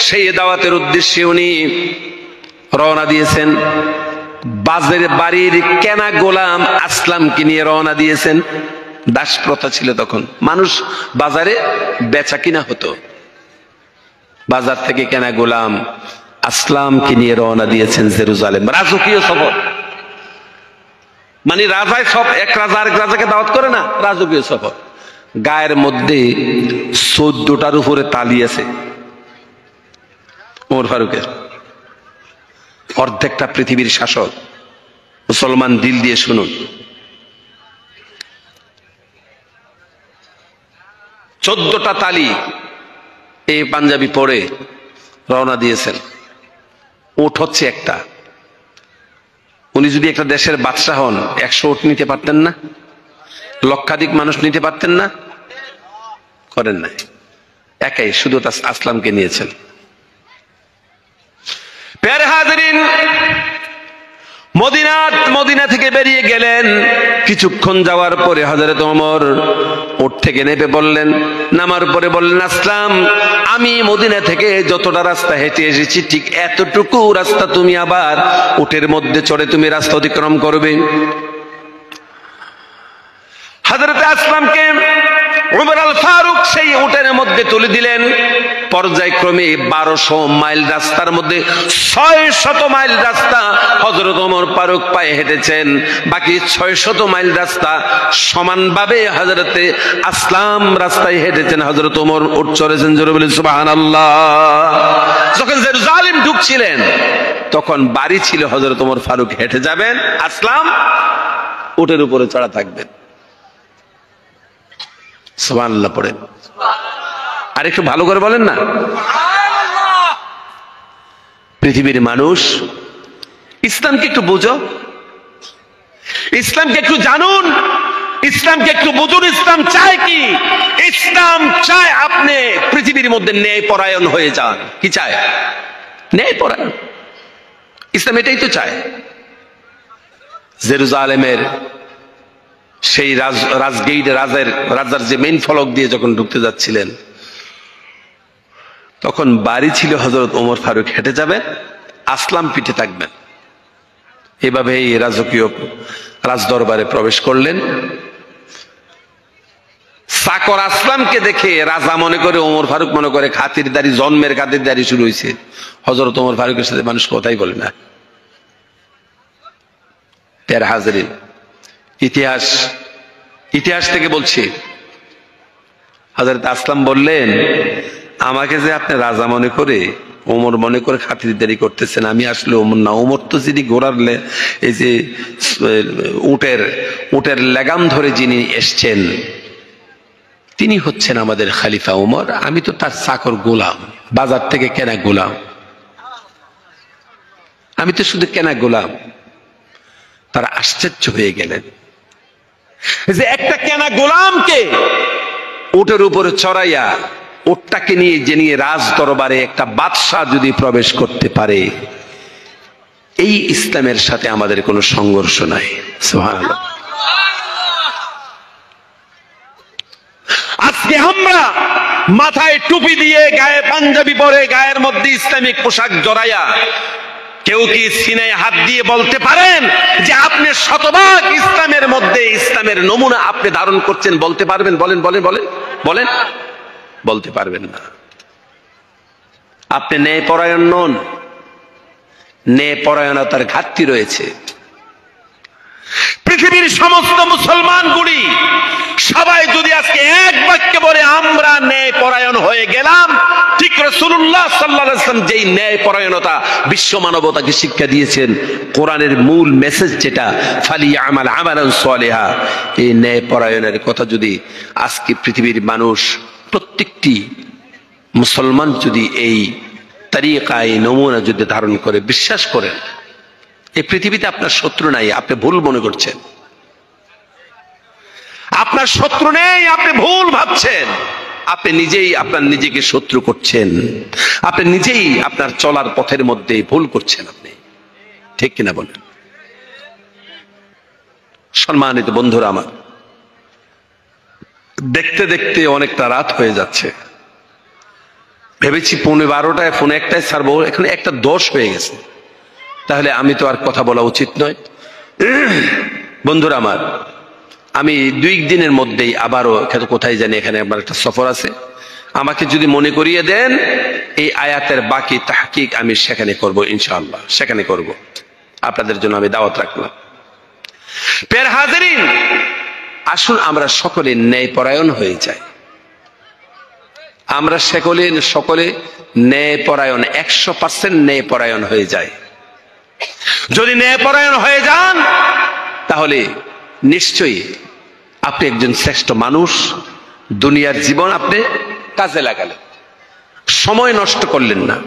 সেই দাওয়াতের উদ্দেশ্যে উনি রওনা দিয়েছেন। বাড়ির কেনা গোলাম আসলামকে নিয়ে রওনা দিয়েছেন। দাস প্রথা ছিল তখন, মানুষ বাজারে বেচা কিনা হতো। বাজার থেকে কেনা গোলাম আসলামকে নিয়ে রওনা দিয়েছেন জেরুজালেম। রাজকীয় সফর, মানে রাজায় সব, এক রাজা আরেক রাজাকে দাওয়াত করে না, রাজকীয় সফর। গায়ের মধ্যে 14টার উপরে তালি আছে ওমর ফারুকের। অর্ধেকটা পৃথিবীর শাসক। মুসলমান দিল দিয়ে শুনুন, 14টা তালি এই পাঞ্জাবি পরে রওনা দিয়েছেন। উট হচ্ছে একটা। উনি যদি একটা দেশের বাদশাহ হন, 100 উট নিতে পারতেন না? লক্ষাধিক মানুষ নিতে পারতেন না? করেন নাই, একাই শুধু আসলামকে নিয়েছেন। প্যারে হাজিরিন, মদিনা থেকে বেরিয়ে গেলেন। কিছুক্ষণ যাওয়ার পরে হযরত ওমর উট থেকে নেমে বললেন, নামার পরে বললেন, আসলাম, আমি মদিনা থেকে যতটা রাস্তা হেঁটে এসেছি ঠিক এতটুকু রাস্তা তুমি আবার উটের মধ্যে চড়ে তুমি রাস্তা অতিক্রম করবে। হযরত আসলামকে ওমর আল ফারুক সেই উটের মধ্যে তুলে দিলেন। পর্যায়ক্রমে 1200 মাইল রাস্তার মধ্যে 600 মাইল রাস্তা হযরত ওমর ফারুক পায়ে হেঁটেছেন। বাকি 600 মাইল রাস্তা সমানভাবে হযরতে আসলাম রাস্তায় হেঁটেছেন, হযরত ওমর উট চড়েছেন। জোরে বলেন সুবহানাল্লাহ। যখন জেরুজালেম ঢুকছিলেন তখন বাড়ি ছিল হযরত ওমর ফারুক হেঁটে যাবেন, আসলাম উটের উপরে চড়া থাকবেন। সুবহানাল্লাহ পড়েন। আর একটু ভালো করে বলেন না। পৃথিবীর মানুষ, ইসলামকে একটু বুঝো, ইসলামকে একটু জানুন। ইসলামকে একটু বুঝুন। ইসলাম চায় কি? ইসলাম চায় আপনি পৃথিবীর মধ্যে ন্যায় পরায়ণ হয়ে যান। কি চায়? ন্যায় পরায়ণ। ইসলাম এটাই তো চায়। জেরুজালেমের সেই রাজগেইটে রাজার যে মেইন ফলক দিয়ে যখন ঢুকতে যাচ্ছিলেন, তখন বাড়ি ছিল হযরত ওমর ফারুক, হেঁটে যাবেন, আসলাম পিঠে থাকবেন। এভাবে এই রাজকীয় রাজদরবারে প্রবেশ করলেন। চাকর আসলামকে দেখে রাজা মনে করে, ওমর ফারুক মনে করে খাতিরদারি, জন্মের খাতিরদারি শুরু হয়েছে। হযরত ওমর ফারুকের সাথে মানুষ কথাই বলে না। প্যার হাজরিন, ইতিহাস থেকে বলছি, হযরত আসলাম বললেন, আমাকে যে আপনি রাজা মনে করে, ওমর মনে করে খাতিরদারি করতেছেন, আমি আসলে ওমর না। ওমর তো যিনি ঘোড়ার এই যে উটের লাগাম ধরে যিনি এসছেন, তিনি হচ্ছেন আমাদের খলিফা ওমর। আমি তো তার চাকর, গোলাম, বাজার থেকে কেনা গোলাম। আমি তো শুধু কেনা গোলাম। তারা আশ্চর্য হয়ে গেলেন যে একটা কেনা গোলামকে উটের উপরে চড়াইয়া, উটটাকে নিয়ে রাজ দরবারে একটা বাদশাহ যদি প্রবেশ করতে পারে, এই ইসলামের সাথে আমাদের কোনো সংঘর্ষ নাই। সুবহানাল্লাহ। আজকে আমরা মাথায় টুপি দিয়ে, গায়ে পাঞ্জাবি পরে, গায়ের মধ্যে ইসলামিক পোশাক জড়াইয়া, কেউ কি সিনায় হাত দিয়ে বলতে পারেন যে আপনি শতভাগ ইসলামের মধ্যে, ইসলামের নমুনা আপনি ধারণ করছেন? বলতে পারবেন? বলেন বলেন বলেন বলেন। বলতে পারবেন না। আপনি ন্যায় পরায়ণ নন। ন্যায় পরায়ণতার ঘাটতি রয়েছে। পৃথিবীর সমস্ত মুসলমানগুলি সবাই যদি আজকে এক বাক্যে বলে আমরা ন্যায় পরায়ণ হয়ে গেলাম, ঠিক রাসূলুল্লাহ সাল্লাল্লাহু আলাইহি ওয়াসাল্লাম যেই ন্যায় পরায়ণতা বিশ্ব মানবতাকে শিক্ষা দিয়েছেন, কোরআনের মূল মেসেজ যেটা, ফালিয়ামাল আমালান সালিহা, এই ন্যায় পরায়ণের কথা যদি আজকে পৃথিবীর মানুষ, প্রত্যেকটি মুসলমান যদি এই তরিকা, এই নমুনা যদি ধারণ করে, বিশ্বাস করেন, এই পৃথিবীতে আপনার শত্রু নাই। আপনি ভুল মনে করছেন। আপনার শত্রু নেই, আপনি ভুল ভাবছেন। আপনি নিজেই আপনার নিজেকে শত্রু করছেন। আপনি নিজেই আপনার চলার পথের মধ্যে ভুল করছেন। আপনি ঠিক কিনা বলেন? সম্মানিত বন্ধুরা আমার, দেখতে দেখতে অনেকটা রাত হয়ে যাচ্ছে। ভেবেছি 11:30 ফোন 1টায় ছাড়বো, এখন 1:10 হয়ে গেছে। তাহলে আমি তো আর কথা বলা উচিত নয়। বন্ধুরা আমার, আমি 2 দিনের মধ্যেই আবারও কোথায় জানি, এখানে আমার একটা সফর আছে। আমাকে যদি মনে করিয়ে দেন, এই আয়াতের বাকি তাহকিক আমি সেখানে করব, ইনশাআল্লাহ সেখানে করব। আপনাদের জন্য আমি দাওয়াত রাখলাম। প্রিয় হাজিরিন, আসুন আমরা সকলে ন্যায়পরায়ণ হয়ে যাই। আমরা সকলে ন্যায়পরায়ণ, 100% ন্যায়পরায়ণ হয়ে যায়। যদি ন্যায়পরায়ণ হয়ে যান, তাহলে নিশ্চয়ই আপনি একজন শ্রেষ্ঠ মানুষ। দুনিয়ার জীবন আপনি কাজে লাগালেন, সময় নষ্ট করলেন না।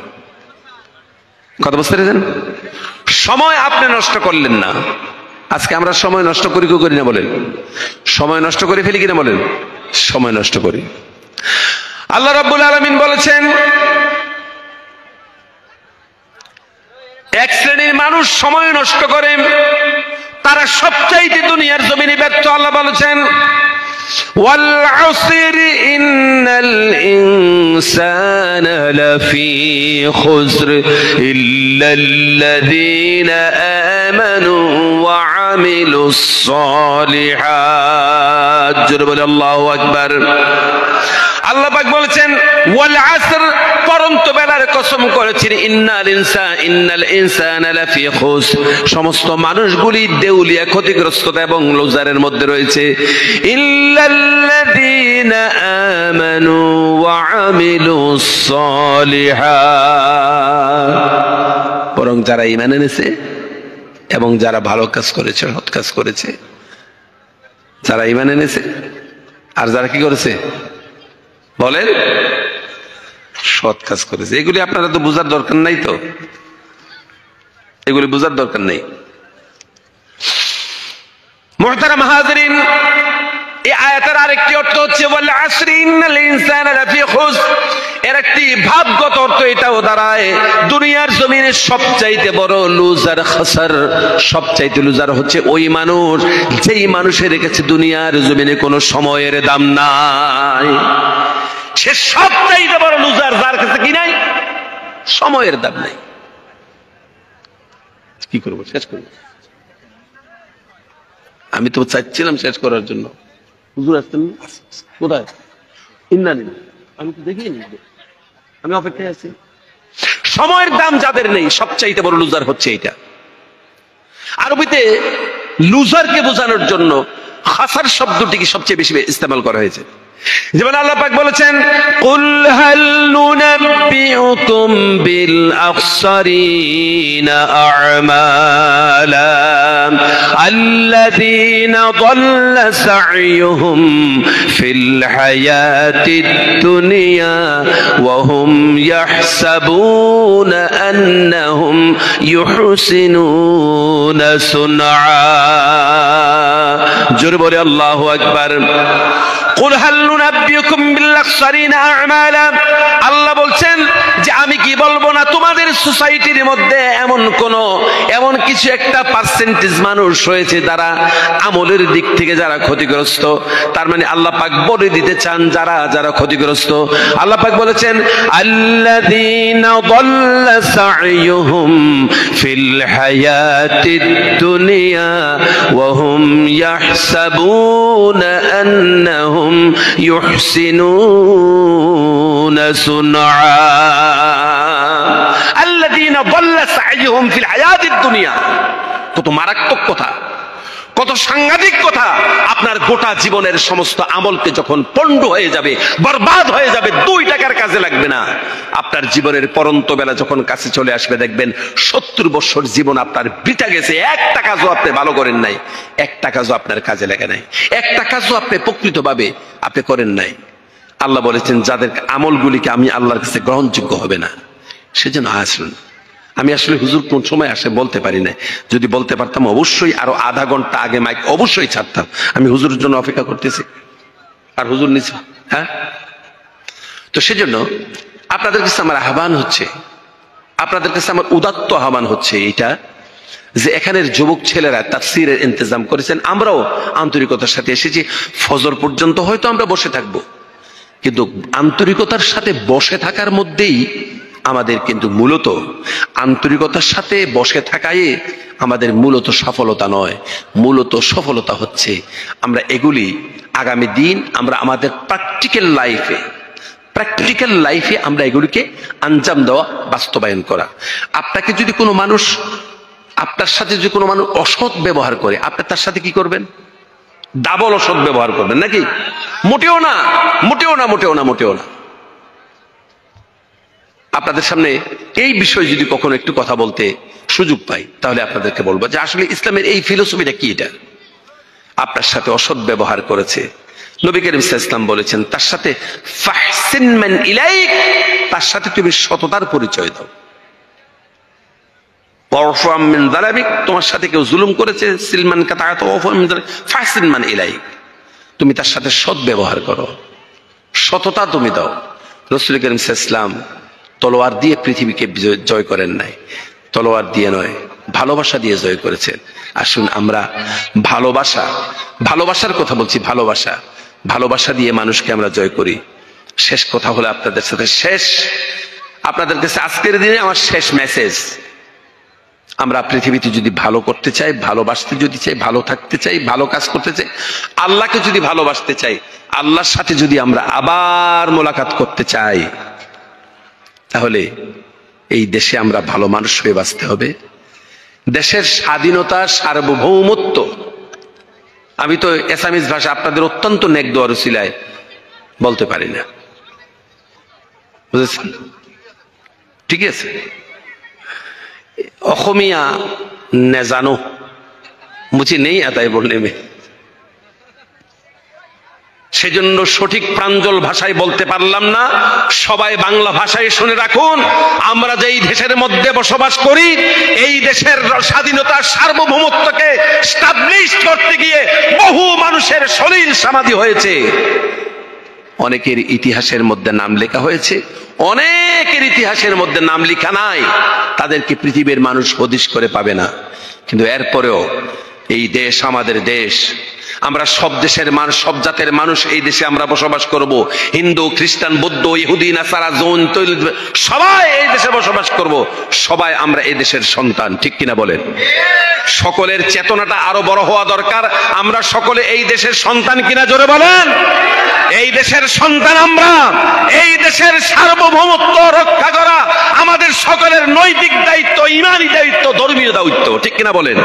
কথা বুঝতে পেরেছেন? সময় আপনি নষ্ট করলেন না। আজকে আমরা সময় নষ্ট করি কি করি না বলেন? সময় নষ্ট করে ফেলি কিনা বলেন? সময় নষ্ট করি। আল্লাহ রাব্বুল আলামিন বলেছেন, এক শ্রেণীর মানুষ সময় নষ্ট করে, তারা সবচাইতে দুনিয়ার জমিনে ব্যর্থ। আল্লাহ বলেছেন, ওয়াল আসরি ইন্নাল ইনসানা লাফি খুসর ইল্লাল্লাযীনা আমানু ওয়া আমিলুস সালিহাত। জোরে বলে আল্লাহু আকবার। আল্লাহ পাক বলেছেন, ওয়াল আসর, পরন্ত বেলার কসম করেছেন, ইন্নাল ইনসানা লাফি খুসর, সমস্ত মানুষগুলি দেউলিয়া, ক্ষতিগ্রস্ততা এবং লুজারের মধ্যে রয়েছে। ইল্লাল্লাযীনা আমানু ওয়া আমিলুস সালিহাত, বরং যারা ঈমান এনেছে এবং যারা ভালো কাজ করেছে, সৎ কাজ করেছে, যারা ঈমান এনেছে আর যারা কি করেছে বলেন, সৎ কাজ করেছে। এগুলি আপনারা তো বোঝার দরকার নাই, তো এগুলি বোঝার দরকার নেই। মুহতারাম হাজিরিন, এই আয়াতের আরেকটি অর্থ হচ্ছে ওয়াল আসরি ইন্নাল ইনসানা লাফি খুসর। এর একটি ভাবগত অর্থ এটাও দাঁড়ায় দুনিয়ার জমিনে সবচাইতে বড় লুজার খাসার, সবচাইতে লুজার হচ্ছে ওই মানুষ যেই মানুষের কাছে দুনিয়ার জমিনে কোনো সময়ের দাম নাই। সে সবচাইতে বড় লুজার যার কাছে কি নাই, সময়ের দাম নাই। কি করবো, শেষ করবো? আমি তো চাইছিলাম শেষ করার জন্য। হুজুর আসতেন কোথায়? ইন্নানি, আমি তো দেখিনি, আমি অপেক্ষায় আছি। সময়ের দাম যাদের নেই সবচাইতে বড় লুজার হচ্ছে এইটা। আরবিতে লুজারকে বোঝানোর জন্য খাসার শব্দটিকে সবচেয়ে বেশি ইস্তেমাল করা হয়েছে। যেমন আল্লাহ পাক বলেছেন কুল হাল নুনাব্বিউকুম বিল আখসারিনা আ'মালা আল্লাযীনা দাল্লা সা'য়ুহুম ফিল হায়াতিদ দুনিয়া ওয়া হুম ইয়াহসাবুনা আন্নাহুম ইউহসিনুনা সুনআ। জোরে বলে আল্লাহু আকবার। কুল হাল নুনাব্বিউকুম বিল আখসারিনা আ'মালা, আল্লাহ বলছেন যে আমি কি বলবো না তোমাদের সোসাইটির মধ্যে এমন কিছু একটা পার্সেন্টেজ মানুষ রয়েছে যারা আমলের দিক থেকে যারা ক্ষতিগ্রস্ত। তার মানে আল্লাহ পাক বলে দিতে চান যারা যারা ক্ষতিগ্রস্ত। আল্লাহ পাক বলেছেন আল্লাযীনা দাল্লা সা'য়ুহুম ফিল হায়াতিদ দুনিয়া ওয়া হুম ইয়াহসাবুনা আন্নাহুম ইউহসিনুনা সুনআ। আল্লাযীনা দাল্লা সা'য়ুহুম ফিল হায়াতিদ দুনিয়া। কত মারাত্মক কথা, কত সাংঘাতিক কথা। আপনার গোটা জীবনের সমস্ত আমলকে যখন পণ্ড হয়ে যাবে, বরবাদ হয়ে যাবে, 2 টাকার কাজে লাগবে না। আপনার জীবনের পরন্ত বেলা যখন কাছে চলে আসবে দেখবেন 70 বছর জীবন আপনার বৃথা গেছে। একটা কাজও আপনি ভালো করেন নাই, একটা কাজও আপনার কাজে লাগে নাই, একটা কাজও আপনি প্রকৃতভাবে আপনি করেন নাই। আল্লাহ বলেছেন যাদের আমলগুলিকে আমি আল্লাহর কাছে গ্রহণযোগ্য হবে না সেজন্য আসুন। আমি আসলে হুজুর কোন সময় আসে বলতে পারি না। যদি বলতে পারতাম অবশ্যই আরো আধা ঘন্টা আগে মাইক অবশ্যই ছাড়তাম। আমি হুজুরের জন্য অপেক্ষা করতেছি আর হুজুর নিচে। হ্যাঁ, তো সেজন্য আপনাদের কাছে আমার আহ্বান হচ্ছে, আপনাদের কাছে আমার উদাত্ত আহ্বান হচ্ছে এইটা যে এখানের যুবক ছেলেরা তাফসীরের ইন্তজাম করেছেন, আমরাও আন্তরিকতার সাথে এসেছি। ফজর পর্যন্ত হয়তো আমরা বসে থাকবো, কিন্তু আন্তরিকতার সাথে বসে থাকার মধ্যেই আমাদের কিন্তু মূলত আন্তরিকতার সাথে বসে থাকায় আমাদের মূলত সফলতা নয়। মূলত সফলতা হচ্ছে আমরা এগুলি আগামী দিন আমরা আমাদের প্র্যাকটিক্যাল লাইফে আমরা এগুলিকে আঞ্জাম দেওয়া, বাস্তবায়ন করা। আপনাকে যদি কোনো মানুষ, আপনার সাথে যদি কোনো মানুষ অসৎ ব্যবহার করে, আপনি তার সাথে কি করবেন? ডাবল অসৎ ব্যবহার করবেন নাকি? মোটেও না, মোটেও না, মোটেও না, মোটেও না। আপনাদের সামনে এই বিষয়ে যদি কখনো একটু কথা বলতে সুযোগ পাই তাহলে আপনাদেরকে বলবো যে আসলে ইসলামের এই ফিলোসফিটা কি। এটা আপনার সাথে অসৎ ব্যবহার করেছে, নবী করিম সাল্লাল্লাহু আলাইহি ওয়াসাল্লাম বলেছেন তার সাথে ফাহসিন মান ইলাইক, তার সাথে তুমি সততার পরিচয় দাও। ওয়াফু মিন যালামিক, তোমার সাথে কেউ জুলুম করেছে, সিলমান কাতাআত ওয়াফু মিন যালামিক ফাহসিন মান ইলাইক, তুমি তার সাথে সৎ ব্যবহার করো, সততা তুমি দাও। রাসূল করিম সাল্লাল্লাহু আলাইহি ওয়াসাল্লাম তলোয়ার দিয়ে পৃথিবীকে জয় করেন নাই, তলোয়ার দিয়ে নয়, ভালোবাসা দিয়ে জয় করেছেন। আসুন আমরা ভালোবাসার কথা বলছি, ভালোবাসা দিয়ে মানুষকে আমরা জয় করি। শেষ কথা হলো আপনাদের সাথে আপনাদের কাছে আজকের দিনে আমার শেষ মেসেজ, আমরা পৃথিবীতে যদি ভালো করতে চাই, ভালোবাসতে যদি চাই, ভালো থাকতে চাই, ভালো কাজ করতে চাই, আল্লাহকে যদি ভালোবাসতে চাই, আল্লাহর সাথে যদি আমরা আবার মোলাকাত করতে চাই, তাহলে এই দেশে আমরা ভালো মানুষ হয়ে বাঁচতে হবে। দেশের স্বাধীনতা, সার্বভৌমত্ব, আমি তো এসামিজ ভাষা আপনাদের অত্যন্ত নেক দোয়ার উসিলায় বলতে পারি না, বুঝেছেন? ঠিক আছে, অসমীয়া নেজানো মুঝে নেই আতা है बोलने में। সেজন্য সঠিক প্রাঞ্জল ভাষায় বলতে পারলাম না, সবাই বাংলা ভাষায় শুনে রাখুন। আমরা যেই দেশের মধ্যে বসবাস করি, এই দেশের স্বাধীনতা সার্বভৌমত্বকে স্টাবলিশ করতে গিয়ে বহু মানুষের শরীর সমাধি হয়েছে। অনেকের ইতিহাসের মধ্যে নাম লেখা হয়েছে, অনেকের ইতিহাসের মধ্যে নাম লেখা নাই, তাদেরকে পৃথিবীর মানুষ হদিশ করে পাবে না। কিন্তু এরপরেও এই দেশ আমাদের দেশ, আমরা সব দেশের মানুষ, সব জাতের মানুষ এই দেশে আমরা বসবাস করব। হিন্দু, খ্রিস্টান, বৌদ্ধ, ইহুদি, নাসারা, জৈন, তৈল, সবাই এই দেশে বসবাস করব। সবাই আমরা এই দেশের সন্তান, ঠিক কিনা বলেন? সকলের চেতনাটা আরো বড় হওয়া দরকার। আমরা সকলে এই দেশের সন্তান কিনা, জোরে বলেন। এই দেশের সন্তান আমরা। এই দেশের সার্বভৌমত্ব রক্ষা করা আমাদের সকলের নৈতিক দায়িত্ব, ইমানি দায়িত্ব, ধর্মীয় দায়িত্ব, ঠিক কিনা বলেন?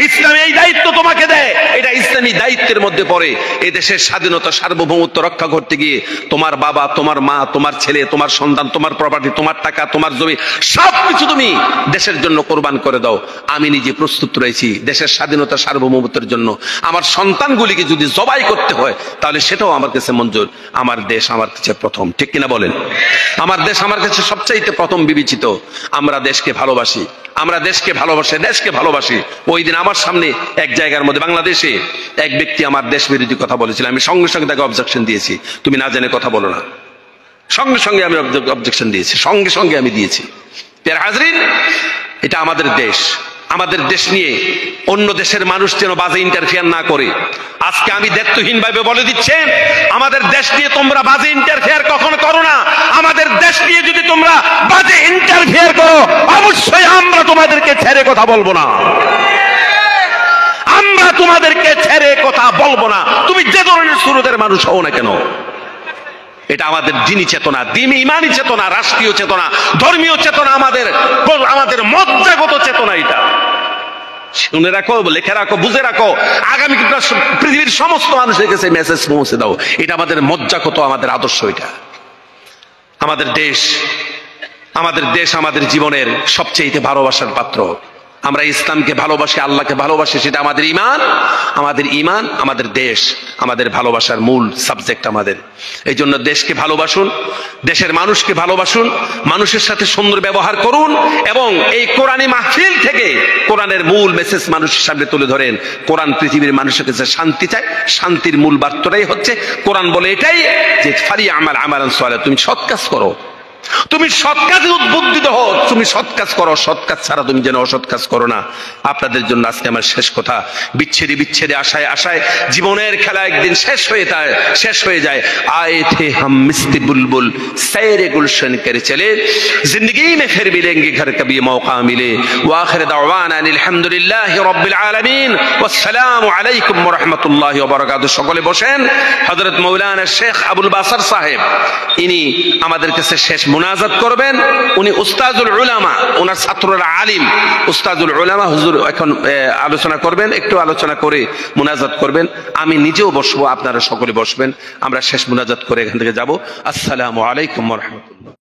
ইসলাম এই দায়িত্ব তোমাকে দেয়, এটা ইসলামী দায়িত্বের মধ্যে পড়ে। এই দেশের স্বাধীনতা সার্বভৌমত্ব রক্ষা করতে গিয়ে তোমার বাবা, তোমার মা, তোমার ছেলে, তোমার সন্তান, তোমার প্রপার্টি, তোমার টাকা, তোমার জমি, সবকিছু তুমি দেশের জন্য কোরবান করে দাও। আমি নিজে প্রস্তুত রয়েছি দেশের স্বাধীনতা সার্বভৌমত্বের জন্য। আমার সন্তানগুলিকে যদি জবাই করতে হয় তাহলে সেটাও আমার কাছে মঞ্জুর। আমার দেশ আমার কাছে প্রথম, ঠিক কিনা বলেন? আমার দেশ আমার কাছে সবচাইতে প্রথম বিবেচিত। আমরা দেশকে ভালোবাসি, আমরা দেশকে ভালোবাসি, দেশকে ভালোবাসি। ওই দিন আমার সামনে এক জায়গার মধ্যে বাংলাদেশে এক ব্যক্তি আমার দেশ বিরোধী কথা বলেছিল, আমি সঙ্গে সঙ্গে তাকে অবজেকশন দিয়েছি, তুমি না জেনে কথা বলো না। সঙ্গে সঙ্গে আমি অবজেকশন দিয়েছি, সঙ্গে সঙ্গে আমি দিয়েছি। হাজরিন, এটা আমাদের দেশ। আমাদের দেশ নিয়ে অন্য দেশের মানুষ যেন বাজে ইন্টারফিয়ার না করে। আজকে আমি দায়িত্বহীন ভাবে বলে দিচ্ছি, আমাদের দেশ নিয়ে তোমরা বাজে ইন্টারফিয়ার কখনো করো না। আমাদের দেশ নিয়ে যদি তোমরা বাজে ইন্টারফিয়ার করো, অবশ্যই আমরা তোমাদেরকে ছেড়ে কথা বলবো না। আমরা তোমাদেরকে ছেড়ে কথা বলবো না, তুমি যে ধরনের সুরতের মানুষ হও না কেন। এটা আমাদের দিনী চেতনা, দিনী ইমানি চেতনা, রাষ্ট্রীয় চেতনা, ধর্মীয় চেতনা, আমাদের মজ্জাগত চেতনা। এটা শুনে রাখো, লিখে রাখো, বুঝে রাখো। আগামী পৃথিবীর সমস্ত মানুষের কাছে মেসেজ পৌঁছে দাও। এটা আমাদের মজ্জাগত, আমাদের আদর্শ। এটা আমাদের দেশ, আমাদের দেশ আমাদের জীবনের সবচেয়ে ভালোবাসার পাত্র। আমরা ইসলামকে ভালোবাসি, আল্লাহকে ভালোবাসি, সেটা আমাদের ঈমান। আমাদের ঈমান, আমাদের দেশ, আমাদের ভালোবাসার মূল সাবজেক্ট আমাদের। এই জন্য দেশকে ভালোবাসুন, দেশের মানুষকে ভালোবাসুন, মানুষের সাথে সুন্দর ব্যবহার করুন, এবং এই কোরআনী মাহফিল থেকে কোরআনের মূল মেসেজ মানুষের সামনে তুলে ধরেন। কোরআন পৃথিবীর মানুষের কাছে শান্তি চায়, শান্তির মূল বার্তাটাই হচ্ছে কোরআন বলে এটাই যে ফালিয়ামাল আমালান সালিহান, তুমি সৎ কাজ করো, তুমি সৎ কাজে উদ্বুদ্ধিত হও, তুমি সৎ কাজ করো, সৎ কাজ ছাড়া তুমি যেন অসৎ কাজ করো না। আপনাদের জন্য আজকে আমার শেষ কথা। বিচ্ছেদে বিচ্ছেদে, আশায় আশায় জীবনের খেলা একদিন শেষ হয়ে যায়। आए थे हम मिस्ती बुलबुल सैर गुलशन कर चले, जिंदगी में फिर मिलेंगे घर कभी मौका मिले। वाखिर दावाना अल्हम्दुलिल्लाहि रब्बिल आलमीन वस्सलामु अलैकुम व रहमतुल्लाहि व बाराकातुहू। সকলে বসেন। হযরত মাওলানা শেখ আবুল বাসার সাহেব, ইনি আমাদের কাছে শেষ মুনাজাত করবেন। উনি উস্তাজুল উলামা, ওনার ছাত্ররা আলিম। উস্তাজুল উলামা হুজুর এখন আলোচনা করবেন, একটু আলোচনা করে মুনাজাত করবেন। আমি নিজেও বসবো, আপনারা সকলে বসবেন। আমরা শেষ মুনাজাত করে এখান থেকে যাব। আসসালামু আলাইকুম ওয়া রাহমাতুল্লাহ।